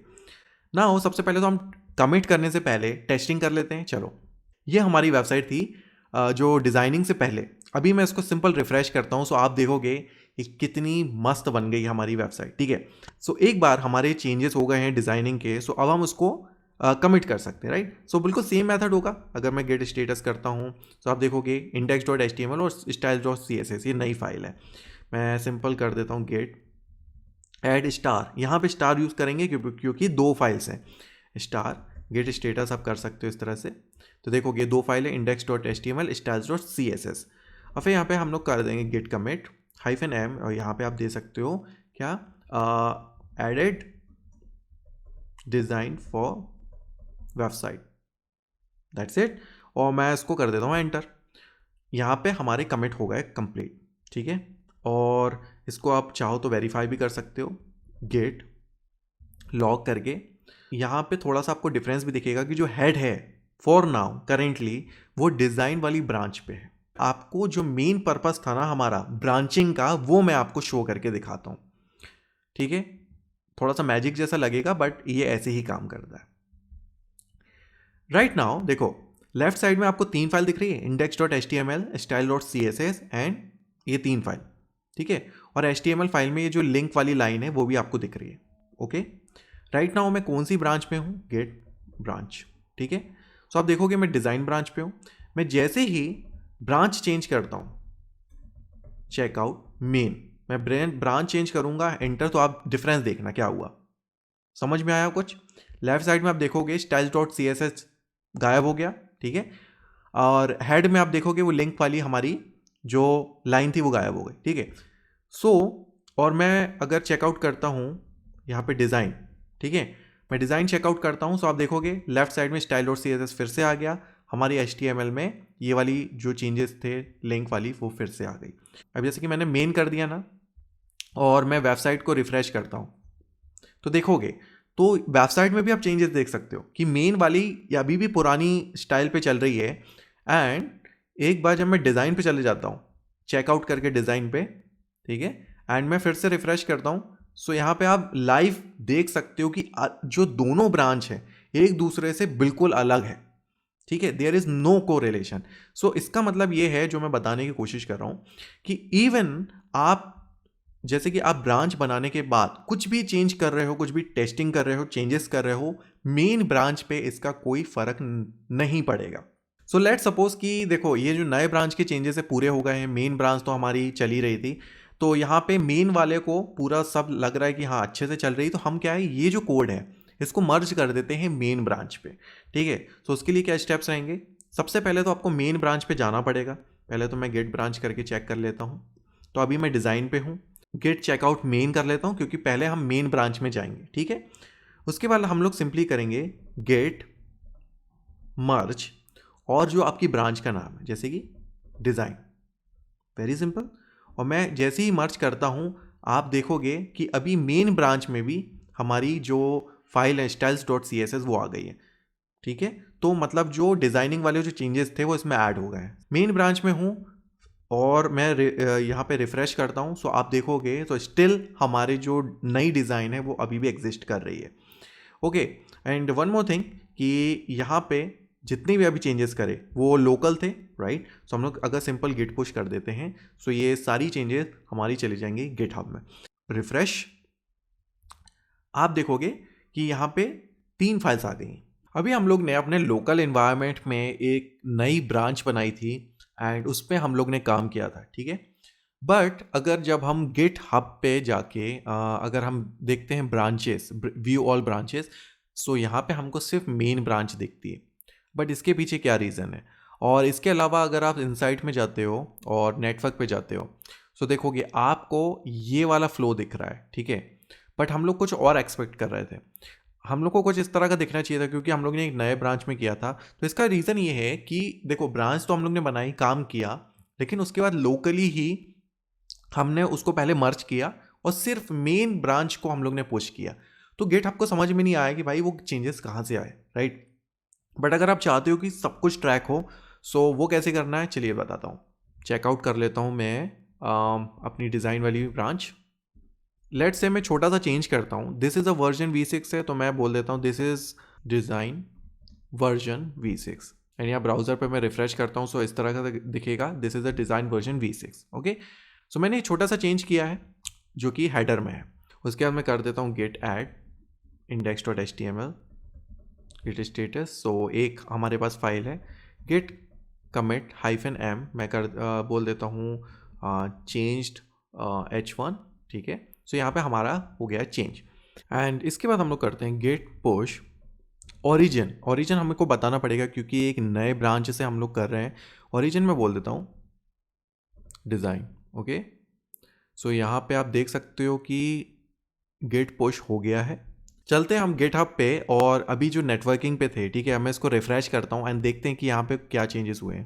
ना हो, सबसे पहले तो हम कमिट करने से पहले टेस्टिंग कर लेते हैं। चलो, ये हमारी वेबसाइट थी जो डिज़ाइनिंग से पहले। अभी मैं इसको सिंपल रिफ्रेश करता हूँ, सो आप देखोगे कि कितनी मस्त बन गई हमारी वेबसाइट। ठीक है, सो एक बार हमारे चेंजेस हो गए हैं डिज़ाइनिंग के, सो अब हम उसको कमिट कर सकते हैं, राइट। सो बिल्कुल सेम मेथड होगा। अगर मैं गेट स्टेटस करता हूँ तो आप देखोगे index.html और styles.css ये नई फाइल है। मैं सिंपल कर देता हूँ गेट ऐड स्टार। यहाँ पे स्टार यूज़ करेंगे क्योंकि 2 फाइल्स हैं। स्टार गेट स्टेटस आप कर सकते हो इस तरह से। तो देखोगे 2 फाइल है, index.html styles.css। और फिर यहाँ पे हम लोग कर देंगे गेट कमिट -m, और यहाँ पे आप दे सकते हो क्या, aided design for website, that's it. और मैं इसको कर देता हूँ एंटर। यहाँ पे हमारे कमिट हो गए कंप्लीट। ठीक है, और इसको आप चाहो तो वेरीफाई भी कर सकते हो गेट लॉग करके। यहाँ पे थोड़ा सा आपको डिफरेंस भी दिखेगा कि जो हेड है फॉर नाउ करेंटली वो डिज़ाइन वाली ब्रांच पे है। आपको जो मेन पर्पस था ना हमारा ब्रांचिंग का, वो मैं आपको शो करके दिखाता हूँ। ठीक है, थोड़ा सा मैजिक जैसा लगेगा, बट ये ऐसे ही काम करता है। राइट नाउ देखो, लेफ्ट साइड में आपको 3 फाइल दिख रही है, index.html style.css एंड ये 3 फाइल। ठीक है, और HTML फाइल में ये जो लिंक वाली लाइन है वो भी आपको दिख रही है। ओके, राइट नाउ मैं कौन सी ब्रांच पे हूँ, गेट ब्रांच। ठीक है, सो आप देखोगे मैं डिज़ाइन ब्रांच पे हूँ। मैं जैसे ही ब्रांच चेंज करता हूँ, चेकआउट मेन, मैं ब्रांच चेंज करूँगा एंटर, तो आप डिफरेंस देखना क्या हुआ। समझ में आया कुछ? लेफ्ट साइड में आप देखोगे styles.css गायब हो गया। ठीक है, और हेड में आप देखोगे वो लिंक वाली हमारी जो लाइन थी वो गायब हो गई। ठीक है, सो और मैं अगर चेकआउट करता हूँ यहाँ पे डिज़ाइन, ठीक है, मैं डिज़ाइन चेकआउट करता हूँ, सो आप देखोगे लेफ्ट साइड में style.css फिर से आ गया। हमारी HTML में ये वाली जो चेंजेस थे लिंक वाली वो फिर से आ गई। अब जैसे कि मैंने मेन कर दिया ना, और मैं वेबसाइट को रिफ्रेश करता हूँ, तो देखोगे तो वेबसाइट में भी आप चेंजेस देख सकते हो कि मेन वाली या अभी भी पुरानी स्टाइल पे चल रही है। एंड एक बार जब मैं डिज़ाइन पे चले जाता हूँ चेकआउट करके डिज़ाइन पे, ठीक है, एंड मैं फिर से रिफ्रेश करता हूँ, सो यहाँ पे आप लाइव देख सकते हो कि जो दोनों ब्रांच है एक दूसरे से बिल्कुल अलग है। ठीक है, देयर इज नो कोरिलेशन। सो इसका मतलब ये है, जो मैं बताने की कोशिश कर रहा हूं, कि इवन आप जैसे कि आप ब्रांच बनाने के बाद कुछ भी चेंज कर रहे हो, कुछ भी टेस्टिंग कर रहे हो, चेंजेस कर रहे हो, मेन ब्रांच पे इसका कोई फर्क नहीं पड़ेगा। सो लेट सपोज कि देखो ये जो नए ब्रांच के चेंजेस है पूरे हो गए हैं, मेन ब्रांच तो हमारी चल ही रही थी, तो यहाँ पे मेन वाले को पूरा सब लग रहा है कि हाँ अच्छे से चल रही, तो हम क्या है, ये जो कोड है इसको मर्ज कर देते हैं मेन ब्रांच पे। ठीक है, तो उसके लिए क्या स्टेप्स रहेंगे? सबसे पहले तो आपको मेन ब्रांच पे जाना पड़ेगा। पहले तो मैं गेट ब्रांच करके चेक कर लेता हूँ। तो अभी मैं डिज़ाइन पे हूँ, गेट चेकआउट मेन कर लेता हूँ, क्योंकि पहले हम मेन ब्रांच में जाएंगे। ठीक है, उसके बाद हम लोग सिंपली करेंगे गेट मर्ज और जो आपकी ब्रांच का नाम है, जैसे कि डिज़ाइन, वेरी सिंपल। और मैं जैसे ही मर्ज करता हूँ, आप देखोगे कि अभी मेन ब्रांच में भी हमारी जो फाइल है styles.css वो आ गई है। ठीक है, तो मतलब जो डिज़ाइनिंग वाले जो चेंजेस थे वो इसमें ऐड हो गए हैं। मेन ब्रांच में हूँ और मैं यहाँ पे रिफ़्रेश करता हूँ, सो आप देखोगे तो स्टिल हमारे जो नई डिज़ाइन है वो अभी भी एग्जिस्ट कर रही है। Okay, and one more thing कि यहाँ पे जितने भी अभी चेंजेस करे वो लोकल थे, राइट? सो हम लोग अगर सिंपल गिट पुश कर देते हैं, सो ये सारी चेंजेस हमारी चली जाएंगी गिटहब में। रिफ्रेश, आप देखोगे कि यहाँ पे 3 फाइल्स आ गई। अभी हम लोग ने अपने लोकल एनवायरनमेंट में एक नई ब्रांच बनाई थी एंड उस पर हम लोग ने काम किया था। ठीक है, बट अगर जब हम गिट हब पे जाके अगर हम देखते हैं ब्रांचेस, व्यू ऑल ब्रांचेस, सो यहाँ पे हमको सिर्फ मेन ब्रांच दिखती है। बट इसके पीछे क्या रीज़न है? और इसके अलावा अगर आप इनसाइट में जाते हो और नेटवर्क पे जाते हो, सो देखोगे आपको ये वाला फ्लो दिख रहा है। ठीक है, बट हम लोग कुछ और एक्सपेक्ट कर रहे थे, हम लोग को कुछ इस तरह का दिखना चाहिए था, क्योंकि हम लोग ने एक नए ब्रांच में किया था। तो इसका रीज़न ये है कि देखो ब्रांच तो हम लोग ने बनाई, काम किया, लेकिन उसके बाद लोकली ही हमने उसको पहले मर्ज किया और सिर्फ मेन ब्रांच को हम लोग ने पुश किया। तो गेट आपको समझ में नहीं आया कि भाई वो चेंजेस कहाँ से आए, राइट? बट अगर आप चाहते हो कि सब कुछ ट्रैक हो, सो वो कैसे करना है चलिए बताता हूँ। चेकआउट कर लेता हूँ मैं अपनी डिज़ाइन वाली ब्रांच। लेट्स से मैं छोटा सा चेंज करता हूँ, this is a version v6 है, तो मैं बोल देता हूँ this is design version v6। And यहाँ ब्राउज़र पे मैं रिफ्रेश करता हूँ, सो इस तरह का दिखेगा, this is a design version v6। Okay, so मैंने एक छोटा सा चेंज किया है जो कि हेडर में है। उसके बाद मैं कर देता हूँ git add index.html git status. So एक हमारे पास फाइल है गेट कमिट -m, मैं बोल देता हूँ चेंज्ड h1। ठीक है, सो यहाँ पे हमारा हो गया चेंज। एंड इसके बाद हम लोग करते हैं गेट पुश ओरिजिन। ओरिजिन हमको बताना पड़ेगा क्योंकि एक नए ब्रांच से हम लोग कर रहे हैं। ओरिजिन में बोल देता हूँ डिज़ाइन। ओके, सो यहाँ पे आप देख सकते हो कि गेट पुश हो गया है। चलते हैं हम गिटहब पे और अभी जो नेटवर्किंग पे थे। ठीक है, मैं इसको रिफ्रेश करता हूँ एंड देखते हैं कि यहाँ पे क्या चेंजेस हुए हैं।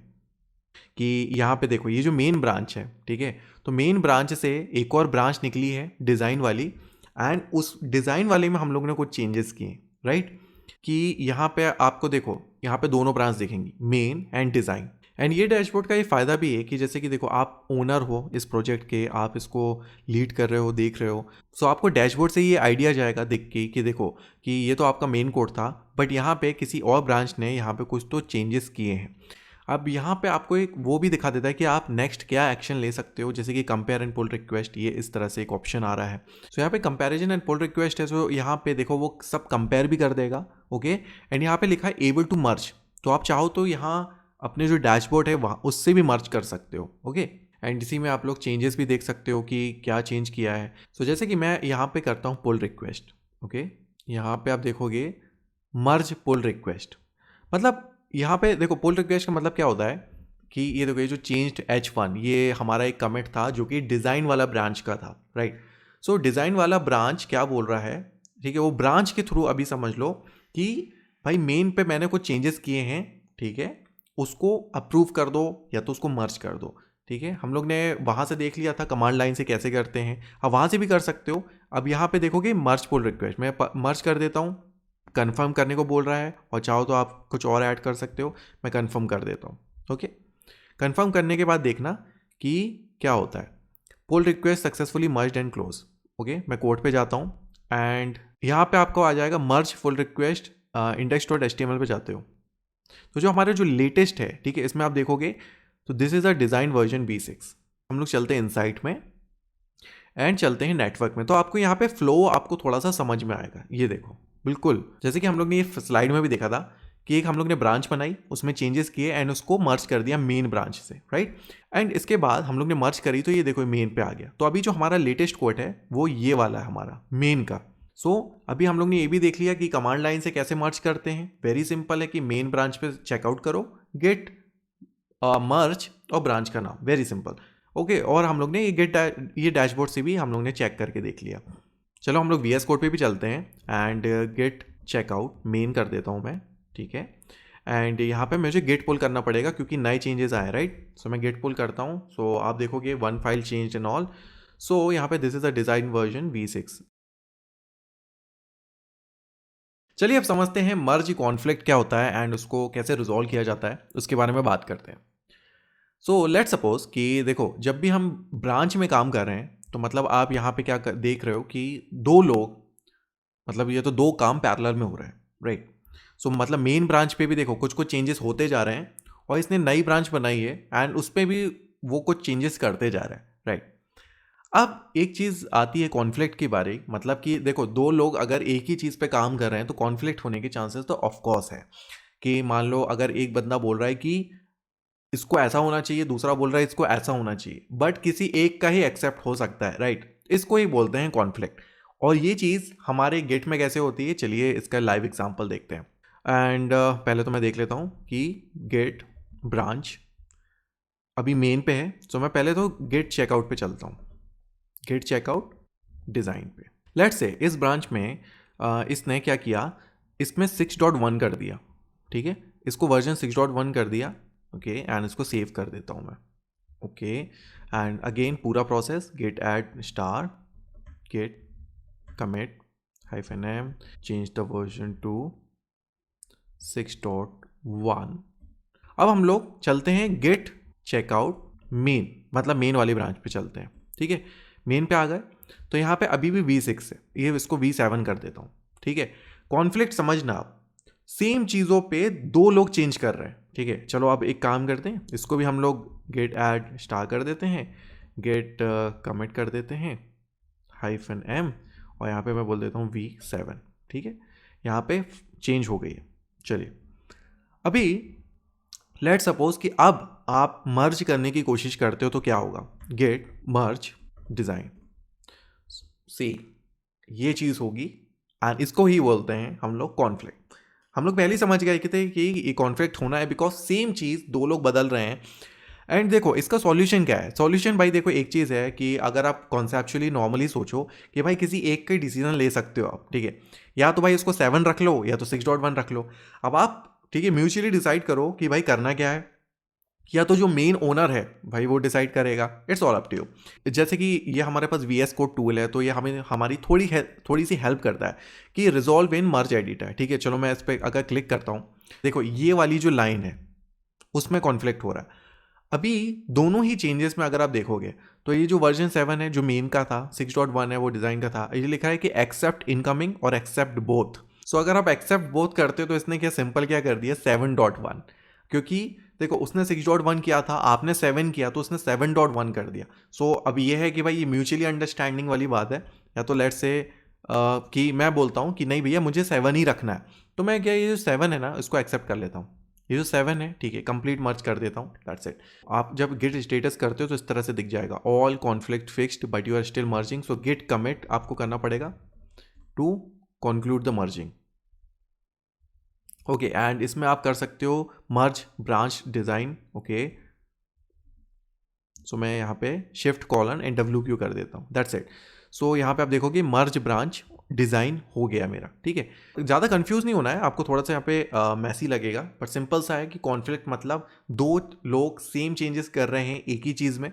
कि यहाँ पे देखो ये जो मेन ब्रांच है, ठीक है, तो मेन ब्रांच से एक और ब्रांच निकली है डिज़ाइन वाली, एंड उस डिज़ाइन वाले में हम लोगों ने कुछ चेंजेस किए, राइट? कि यहाँ पे आपको देखो यहाँ पे दोनों ब्रांच दिखेंगी, मेन एंड डिज़ाइन। एंड ये डैशबोर्ड का ये फ़ायदा भी है कि जैसे कि देखो आप ओनर हो इस प्रोजेक्ट के, आप इसको लीड कर रहे हो, देख रहे हो, सो आपको डैशबोर्ड से ये आइडिया जाएगा देख के कि देखो कि ये तो आपका मेन कोड था, बट यहाँ पे किसी और ब्रांच ने यहाँ पे कुछ तो चेंजेस किए हैं। अब यहाँ पे आपको एक वो भी दिखा देता है कि आप नेक्स्ट क्या एक्शन ले सकते हो, जैसे कि कंपेयर एंड पुल रिक्वेस्ट, ये इस तरह से एक ऑप्शन आ रहा है। सो यहाँ पे कंपैरिजन एंड पुल रिक्वेस्ट है, सो यहाँ पे देखो वो सब कंपेयर भी कर देगा। ओके, एंड यहाँ पे लिखा है एबल टू मर्ज, तो आप चाहो तो यहाँ अपने जो डैशबोर्ड है वहाँ उससे भी मर्ज कर सकते हो। ओके, एंड इसी में आप लोग चेंजेस भी देख सकते हो कि क्या चेंज किया है। सो जैसे कि मैं यहाँ पे करता हूँ पुल रिक्वेस्ट। ओके, यहाँ पे आप देखोगे मर्ज पुल रिक्वेस्ट, मतलब यहाँ पे देखो पुल रिक्वेस्ट का मतलब क्या होता है कि ये देखो ये जो चेंज्ड h1, ये हमारा एक कमिट था जो कि डिज़ाइन वाला ब्रांच का था, राइट? सो डिज़ाइन वाला ब्रांच क्या बोल रहा है, ठीक है, वो ब्रांच के थ्रू अभी समझ लो कि भाई मेन पे मैंने कुछ चेंजेस किए हैं, ठीक है, उसको अप्रूव कर दो या तो उसको मर्ज कर दो। ठीक है, हम लोग ने वहाँ से देख लिया था कमांड लाइन से कैसे करते हैं, अब वहाँ से भी कर सकते हो। अब यहाँ पे देखोगे मर्ज पुल रिक्वेस्ट, मैं मर्ज कर देता हूँ, कंफर्म करने को बोल रहा है, और चाहो तो आप कुछ और ऐड कर सकते हो, मैं कंफर्म कर देता हूँ। ओके, कंफर्म करने के बाद देखना कि क्या होता है, pull request successfully merged and close. Okay, मैं कोड पे जाता हूँ एंड यहाँ पे आपको आ जाएगा मर्ज पुल रिक्वेस्ट index.html पे जाते हो, तो जो हमारे जो लेटेस्ट है, ठीक है, इसमें आप देखोगे तो this is a design version V6। हम लोग चलते हैं इनसाइट में एंड चलते हैं नेटवर्क में, तो आपको यहाँ पे फ्लो आपको थोड़ा सा समझ में आएगा। ये देखो, बिल्कुल जैसे कि हम लोग ने ये स्लाइड में भी देखा था कि एक हम लोग ने ब्रांच बनाई, उसमें चेंजेस किए एंड उसको मर्ज कर दिया मेन ब्रांच से, राइट। एंड इसके बाद हम लोग ने मर्ज करी तो ये देखो मेन पे आ गया। तो अभी जो हमारा लेटेस्ट कोड है वो ये वाला है हमारा मेन का। अभी हम लोग ने ये भी देख लिया कि कमांड लाइन से कैसे मर्ज करते हैं। वेरी सिंपल है कि मेन ब्रांच पे चेकआउट करो, गेट मर्ज और ब्रांच का नाम, वेरी सिंपल। ओके, और हम लोग ने ये डैशबोर्ड से भी हम लोग ने चेक करके देख लिया। चलो हम लोग VS कोड पे भी चलते हैं एंड गेट चेकआउट मेन कर देता हूँ मैं, ठीक है। एंड यहाँ पे मुझे गेट पुल करना पड़ेगा क्योंकि नए चेंजेस आए, राइट। सो मैं गेट पुल करता हूँ। सो आप देखोगे one file change and all. So यहाँ पे this is a design version V6। चलिए अब समझते हैं मर्ज कॉन्फ्लिक्ट क्या होता है एंड उसको कैसे रिजॉल्व किया जाता है, उसके बारे में बात करते हैं। सो लेट्स सपोज कि देखो, जब भी हम ब्रांच में काम कर रहे हैं तो मतलब आप यहाँ पे क्या देख रहे हो कि दो लोग, मतलब ये तो दो काम पैरेलल में हो रहे हैं, राइट। सो मतलब मेन ब्रांच पे भी देखो कुछ कुछ चेंजेस होते जा रहे हैं और इसने नई ब्रांच बनाई है एंड उस पर भी वो कुछ चेंजेस करते जा रहे हैं, राइट। अब एक चीज़ आती है कॉन्फ्लिक्ट की बारी, मतलब कि देखो दो लोग अगर एक ही चीज़ पे काम कर रहे हैं तो कॉन्फ्लिक्ट होने के चांसेस तो ऑफ कोर्स है। कि मान लो अगर एक बंदा बोल रहा है कि इसको ऐसा होना चाहिए, दूसरा बोल रहा है इसको ऐसा होना चाहिए, बट किसी एक का ही एक्सेप्ट हो सकता है, राइट। इसको ही बोलते हैं कॉन्फ्लिक्ट। और ये चीज़ हमारे गेट में कैसे होती है, चलिए इसका लाइव एग्जांपल देखते हैं। एंड पहले तो मैं देख लेता हूँ कि गेट ब्रांच अभी मेन पे है। सो मैं पहले तो गेट चेकआउट पे चलता हूँ, गेट चेकआउट डिज़ाइन पे। लेट्स से इस ब्रांच में इसने क्या किया, इसमें 6.1 कर दिया, ठीक है। इसको वर्जन 6.1 कर दिया, ओके। एंड इसको सेव कर देता हूँ मैं, ओके। एंड अगेन पूरा process, git add star, git commit -m, change the version to 6.1। अब हम लोग चलते हैं गेट चेकआउट मेन, मतलब मेन वाली ब्रांच पे चलते हैं, ठीक है। मेन पे आ गए तो यहाँ पे अभी भी V6 है, ये इसको V7 कर देता हूँ, ठीक है। कॉन्फ्लिक्ट समझना, आप सेम चीज़ों पे दो लोग चेंज कर रहे हैं, ठीक है। चलो अब एक काम करते हैं, इसको भी हम लोग गेट ऐड स्टार कर देते हैं, गेट कमिट कर देते हैं -m, और यहाँ पे मैं बोल देता हूँ V7, ठीक है। यहाँ पे चेंज हो गई है। चलिए अभी लेट सपोज कि अब आप मर्ज करने की कोशिश करते हो तो क्या होगा, गेट मर्ज डिज़ाइन, सी ये चीज़ होगी एंड इसको ही बोलते हैं हम लोग कॉन्फ्लिक्ट। हम लोग पहले ही समझ गए थे कि ये कॉन्फ्लिक्ट होना है बिकॉज सेम चीज़ दो लोग बदल रहे हैं। एंड देखो इसका सॉल्यूशन क्या है, सॉल्यूशन भाई देखो एक चीज़ है कि अगर आप कॉन्सेप्चुअली नॉर्मली सोचो कि भाई किसी एक का डिसीजन ले सकते हो आप, ठीक है। या तो भाई उसको 7 रख लो या तो 6.1 रख लो। अब आप ठीक है म्यूचुअली डिसाइड करो कि भाई करना क्या है, या तो जो मेन ओनर है भाई वो डिसाइड करेगा, it's all up to you. जैसे कि ये हमारे पास VS कोड टूल है तो ये हमें हमारी थोड़ी सी हेल्प करता है कि रिजॉल्व इन मर्ज एडिट है, ठीक है। चलो मैं इस पर अगर क्लिक करता हूँ, देखो ये वाली जो लाइन है उसमें कॉन्फ्लिक्ट हो रहा है। अभी दोनों ही चेंजेस में अगर आप देखोगे तो ये जो वर्जन 7 है जो मेन का था, 6.1 है वो डिज़ाइन का था, ये लिखा है कि एक्सेप्ट इनकमिंग और एक्सेप्ट बोथ। सो अगर आप एक्सेप्ट बोथ करते हो तो इसने क्या सिंपल क्या कर दिया 7.1, क्योंकि देखो उसने 6.1 किया था, आपने 7 किया तो उसने 7.1 कर दिया। सो अब ये है कि भाई ये म्यूचुअली अंडरस्टैंडिंग वाली बात है। या तो लेट्स से कि मैं बोलता हूँ कि नहीं भैया मुझे 7 ही रखना है, तो मैं क्या ये जो 7 है ना इसको एक्सेप्ट कर लेता हूँ, ये जो 7 है ठीक है, कंप्लीट मर्ज कर देता हूँ, दैट्स इट। आप जब गिट स्टेटस करते हो तो इस तरह से दिख जाएगा, all conflict fixed but you are still merging. So git commit आपको करना पड़ेगा to conclude the merging, okay. And इसमें आप कर सकते हो merge branch design, okay. So मैं यहाँ पे शिफ्ट कॉलन एंड WQ कर देता हूँ, दैट्स इट। सो यहाँ पे आप देखोगे मर्ज ब्रांच डिज़ाइन हो गया मेरा, ठीक है। ज़्यादा कंफ्यूज नहीं होना है आपको, थोड़ा सा यहाँ पे मैसी लगेगा बट सिंपल सा है कि कॉन्फ्लिक्ट मतलब दो लोग सेम चेंजेस कर रहे हैं एक ही चीज़ में,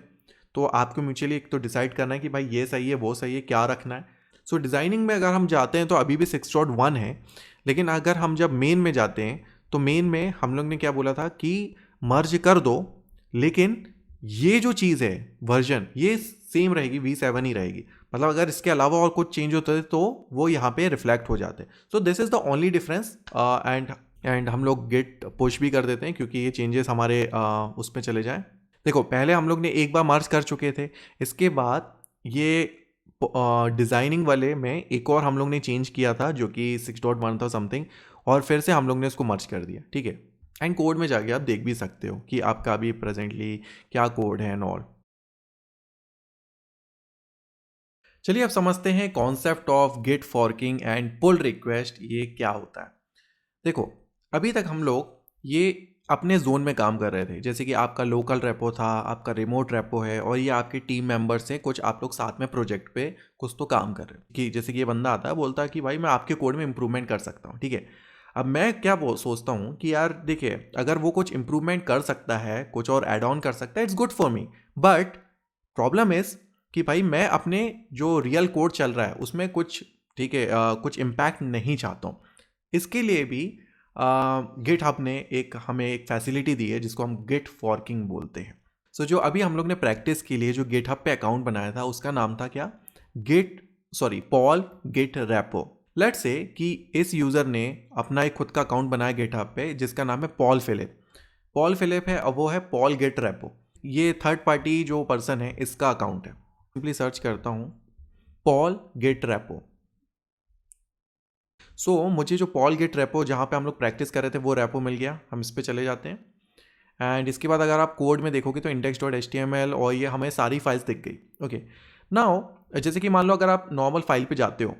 तो आपको म्यूचुअली एक तो डिसाइड करना है कि भाई ये सही है वो सही है, क्या रखना है। सो डिज़ाइनिंग में अगर हम जाते हैं तो अभी भी 6.1 है, लेकिन अगर हम जब मेन में जाते हैं तो मेन में हम लोग ने क्या बोला था कि मर्ज कर दो, लेकिन ये जो चीज़ है वर्जन ये सेम रहेगी, V7 ही रहेगी। मतलब अगर इसके अलावा और कुछ चेंज होते तो वो यहाँ पे रिफ्लेक्ट हो जाते। So this is the only difference and and हम लोग गिट पुश भी कर देते हैं क्योंकि ये चेंजेस हमारे उस पर चले जाएँ। देखो पहले हम लोग ने एक बार मर्ज कर चुके थे, इसके बाद ये डिज़ाइनिंग वाले में एक और हम लोग ने चेंज किया था जो कि 6.1 था समथिंग, और फिर से हम लोग ने इसको मर्ज कर दिया, ठीक है। एंड कोड में जाके आप देख भी सकते हो कि आपका अभी प्रेजेंटली क्या कोड है एंड ऑल। चलिए अब समझते हैं concept of git forking and pull request, ये क्या होता है। देखो अभी तक हम लोग ये अपने जोन में काम कर रहे थे, जैसे कि आपका लोकल रेपो था, आपका रिमोट रेपो है, और ये आपके टीम मेंबर्स से कुछ आप लोग साथ में प्रोजेक्ट पे कुछ तो काम कर रहे हो, कि जैसे कि ये बंदा आता है बोलता है कि भाई मैं आपके कोड में इंप्रूवमेंट कर सकता हूँ, ठीक है। अब मैं क्या सोचता हूँ कि यार देखिए अगर वो कुछ इंप्रूवमेंट कर सकता है, कुछ और ऐड ऑन कर सकता है, it's good for me, but problem is कि भाई मैं अपने जो रियल कोड चल रहा है उसमें कुछ, ठीक है, कुछ इम्पैक्ट नहीं चाहता हूँ। इसके लिए भी गिट हब ने हमें एक फैसिलिटी दी है जिसको हम गिट फॉर्किंग बोलते हैं। सो जो अभी हम लोग ने प्रैक्टिस के लिए जो गिट हब पे अकाउंट बनाया था उसका नाम था क्या, Paul Git repo. Let's say कि इस यूज़र ने अपना एक खुद का अकाउंट बनाया गिट हब पे जिसका नाम है पॉल फिलिप है, अब वो है पॉल गिट रेपो। ये थर्ड पार्टी जो पर्सन है इसका अकाउंट है। सिंपली सर्च करता हूँ पॉल गिट रेपो। सो मुझे जो पॉल गिट रेपो जहाँ पे हम लोग प्रैक्टिस कर रहे थे वो रेपो मिल गया, हम इस पर चले जाते हैं। एंड इसके बाद अगर आप कोड में देखोगे तो index.html और ये हमें सारी फाइल्स दिख गई। ओके नाउ जैसे कि मान लो अगर आप नॉर्मल फाइल पे जाते हो,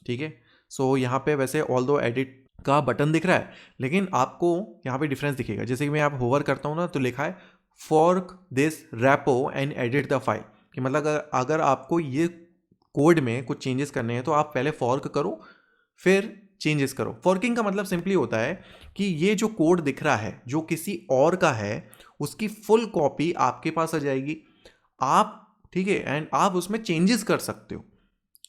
ठीक है, सो यहाँ पे वैसे ऑल दो एडिट का बटन दिख रहा है, लेकिन आपको यहाँ पे डिफरेंस दिखेगा। जैसे कि मैं यहाँ होवर करता हूँ ना तो लिखा है fork this repo and edit the file, कि मतलब अगर आपको ये कोड में कुछ चेंजेस करने हैं तो आप पहले फॉर्क करो फिर चेंजेस करो। फॉर्किंग का मतलब सिंपली होता है कि ये जो कोड दिख रहा है जो किसी और का है उसकी फुल कॉपी आपके पास आ जाएगी, आप, ठीक है, एंड आप उसमें चेंजेस कर सकते हो।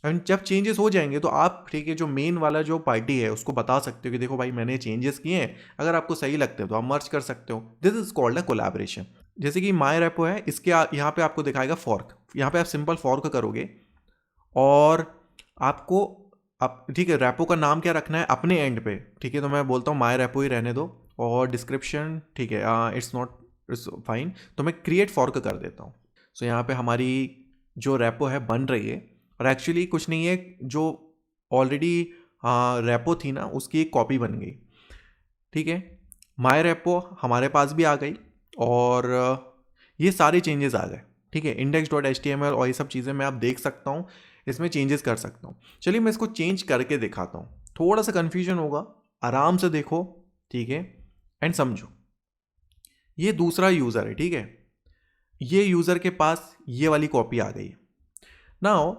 एंड जब चेंजेस हो जाएंगे तो आप, ठीक है, जो मेन वाला जो पार्टी है उसको बता सकते हो कि देखो भाई मैंने चेंजेस किए हैं, अगर आपको सही लगते हो तो आप मर्ज कर सकते हो। This is called a collaboration. जैसे कि माई रेपो है, इसके यहाँ पे आपको दिखाएगा फॉर्क, यहाँ पे आप सिंपल फॉर्क करोगे और आपको, अब ठीक है, रेपो का नाम क्या रखना है अपने एंड पे, ठीक है, तो मैं बोलता हूँ माई रेपो ही रहने दो, और डिस्क्रिप्शन, ठीक है, इट्स नॉट, इट्स फाइन, तो मैं क्रिएट फॉर्क कर देता हूँ। सो यहाँ पे हमारी जो रेपो है बन रही है, और एक्चुअली कुछ नहीं है, जो ऑलरेडी रेपो थी ना उसकी एक कॉपी बन गई, ठीक है। माई रेपो हमारे पास भी आ गई और ये सारे चेंजेस आ गए, ठीक है। index.html और ये सब चीज़ें मैं आप देख सकता हूँ, इसमें चेंजेस कर सकता हूँ। चलिए मैं इसको चेंज करके दिखाता हूँ, थोड़ा सा कन्फ्यूजन होगा, आराम से देखो, ठीक है, एंड समझो। ये दूसरा यूज़र है, ठीक है, ये यूज़र के पास ये वाली कॉपी आ गई। नाउ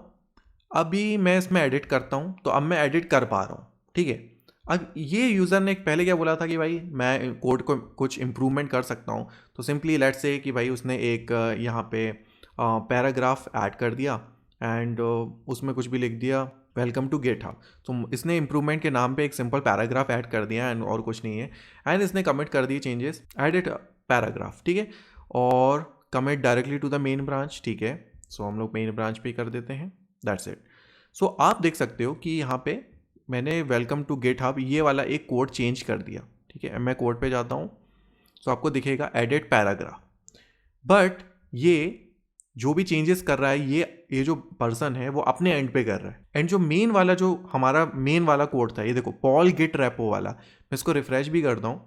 अभी मैं इसमें एडिट करता हूँ तो अब मैं एडिट कर पा रहा हूँ, ठीक है। अब ये यूज़र ने पहले क्या बोला था कि भाई मैं कोड को कुछ इम्प्रूवमेंट कर सकता हूँ, तो सिंपली लेट्स से कि भाई उसने एक यहाँ पे पैराग्राफ ऐड कर दिया एंड उसमें कुछ भी लिख दिया वेलकम टू गिटहब, तो इसने इम्प्रूवमेंट के नाम पे एक सिंपल पैराग्राफ ऐड कर दिया एंड और कुछ नहीं है, एंड इसने कमिट कर दिए चेंजेस एडिट पैराग्राफ, ठीक है, और commit directly to the main branch, ठीक है। सो हम लोग मेन ब्रांच पे कर देते हैं, दैट्स इट। सो आप देख सकते हो कि यहाँ पे मैंने वेलकम टू गिटहब ये वाला एक कोड चेंज कर दिया, ठीक है। मैं कोड पे जाता हूँ तो आपको दिखेगा एडिट पैराग्राफ, बट ये जो भी चेंजेस कर रहा है ये जो पर्सन है वो अपने एंड पे कर रहा है, एंड जो मेन वाला जो हमारा मेन वाला कोड था, ये देखो पॉल गिट रेपो वाला, मैं इसको रिफ्रेश भी करता हूँ,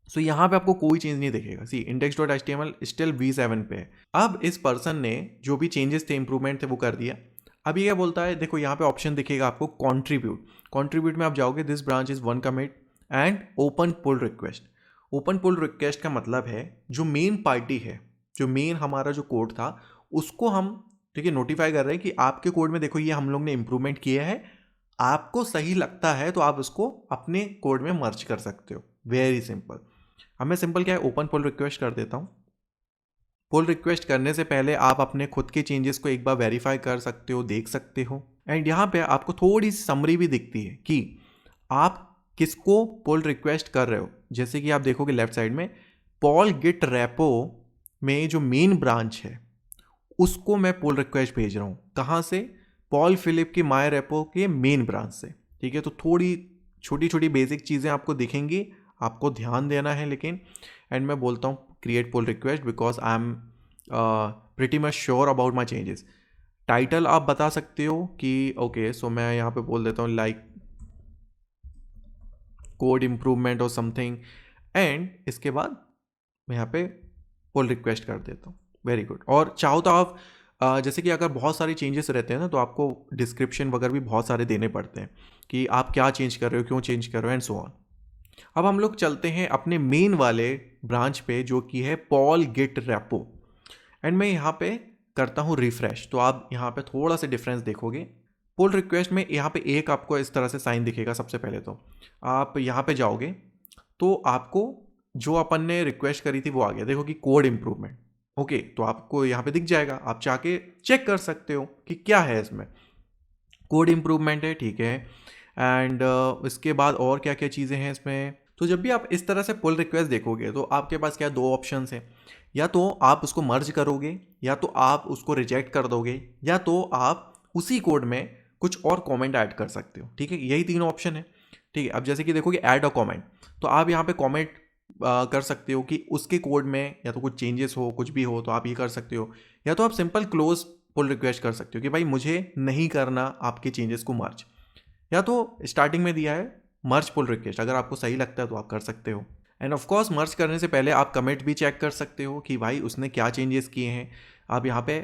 सो यहाँ पे आपको कोई चेंज नहीं दिखेगा। सी index.html स्टिल v7 पे है। अब इस पर्सन ने जो भी चेंजेस थे, इंप्रूवमेंट थे, वो कर दिया। अब ये क्या बोलता है, देखो यहाँ पे ऑप्शन दिखेगा आपको कॉन्ट्रीब्यूट में आप जाओगे, this branch is one commit and open pull request. Open pull request का मतलब है जो मेन पार्टी है, जो मेन हमारा जो कोड था उसको हम, ठीक है, नोटिफाई कर रहे हैं कि आपके कोड में देखो ये हम लोग ने इंप्रूवमेंट किया है, आपको सही लगता है तो आप उसको अपने कोड में मर्ज कर सकते हो। Very simple. अब मैं सिंपल क्या है ओपन पुल रिक्वेस्ट कर देता हूँ। पुल रिक्वेस्ट करने से पहले आप अपने खुद के चेंजेस को एक बार वेरीफाई कर सकते हो, देख सकते हो, एंड यहाँ पे आपको थोड़ी सी समरी भी दिखती है कि आप किसको पुल रिक्वेस्ट कर रहे हो। जैसे कि आप देखोगे लेफ्ट साइड में पॉल गिट रेपो में जो मेन ब्रांच है उसको मैं पुल रिक्वेस्ट भेज रहा हूँ, कहाँ से, पॉल फिलिप की माई रेपो के मेन ब्रांच से, ठीक है। तो थोड़ी छोटी छोटी बेसिक चीज़ें आपको दिखेंगी, आपको ध्यान देना है लेकिन। एंड मैं बोलता हूँ create pull request because I am pretty much sure about my changes. Title आप बता सकते हो कि ओके, सो मैं यहाँ पे बोल देता हूँ लाइक कोड इम्प्रूवमेंट और समथिंग, एंड इसके बाद मैं यहाँ पे पुल रिक्वेस्ट कर देता हूँ। Very good. और चाहो तो आप जैसे कि अगर बहुत सारे चेंजेस रहते हैं ना, तो आपको डिस्क्रिप्शन वगैरह भी बहुत सारे देने पड़ते हैं कि आप क्या चेंज कर रहे हो, क्यों चेंज कर रहे हो, एंड सो ऑन। अब हम लोग चलते हैं अपने मेन वाले ब्रांच पे जो कि है पॉल गिट रेपो, एंड मैं यहाँ पे करता हूँ रिफ्रेश। तो आप यहाँ पे थोड़ा सा डिफरेंस देखोगे। पुल रिक्वेस्ट में यहाँ पे एक आपको इस तरह से साइन दिखेगा। सबसे पहले तो आप यहाँ पे जाओगे तो आपको जो अपन ने रिक्वेस्ट करी थी वो आ गया। देखो कि कोड इम्प्रूवमेंट, ओके, तो आपको यहाँ पे दिख जाएगा। आप जाके चेक कर सकते हो कि क्या है इसमें। कोड इम्प्रूवमेंट है, ठीक है। एंड इसके बाद और क्या क्या चीज़ें हैं इसमें। तो जब भी आप इस तरह से पुल रिक्वेस्ट देखोगे तो आपके पास क्या दो ऑप्शंस हैं, या तो आप उसको मर्ज करोगे, या तो आप उसको रिजेक्ट कर दोगे, या तो आप उसी कोड में कुछ और कमेंट ऐड कर सकते हो। ठीक है, यही तीन ऑप्शन है। ठीक है, अब जैसे कि देखोगे ऐड अ कमेंट, तो आप यहाँ पे कमेंट कर सकते हो कि उसके कोड में या तो कुछ चेंजेस हो, कुछ भी हो, तो आप ये कर सकते हो। या तो आप सिंपल क्लोज पुल रिक्वेस्ट कर सकते हो कि भाई मुझे नहीं करना आपके चेंजेस को मर्ज। या तो स्टार्टिंग में दिया है मर्ज पुल रिक्वेस्ट, अगर आपको सही लगता है तो आप कर सकते हो। एंड ऑफ कोर्स मर्ज करने से पहले आप कमिट भी चेक कर सकते हो कि भाई उसने क्या चेंजेस किए हैं। आप यहाँ पे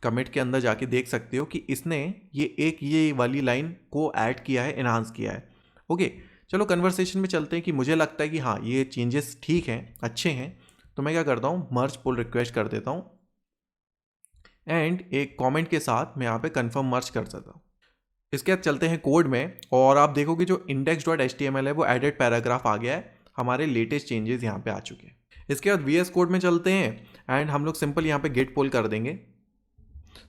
कमिट के अंदर जाके देख सकते हो कि इसने ये वाली लाइन को ऐड किया है, एनहांस किया है। ओके, चलो कन्वर्सेशन में चलते हैं कि मुझे लगता है कि हाँ ये चेंजेस ठीक हैं, अच्छे हैं। तो मैं क्या करता हूँ, मर्ज पुल रिक्वेस्ट कर देता हूँ, एंड एक कमेंट के साथ मैं यहाँ पे कंफर्म मर्ज कर देता हूँ। इसके बाद चलते हैं कोड में, और आप देखोगे जो index.html है वो एडिट पैराग्राफ आ गया है। हमारे लेटेस्ट चेंजेस यहाँ पे आ चुके हैं। इसके बाद VS कोड में चलते हैं, एंड हम लोग सिंपल यहाँ पे गेट पुल कर देंगे,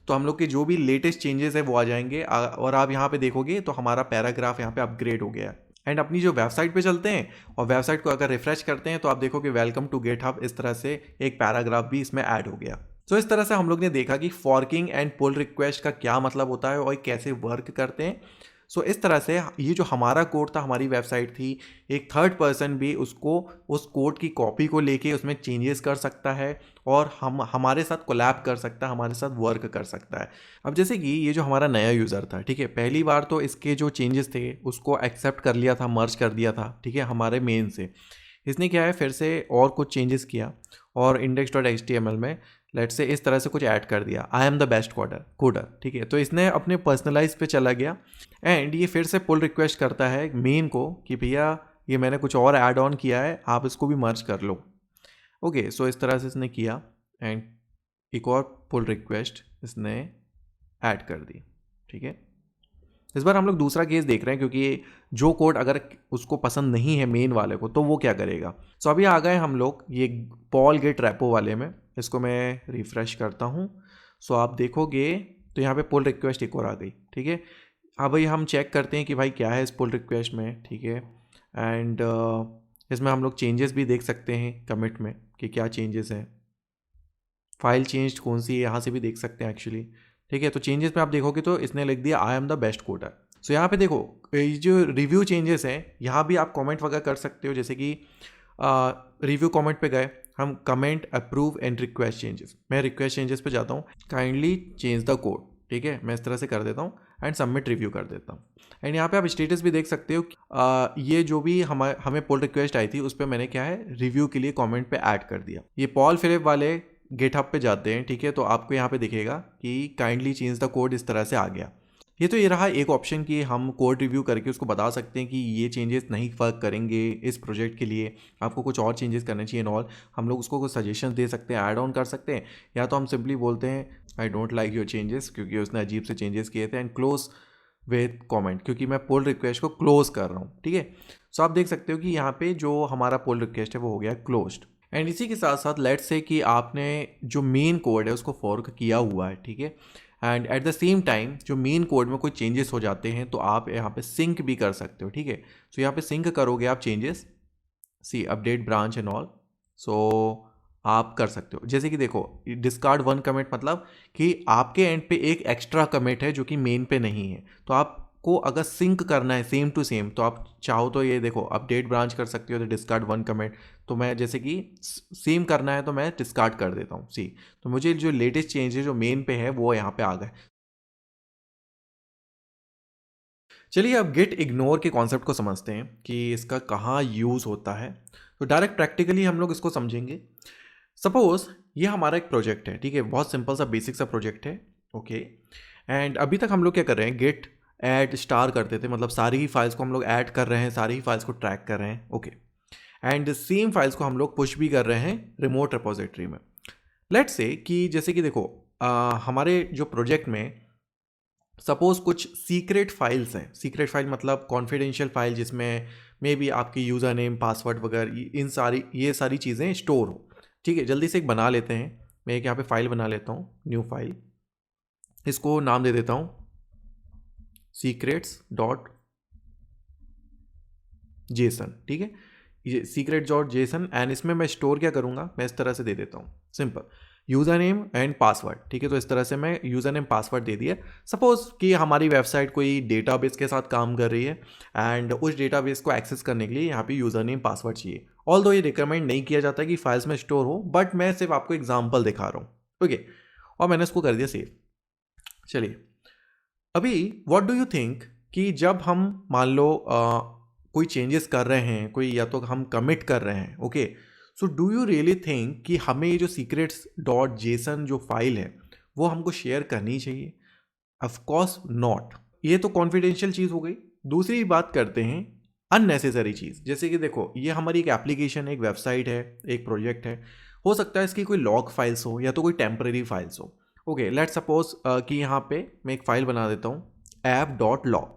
तो हम लोग के जो भी लेटेस्ट चेंजेस है वो आ जाएंगे। और आप यहाँ पे देखोगे तो हमारा पैराग्राफ यहाँ पे अपग्रेड हो गया है। एंड अपनी जो वेबसाइट पे चलते हैं, और वेबसाइट को अगर रिफ्रेश करते हैं तो आप देखोगे वेलकम टू गेटहब, इस तरह से एक पैराग्राफ भी इसमें ऐड हो गया। तो इस तरह से हम लोग ने देखा कि फॉर्किंग एंड पुल रिक्वेस्ट का क्या मतलब होता है और कैसे वर्क करते हैं। सो इस तरह से ये जो हमारा कोड था, हमारी वेबसाइट थी, एक थर्ड पर्सन भी उसको उस कोड की कॉपी को लेके उसमें चेंजेस कर सकता है, और हमारे साथ कोलैब कर सकता है, हमारे साथ वर्क कर सकता है। अब जैसे कि ये जो हमारा नया यूज़र था, ठीक है, पहली बार तो इसके जो चेंजेस थे उसको एक्सेप्ट कर लिया था, मर्ज कर दिया था, ठीक है, हमारे मेन से। इसने क्या है, फिर से और कुछ चेंजेस किया, और index.html में लेट्स से इस तरह से कुछ ऐड कर दिया, I am the best coder, ठीक है। तो इसने अपने पर्सनलाइज पे चला गया, एंड ये फिर से पुल रिक्वेस्ट करता है मेन को कि भैया ये मैंने कुछ और ऐड ऑन किया है, आप इसको भी मर्ज कर लो। ओके, सो इस तरह से इसने किया, एंड एक और पुल रिक्वेस्ट इसने ऐड कर दी, ठीक है। इस बार हम लोग दूसरा केस देख रहे हैं, क्योंकि जो कोड अगर उसको पसंद नहीं है मेन वाले को तो वो क्या करेगा। सो अभी आ गए हम लोग ये पॉल गेट रेपो वाले में। इसको मैं रिफ्रेश करता हूँ। सो आप देखोगे तो यहाँ पे पुल रिक्वेस्ट एक और आ गई, ठीक है। अब भाई हम चेक करते हैं कि भाई क्या है इस पुल रिक्वेस्ट में, ठीक है। एंड इसमें हम लोग चेंजेस भी देख सकते हैं कमिट में कि क्या चेंजेस हैं। फाइल चेंज कौन सी है यहाँ से भी देख सकते हैं एक्चुअली, ठीक है। तो चेंजेस में आप देखोगे तो इसने लिख दिया I am the best coder. So यहाँ पे देखो ये जो रिव्यू चेंजेस हैं, यहाँ भी आप कमेंट वगैरह कर सकते हो। जैसे कि रिव्यू कमेंट पे गए हम, comment approve and request changes, मैं रिक्वेस्ट चेंजेस पे जाता हूँ, काइंडली चेंज द कोड, ठीक है, मैं इस तरह से कर देता हूँ, एंड सबमिट रिव्यू कर देता हूँ। एंड यहाँ पे आप स्टेटस भी देख सकते हो ये जो भी हमें पुल रिक्वेस्ट आई थी उस पर मैंने क्या है रिव्यू के लिए कमेंट पे ऐड कर दिया। ये पॉल फिलिप वाले गेटहब पे जाते हैं, ठीक है, तो आपको यहाँ पे दिखेगा कि काइंडली चेंज द कोड, इस तरह से आ गया। ये तो ये रहा एक ऑप्शन कि हम कोड रिव्यू करके उसको बता सकते हैं कि ये चेंजेस नहीं वर्क करेंगे इस प्रोजेक्ट के लिए, आपको कुछ और चेंजेस करने चाहिए ऑल। हम लोग उसको कुछ सजेशन दे सकते हैं, ऐड ऑन कर सकते हैं, या तो हम सिंपली बोलते हैं I don't like your changes, क्योंकि उसने अजीब से चेंजेस किए थे, एंड क्लोज विद कमेंट, क्योंकि मैं पुल रिक्वेस्ट को क्लोज कर रहा हूँ, ठीक है। सो आप देख सकते हो कि यहाँ पे जो हमारा पुल रिक्वेस्ट है वो हो गया क्लोज्ड। एंड इसी के साथ साथ लेट्स से कि आपने जो मेन कोड है उसको फॉर्क किया हुआ है, ठीक है, and at the same time जो मेन कोड में कोई चेंजेस हो जाते हैं तो आप यहाँ पे सिंक भी कर सकते हो, ठीक है। सो यहाँ पे सिंक करोगे आप changes, see update branch and all, so आप कर सकते हो। जैसे कि देखो डिस्कार्ड वन कमिट मतलब कि आपके एंड पे एक एक्स्ट्रा कमिट है जो कि मेन पे नहीं है, तो आप आपको अगर सिंक करना है सेम टू सेम, तो आप चाहो तो ये देखो अपडेट ब्रांच कर सकते हो, तो डिस्कार्ड वन कमेंट, तो मैं जैसे कि सेम करना है तो मैं डिस्कार्ड कर देता हूँ सी, तो मुझे जो लेटेस्ट चेंज है जो मेन पे है वो यहाँ पे आ गए। चलिए अब गेट इग्नोर के कॉन्सेप्ट को समझते हैं कि इसका कहाँ यूज़ होता है। तो डायरेक्ट प्रैक्टिकली हम लोग इसको समझेंगे। सपोज ये हमारा एक प्रोजेक्ट है, ठीक है, बहुत सिंपल सा बेसिक सा प्रोजेक्ट है, ओके। एंड अभी तक हम लोग क्या कर रहे हैं, गेट ऐड स्टार करते थे, मतलब सारी ही फाइल्स को हम लोग ऐड कर रहे हैं, सारी ही फाइल्स को ट्रैक कर रहे हैं, ओके। एंड सेम फाइल्स को हम लोग पुश भी कर रहे हैं रिमोट रिपोजिटरी में। लेट्स से कि जैसे कि देखो हमारे जो प्रोजेक्ट में सपोज कुछ सीक्रेट फाइल्स हैं, सीक्रेट फाइल मतलब कॉन्फिडेंशियल फाइल जिसमें मे बी आपकी यूज़र नेम पासवर्ड वगैरह इन सारी ये सारी चीज़ें स्टोर हो, ठीक है। जल्दी से एक बना लेते हैं, मैं एक यहाँ पे फाइल बना लेता हूँ, न्यू फाइल, इसको नाम दे देता हूँ secrets.json, ठीक है, ये secrets.json। एंड इसमें मैं स्टोर क्या करूँगा, मैं इस तरह से दे देता हूँ simple user name and password, ठीक है। तो इस तरह से मैं यूज़र नेम पासवर्ड दे दिया। सपोज कि हमारी वेबसाइट कोई डेटाबेस के साथ काम कर रही है एंड उस डेटाबेस को एक्सेस करने के लिए यहाँ पे यूज़र नेम पासवर्ड चाहिए। ऑल्दो ये रिकमेंड नहीं किया जाता कि फाइल्स में स्टोर हो, बट मैं सिर्फ आपको एग्जाम्पल दिखा रहा हूँ, ओके। और मैंने इसको कर दिया सेव। चलिए अभी व्हाट डू यू थिंक कि जब हम मान लो कोई चेंजेस कर रहे हैं, कोई या तो हम कमिट कर रहे हैं, okay, so do you really think कि हमें ये जो secrets.json जो फाइल है वो हमको शेयर करनी चाहिए? ऑफ कोर्स नॉट, ये तो कॉन्फिडेंशियल चीज़ हो गई। दूसरी बात करते हैं अननेसेसरी चीज़, जैसे कि देखो ये हमारी एक एप्लीकेशन है, एक वेबसाइट है, एक प्रोजेक्ट है, हो सकता है इसकी कोई लॉग फाइल्स हो या तो कोई टेम्पररी फाइल्स हो, ओके। लेट सपोज कि यहाँ पे मैं एक फाइल बना देता हूँ app.log।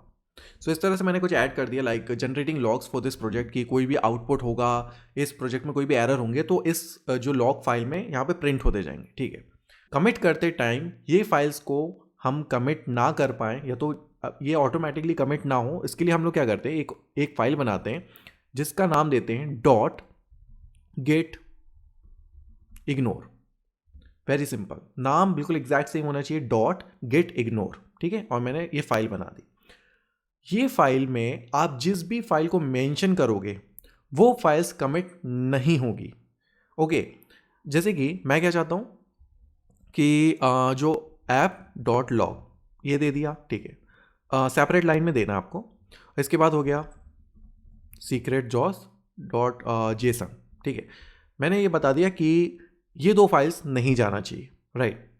सो इस तरह से मैंने कुछ ऐड कर दिया like generating logs for this project की कोई भी आउटपुट होगा इस प्रोजेक्ट में, कोई भी एरर होंगे तो इस जो लॉग फाइल में यहाँ पे प्रिंट होते जाएंगे, ठीक है। कमिट करते टाइम ये फाइल्स को हम कमिट ना कर पाएँ या तो ये ऑटोमेटिकली कमिट ना हो, इसके लिए हम लोग क्या करते हैं, एक फाइल बनाते हैं जिसका नाम देते हैं .get ignore। वेरी सिंपल, नाम बिल्कुल एग्जैक्ट सेम होना चाहिए, .get ignore, ठीक है। और मैंने ये फाइल बना दी। ये फाइल में आप जिस भी फाइल को मेंशन करोगे वो फाइल्स कमिट नहीं होगी, ओके। जैसे कि मैं क्या चाहता हूँ कि जो app.log ये दे दिया, ठीक है, सेपरेट लाइन में देना आपको। इसके बाद हो गया secrets.json, ठीक है। मैंने ये बता दिया कि ये दो फाइल्स नहीं जाना चाहिए, राइट।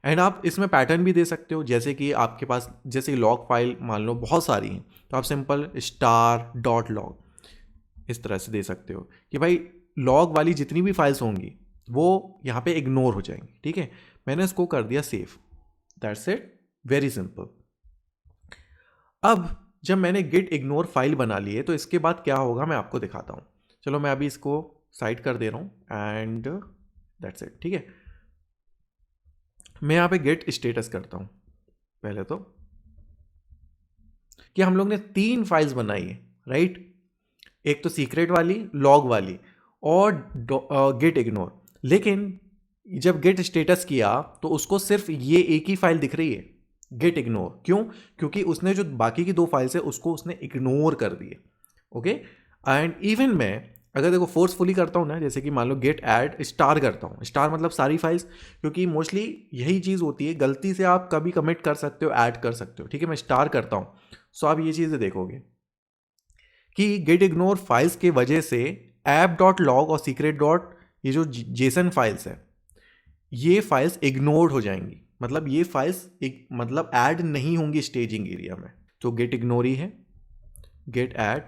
एंड आप इसमें पैटर्न भी दे सकते हो, जैसे कि आपके पास जैसे लॉग फाइल मान लो बहुत सारी हैं तो आप सिंपल star.log इस तरह से दे सकते हो कि भाई लॉग वाली जितनी भी फाइल्स होंगी वो यहाँ पे इग्नोर हो जाएंगी, ठीक है। मैंने इसको कर दिया save, that's it, very simple. अब जब मैंने गेट इग्नोर फाइल बना ली है तो इसके बाद क्या होगा मैं आपको दिखाता हूँ। चलो मैं अभी इसको साइड कर दे रहा हूँ एंड दैट्स इट, ठीक है। मैं यहाँ पे गेट स्टेटस करता हूँ पहले तो, कि हम लोग ने 3 फाइल्स बनाई है, राइट। एक तो सीक्रेट वाली, लॉग वाली और गेट इग्नोर। लेकिन जब गेट स्टेटस किया तो उसको सिर्फ ये एक ही फाइल दिख रही है, गेट इग्नोर। क्यों? क्योंकि उसने जो बाकी की 2 फाइल्स है उसको उसने इग्नोर कर दिए, ओके। एंड इवन मैं अगर देखो फोर्सफुली करता हूँ ना, जैसे कि मान लो गेट ऐड स्टार करता हूँ, स्टार मतलब सारी फाइल्स, क्योंकि मोस्टली यही चीज़ होती है, गलती से आप कभी कमिट कर सकते हो, ऐड कर सकते हो, ठीक है। मैं स्टार करता हूँ, सो आप ये चीज़ें देखोगे कि गेट इग्नोर फाइल्स के वजह से app.log और secret. ये जो जेसन फाइल्स है ये फाइल्स इग्नोर्ड हो जाएंगी, मतलब ये फाइल्स मतलब ऐड नहीं होंगी स्टेजिंग एरिया में। तो गेट इग्नोर ही है, गेट ऐड,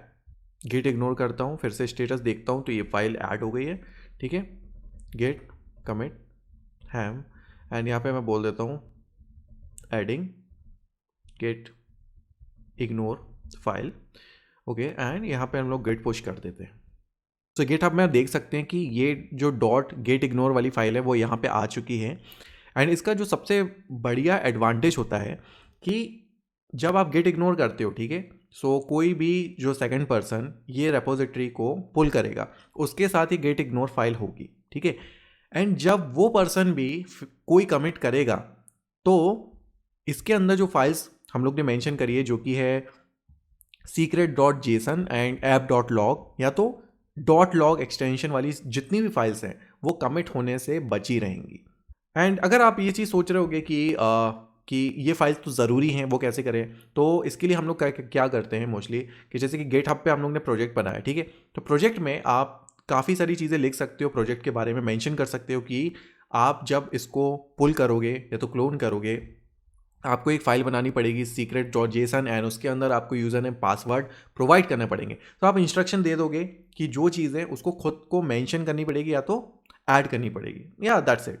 गेट इग्नोर करता हूँ, फिर से स्टेटस देखता हूँ तो ये फाइल ऐड हो गई है, ठीक है। गेट कमिट हैम एंड यहाँ पे मैं बोल देता हूँ adding git ignore file, okay. And यहाँ पे हम लोग गेट पुश कर देते हैं। तो गेट हब में देख सकते हैं कि ये जो .get ignore वाली फाइल है वो यहाँ पे आ चुकी है। एंड इसका जो सबसे बढ़िया एडवांटेज होता है कि जब आप गेट इग्नोर करते हो, ठीक है, सो कोई भी जो सेकंड पर्सन ये रेपोजिटरी को पुल करेगा उसके साथ ही गेट इग्नोर फाइल होगी, ठीक है। एंड जब वो पर्सन भी कोई कमिट करेगा तो इसके अंदर जो फाइल्स हम लोग ने मेंशन करी है, जो कि है secret.json एंड app.log, या तो .log एक्सटेंशन वाली जितनी भी फाइल्स हैं वो कमिट होने से बची रहेंगी। एंड अगर आप ये चीज़ सोच रहे होगे कि ये फाइल्स तो ज़रूरी हैं, वो कैसे करें, तो इसके लिए हम लोग क्या करते हैं मोस्टली, कि जैसे कि GitHub पे हम लोग ने प्रोजेक्ट बनाया, ठीक है, तो प्रोजेक्ट में आप काफ़ी सारी चीज़ें लिख सकते हो, प्रोजेक्ट के बारे में मेंशन कर सकते हो कि आप जब इसको पुल करोगे या तो क्लोन करोगे, आपको एक फाइल बनानी पड़ेगी secret.json एंड उसके अंदर आपको यूज़र नेम पासवर्ड प्रोवाइड करने पड़ेंगे। तो आप इंस्ट्रक्शन दे दोगे कि जो चीज़ें उसको खुद को मेंशन करनी पड़ेगी या तो ऐड करनी पड़ेगी, या दैट्स इट।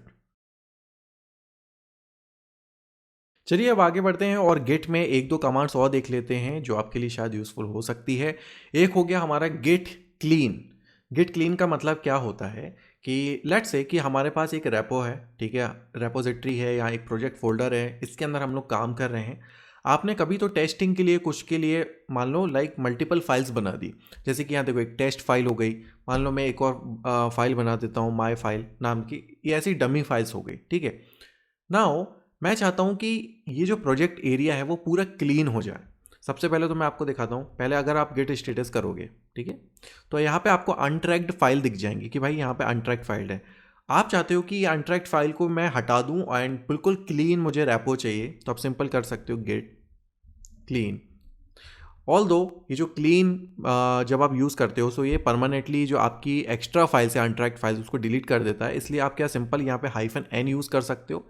चलिए अब आगे बढ़ते हैं और गिट में एक दो कमांड्स और देख लेते हैं जो आपके लिए शायद यूज़फुल हो सकती है। एक हो गया हमारा गिट क्लीन। गिट क्लीन का मतलब क्या होता है कि लेट्स से कि हमारे पास एक रेपो है, ठीक है, रेपोजिटरी है या एक प्रोजेक्ट फोल्डर है, इसके अंदर हम लोग काम कर रहे हैं। आपने कभी तो टेस्टिंग के लिए कुछ के लिए मान लो लाइक मल्टीपल फाइल्स बना दी, जैसे कि यहाँ देखो एक टेस्ट फाइल हो गई, मान लो मैं एक और फाइल बना देता हूँ माई फाइल नाम की, ये ऐसी डमी फाइल्स हो गई, ठीक है। नाउ मैं चाहता हूँ कि ये जो प्रोजेक्ट एरिया है वो पूरा क्लीन हो जाए। सबसे पहले तो मैं आपको दिखाता हूँ, पहले अगर आप गेट स्टेटस करोगे, ठीक है, तो यहाँ पे आपको अनट्रैक्ड फाइल दिख जाएंगी कि भाई यहाँ पे अनट्रैक्ड फाइल है। आप चाहते हो कि ये अनट्रैक्ड फाइल को मैं हटा दूँ एंड बिल्कुल क्लीन मुझे रैपो चाहिए, तो आप सिंपल कर सकते हो गेट क्लीन। ऑल्दो ये जो क्लीन जब आप यूज़ करते हो, सो ये परमानेंटली जो आपकी एक्स्ट्रा फाइल्स है अनट्रैक्ड फाइल्स उसको डिलीट कर देता है, इसलिए आप क्या सिंपल यहाँ पे -n यूज़ कर सकते हो।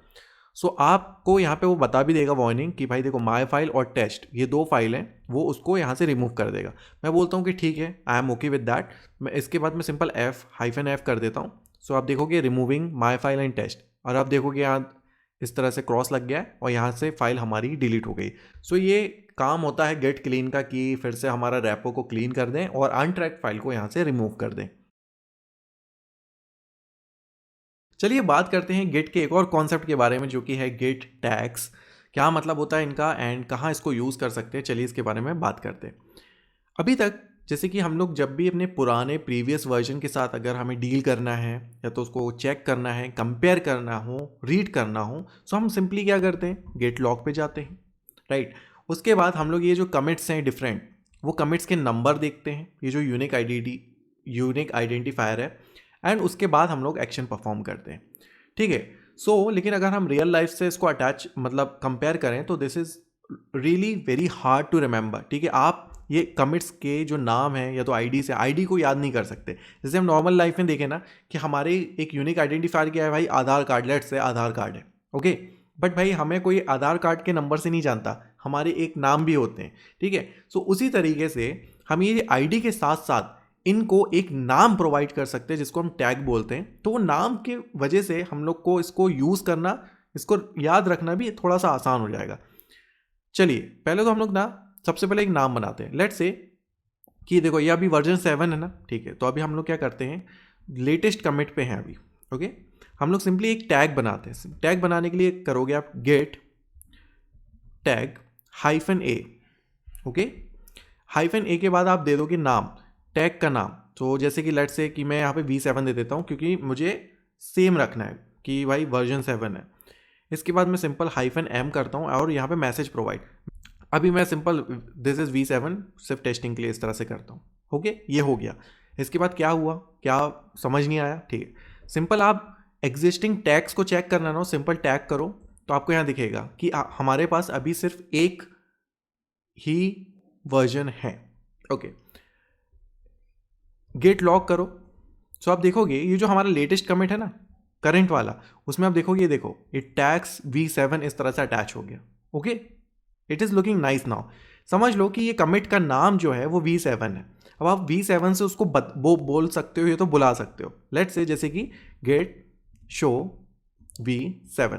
सो आपको यहाँ पे वो बता भी देगा वार्निंग कि भाई देखो माई फाइल और टेस्ट ये दो फाइल हैं, वो उसको यहाँ से रिमूव कर देगा। मैं बोलता हूँ कि ठीक है, I am okay with that. मैं इसके बाद मैं सिंपल -f कर देता हूँ। सो आप देखोगे removing my file and test, और आप देखोगे यहाँ इस तरह से क्रॉस लग गया है और यहाँ से फाइल हमारी डिलीट हो गई। सो ये काम होता है गेट क्लीन का कि फिर से हमारा रैपो को क्लीन कर दें और अनट्रैक्ड फाइल को यहाँ से रिमूव कर दें। चलिए बात करते हैं गिट के एक और कॉन्सेप्ट के बारे में, जो कि है गिट टैग्स। क्या मतलब होता है इनका एंड कहाँ इसको यूज़ कर सकते हैं, चलिए इसके बारे में बात करते हैं। अभी तक जैसे कि हम लोग जब भी अपने पुराने प्रीवियस वर्जन के साथ अगर हमें डील करना है या तो उसको चेक करना है, कंपेयर करना हो, रीड करना हो, तो हम सिंपली क्या करते हैं, गेट लॉग पे जाते हैं, राइट। उसके बाद हम लोग ये जो कमिट्स हैं डिफरेंट, वो कमिट्स के नंबर देखते हैं, ये जो यूनिक आइडेंटिफायर है, एंड उसके बाद हम लोग एक्शन परफॉर्म करते हैं, ठीक है। लेकिन अगर हम रियल लाइफ से इसको अटैच मतलब कंपेयर करें तो this is really very hard to remember, ठीक है। आप ये कमिट्स के जो नाम है या तो आईडी से आईडी को याद नहीं कर सकते। जैसे हम नॉर्मल लाइफ में देखें ना कि हमारे एक यूनिक आइडेंटिफायर क्या है, भाई आधार card, let's say Aadhaar card है, ओके, बट भाई हमें कोई आधार कार्ड के नंबर से नहीं जानता, हमारे एक नाम भी होते हैं, ठीक है। उसी तरीके से हम ये आईडी के साथ साथ इनको एक नाम प्रोवाइड कर सकते हैं जिसको हम टैग बोलते हैं। तो वो नाम के वजह से हम लोग को इसको यूज़ करना, इसको याद रखना भी थोड़ा सा आसान हो जाएगा। चलिए पहले तो हम लोग ना सबसे पहले एक नाम बनाते हैं। लेट्स से कि देखो ये अभी वर्जन 7 है ना, ठीक है, तो अभी हम लोग क्या करते हैं, लेटेस्ट कमिट पे हैं अभी, ओके। हम लोग सिंपली एक टैग बनाते हैं। टैग बनाने के लिए करोगे आप git tag -a, okay. -a के बाद आप दे दोगे नाम, टैग का नाम। तो जैसे कि लेट्स से कि मैं यहाँ पे V7 दे देता हूँ क्योंकि मुझे सेम रखना है कि भाई वर्जन 7 है। इसके बाद मैं सिंपल -m करता हूँ और यहाँ पे मैसेज प्रोवाइड। अभी मैं सिंपल दिस इज़ V7 सिर्फ टेस्टिंग के लिए इस तरह से करता हूँ, ओके, ये हो गया। इसके बाद क्या हुआ, क्या समझ नहीं आया, ठीक है, सिंपल आप एग्जिस्टिंग टैग्स को चेक करना ना, सिंपल टैग करो तो आपको यहाँ दिखेगा कि हमारे पास अभी सिर्फ एक ही वर्जन है, ओके। गेट लॉग करो, सो आप देखोगे ये जो हमारा लेटेस्ट कमिट है ना, करंट वाला, उसमें आप देखोगे, ये देखो ये टैग्स V7 इस तरह से अटैच हो गया, okay. It is looking nice now. समझ लो कि ये कमिट का नाम जो है वो V7 है। अब आप V7 से उसको बोल सकते हो या तो बुला सकते हो। लेट्स से जैसे कि गेट शो V7,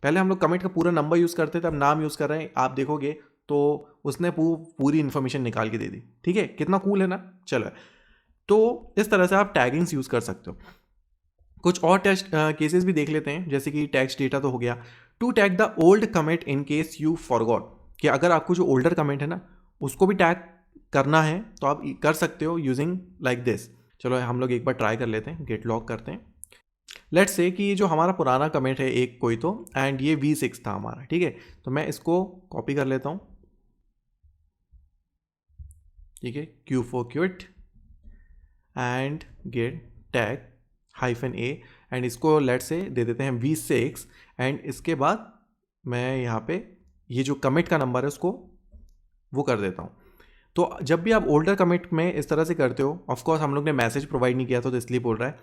पहले हम लोग कमिट का पूरा नंबर यूज़ करते थे, अब नाम यूज़ कर रहे हैं। आप देखोगे तो उसने पूरी इन्फॉर्मेशन निकाल के दे दी, ठीक है, कितना कूल है ना। चलो, तो इस तरह से आप टैगिंग्स यूज़ कर सकते हो। कुछ और टेस्ट केसेस भी देख लेते हैं, जैसे कि टैक्स डेटा तो हो गया। To tag the old commit in case you forgot, कि अगर आपको जो ओल्डर कमिट है ना उसको भी टैग करना है तो आप कर सकते हो यूजिंग लाइक दिस। चलो हम लोग एक बार ट्राई कर लेते हैं, गेट लॉग करते हैं। लेट्स से कि ये जो हमारा पुराना कमिट है एक कोई तो, एंड ये V6 था हमारा, ठीक है। तो मैं इसको कॉपी कर लेता हूँ, ठीक है, Q for quit and git tag -a and इसको लेट से दे देते हैं V6 एंड इसके बाद मैं यहाँ पे ये जो कमिट का नंबर है उसको वो कर देता हूँ। तो जब भी आप ओल्डर कमिट में इस तरह से करते हो, ऑफ कोर्स हम लोग ने मैसेज प्रोवाइड नहीं किया था तो इसलिए बोल रहा है,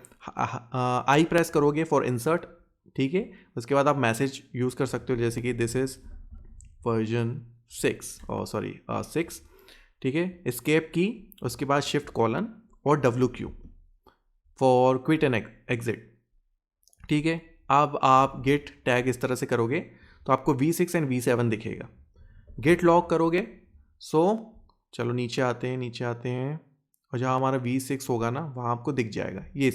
आई प्रेस करोगे फॉर इंसर्ट, ठीक है। उसके बाद आप मैसेज यूज़ कर सकते हो, जैसे कि दिस इज़ वर्जन 6, ठीक है, एस्केप की, उसके बाद शिफ्ट कॉलन और WQ for quit and exit, ठीक है। अब आप गेट टैग इस तरह से करोगे तो आपको V6 एंड V7 दिखेगा। गेट लॉग करोगे, सो चलो नीचे आते हैं और जहाँ हमारा V6 होगा ना वहाँ आपको दिख जाएगा, ये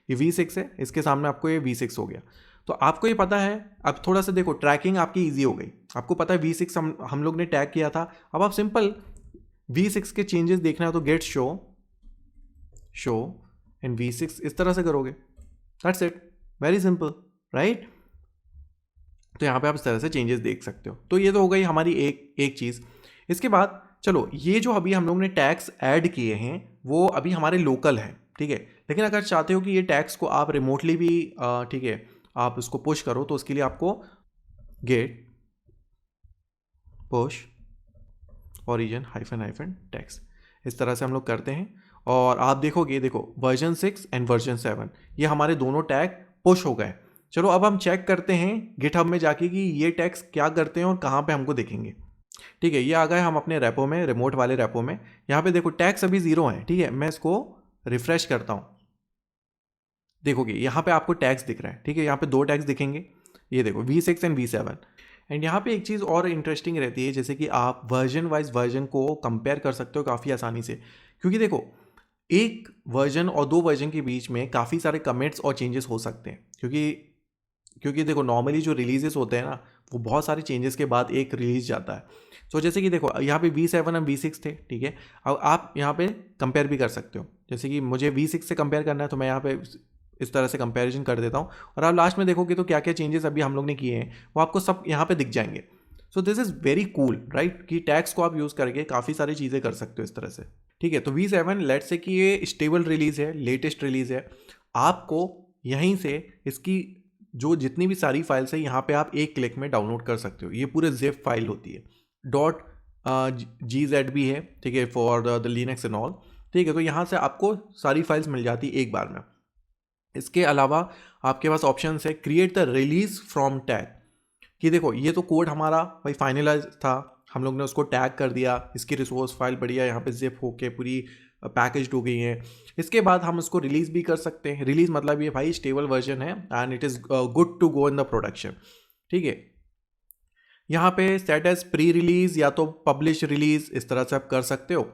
V6 है, इसके सामने आपको ये V6 हो गया। तो आपको ये पता है, अब थोड़ा सा देखो ट्रैकिंग आपकी ईजी हो गई, आपको पता है V6 हम लोग ने टैग किया था। अब आप सिंपल V6 के चेंजेस देखना है तो गेट शो एंड V6 इस तरह से करोगे, that's it, very simple, right. तो यहाँ पे आप इस तरह से चेंजेस देख सकते हो। तो ये तो हो गई हमारी एक चीज़। इसके बाद चलो ये जो अभी हम लोग ने टैग्स ऐड किए हैं वो अभी हमारे लोकल हैं, ठीक है। लेकिन अगर चाहते हो कि ये टैग्स को आप रिमोटली भी, ठीक है, आप उसको पुश करो तो उसके लिए आपको गेट पुश ओरिजिन -, टैग्स इस तरह से हम लोग करते हैं। और आप देखोगे, देखो वर्जन 6 एंड वर्जन 7 ये हमारे दोनों टैग पुश हो गए। चलो अब हम चेक करते हैं गिटहब में जाके कि ये टैग्स क्या करते हैं और कहाँ पे हमको दिखेंगे, ठीक है। ये आ गए हम अपने रेपो में, रिमोट वाले रेपो में। यहाँ पे देखो टैग्स अभी 0 हैं, ठीक है। मैं इसको रिफ्रेश करता हूँ, देखोगे यहाँ पे आपको टैग्स दिख रहा है, ठीक है। यहाँ पे 2 टैग्स दिखेंगे, ये देखो V6 एंड V7। एंड यहाँ पे एक चीज़ और इंटरेस्टिंग रहती है, जैसे कि आप वर्जन वाइज वर्जन को कंपेयर कर सकते हो काफ़ी आसानी से, क्योंकि देखो एक वर्जन और 2 वर्जन के बीच में काफ़ी सारे कमिट्स और चेंजेस हो सकते हैं, क्योंकि देखो नॉर्मली जो रिलीजेस होते हैं ना वो बहुत सारे चेंजेस के बाद एक रिलीज जाता है। तो जैसे कि देखो यहाँ पे V7 और V6 थे, ठीक है। अब आप यहाँ पे कंपेयर भी कर सकते हो, जैसे कि मुझे V6 से कंपेयर करना है तो मैं यहाँ पे इस तरह से कंपैरिजन कर देता हूँ और आप लास्ट में देखोगे तो क्या क्या चेंजेस अभी हम लोग ने किए हैं वो आपको सब यहाँ पे दिख जाएंगे। So this is very cool, right, कि टैग्स को आप यूज़ करके काफ़ी सारी चीज़ें कर सकते हो इस तरह से, ठीक है। तो V7 लेट से कि ये स्टेबल रिलीज़ है, लेटेस्ट रिलीज़ है, आपको यहीं से इसकी जो जितनी भी सारी फाइल्स है यहाँ पे आप एक क्लिक में डाउनलोड कर सकते हो। ये पूरे जिप फाइल होती है, .gz भी है, ठीक है, for the Linux and all, ठीक है। तो यहाँ से आपको सारी फाइल्स मिल जाती है एक बार में। इसके अलावा आपके पास ऑप्शन है create the release from tag, कि देखो ये तो कोड हमारा भाई फाइनलाइज था, हम लोग ने उसको टैग कर दिया, इसकी रिसोर्स फाइल बढ़िया यहाँ पे जिप होके पूरी पैकेज्ड हो गई है। इसके बाद हम उसको रिलीज़ भी कर सकते हैं। रिलीज़ मतलब ये भाई स्टेबल वर्जन है and it is good to go in the production, ठीक है। यहाँ पे सेट एज प्री रिलीज़ या तो पब्लिश रिलीज़ इस तरह से आप कर सकते हो।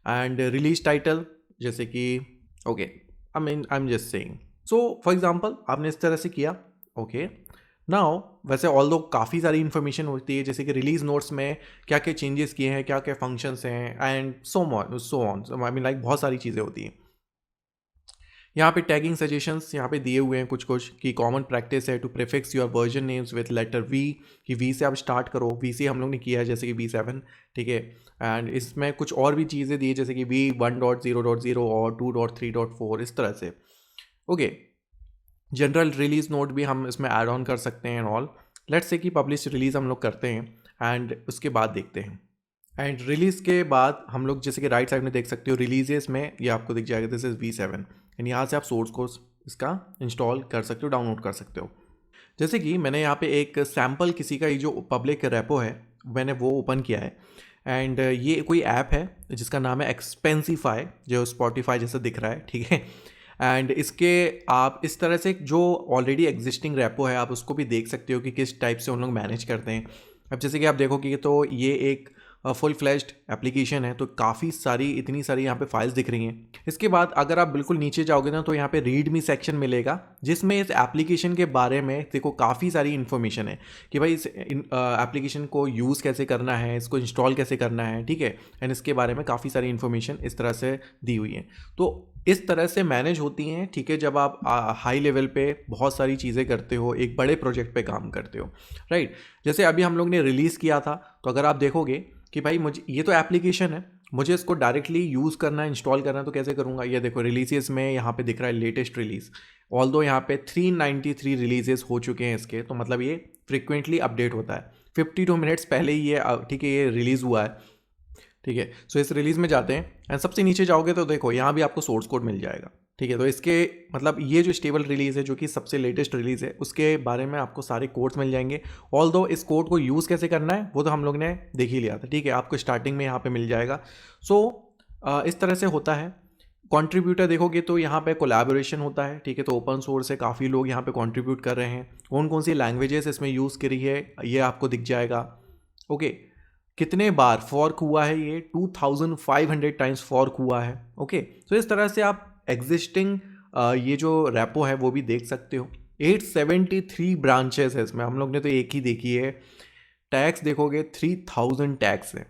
एंड रिलीज टाइटल जैसे कि okay, I am just saying, so for example आपने इस तरह से किया, ओके। नाउ वैसे ऑल दो काफ़ी सारी इन्फॉर्मेशन होती है, जैसे कि रिलीज नोट्स में क्या क्या चेंजेस किए हैं, क्या क्या फंक्शंस हैं and so on, I mean like बहुत सारी चीज़ें होती हैं। यहाँ पे टैगिंग सजेशंस यहाँ पे दिए हुए हैं कुछ कि कॉमन प्रैक्टिस है to prefix your version names with letter V, कि V से आप स्टार्ट करो, V से हम लोग ने किया है जैसे कि V7, ठीक है। एंड इसमें कुछ और भी चीज़ें दी है जैसे कि V1.0.0 और 2.3.4 इस तरह से, ओके। जनरल रिलीज नोट भी हम इसमें ऐड ऑन कर सकते हैं एंड ऑल। लेट्स से कि पब्लिश रिलीज़ हम लोग करते हैं एंड उसके बाद देखते हैं। एंड रिलीज़ के बाद हम लोग जैसे कि राइट साइड में देख सकते हो रिलीजेस में ये आपको दिख जाएगा, दिस इज़ V7 एंड यहाँ से आप सोर्स कोड इसका इंस्टॉल कर सकते हो, डाउनलोड कर सकते हो। जैसे कि मैंने यहाँ पे एक सैम्पल किसी का ये जो पब्लिक रेपो है मैंने वो ओपन किया है एंड ये कोई ऐप है जिसका नाम है एक्सपेंसिफाई, जो स्पॉटिफाई जैसा दिख रहा है, ठीक है। एंड इसके आप इस तरह से जो ऑलरेडी एग्जिस्टिंग रेपो है आप उसको भी देख सकते हो कि किस टाइप से उन लोग मैनेज करते हैं। अब जैसे कि आप देखोगे तो ये एक फुल फ्लैश्ड एप्लीकेशन है, तो काफ़ी सारी इतनी सारी यहाँ पे फाइल्स दिख रही हैं। इसके बाद अगर आप बिल्कुल नीचे जाओगे ना तो यहाँ पे रीड मी सेक्शन मिलेगा जिसमें इस एप्लीकेशन के बारे में देखो काफ़ी सारी इन्फॉर्मेशन है कि भाई इस एप्लीकेशन को यूज़ कैसे करना है, इसको इंस्टॉल कैसे करना है, ठीक है। एंड इसके बारे में काफ़ी सारी इन्फॉर्मेशन इस तरह से दी हुई है। तो इस तरह से मैनेज होती हैं, ठीक है, जब आप हाई लेवल पे बहुत सारी चीज़ें करते हो, एक बड़े प्रोजेक्ट पे काम करते हो, राइट। जैसे अभी हम लोग ने रिलीज़ किया था, तो अगर आप देखोगे कि भाई मुझे ये तो एप्लीकेशन है, मुझे इसको डायरेक्टली यूज़ करना है, इंस्टॉल करना है, तो कैसे करूँगा? ये देखो रिलीजेस में यहाँ पे दिख रहा है लेटेस्ट रिलीज़, ऑल्दो यहाँ पे 393 रिलीजेस हो चुके हैं इसके, तो मतलब ये फ्रिक्वेंटली अपडेट होता है। 52 मिनट्स पहले ही ये ठीक है ये रिलीज़ हुआ है, ठीक है। सो इस रिलीज़ में जाते हैं एंड सबसे नीचे जाओगे तो देखो यहाँ भी आपको सोर्स कोड मिल जाएगा, ठीक है। तो इसके मतलब ये जो स्टेबल रिलीज़ है, जो कि सबसे लेटेस्ट रिलीज़ है, उसके बारे में आपको सारे कोड्स मिल जाएंगे। ऑल्दो इस कोड को यूज़ कैसे करना है वो तो हम लोग ने देख ही लिया था, ठीक है, आपको स्टार्टिंग में यहाँ पे मिल जाएगा। सो इस तरह से होता है। कंट्रीब्यूटर देखोगे तो यहाँ पे कोलैबोरेशन होता है, ठीक है, तो ओपन सोर्स है, काफ़ी लोग यहाँ पे कंट्रीब्यूट कर रहे हैं। कौन कौन सी लैंग्वेजेस इसमें यूज़ करी है ये आपको दिख जाएगा, ओके। कितने बार फॉर्क हुआ है, ये 2500 टाइम्स फॉर्क हुआ है, ओके। तो इस तरह से आप एग्जिस्टिंग ये जो रेपो है वो भी देख सकते हो। 873 ब्रांचेस है इसमें, हम लोग ने तो एक ही देखी है। टैग्स देखोगे 3000 टैग्स है।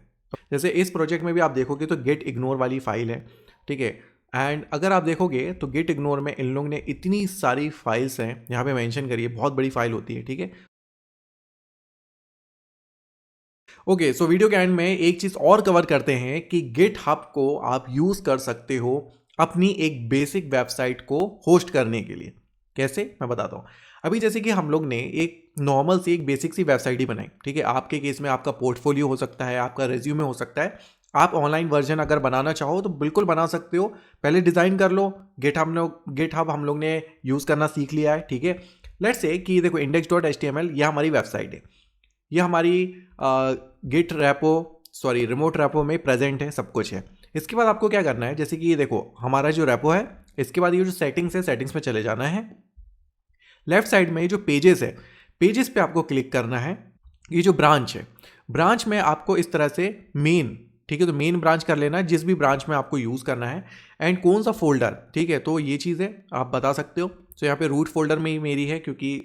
जैसे इस प्रोजेक्ट में भी आप देखोगे तो गेट इग्नोर वाली फाइल है, ठीक है। एंड अगर आप देखोगे तो गेट इग्नोर में इन लोग ने इतनी सारी फाइल्स हैं यहाँ पे मेंशन करी है, बहुत बड़ी फाइल होती है, ठीक है। ओके, सो वीडियो के एंड में एक चीज़ और कवर करते हैं कि गिटहब को आप यूज़ कर सकते हो अपनी एक बेसिक वेबसाइट को होस्ट करने के लिए। कैसे, मैं बताता हूँ। अभी जैसे कि हम लोग ने एक नॉर्मल सी एक बेसिक सी वेबसाइट ही बनाई, ठीक है। आपके केस में आपका पोर्टफोलियो हो सकता है, आपका रेज्यूमे हो सकता है। आप ऑनलाइन वर्जन अगर बनाना चाहो तो बिल्कुल बना सकते हो। पहले डिज़ाइन कर लो। गिटहब हम लोग ने यूज़ करना सीख लिया है, ठीक है। लेट्स से कि देखो index.html यह हमारी वेबसाइट है, ये हमारी git repo sorry remote repo में प्रेजेंट है, सब कुछ है। इसके बाद आपको क्या करना है, जैसे कि ये देखो हमारा जो रैपो है, इसके बाद ये जो सेटिंग्स है, सेटिंग्स में चले जाना है। लेफ्ट साइड में ये जो पेजेस है, पेजेस पे आपको क्लिक करना है। ये जो ब्रांच है, ब्रांच में आपको इस तरह से मेन, ठीक है, तो मेन ब्रांच कर लेना है जिस भी ब्रांच में आपको यूज़ करना है। एंड कौन सा फोल्डर, ठीक है, तो ये चीज़ है आप बता सकते हो। तो यहाँ पे रूट फोल्डर में ही मेरी है क्योंकि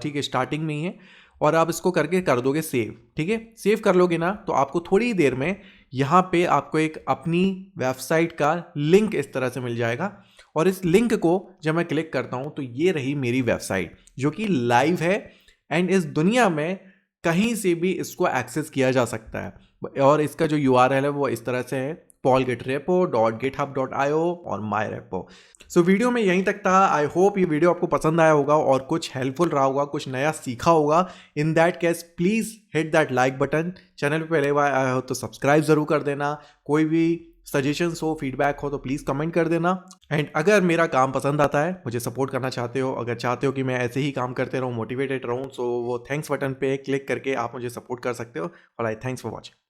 ठीक है स्टार्टिंग में ही है। और आप इसको करके कर दोगे सेव, ठीक है। सेव कर लोगे ना तो आपको थोड़ी देर में यहाँ पे आपको एक अपनी वेबसाइट का लिंक इस तरह से मिल जाएगा। और इस लिंक को जब मैं क्लिक करता हूँ तो ये रही मेरी वेबसाइट जो कि लाइव है एंड इस दुनिया में कहीं से भी इसको एक्सेस किया जा सकता है। और इसका जो URL है वो इस तरह से है paulgitrepo.github.io और myrepo। सो वीडियो में यहीं तक था। आई होप ये वीडियो आपको पसंद आया होगा और कुछ हेल्पफुल रहा होगा, कुछ नया सीखा होगा। In that case please hit that like button. Channel पे पहले बार आया हो तो सब्सक्राइब ज़रूर कर देना। कोई भी सजेशंस हो, फीडबैक हो तो प्लीज़ कमेंट कर देना। एंड अगर मेरा काम पसंद आता है, मुझे सपोर्ट करना चाहते हो, अगर चाहते हो कि मैं ऐसे ही काम करते रहूँ, मोटिवेटेड रहूँ, सो वो थैंक्स बटन पे क्लिक करके आप मुझे सपोर्ट कर सकते हो। और आई थैंक्स फॉर वॉचिंग।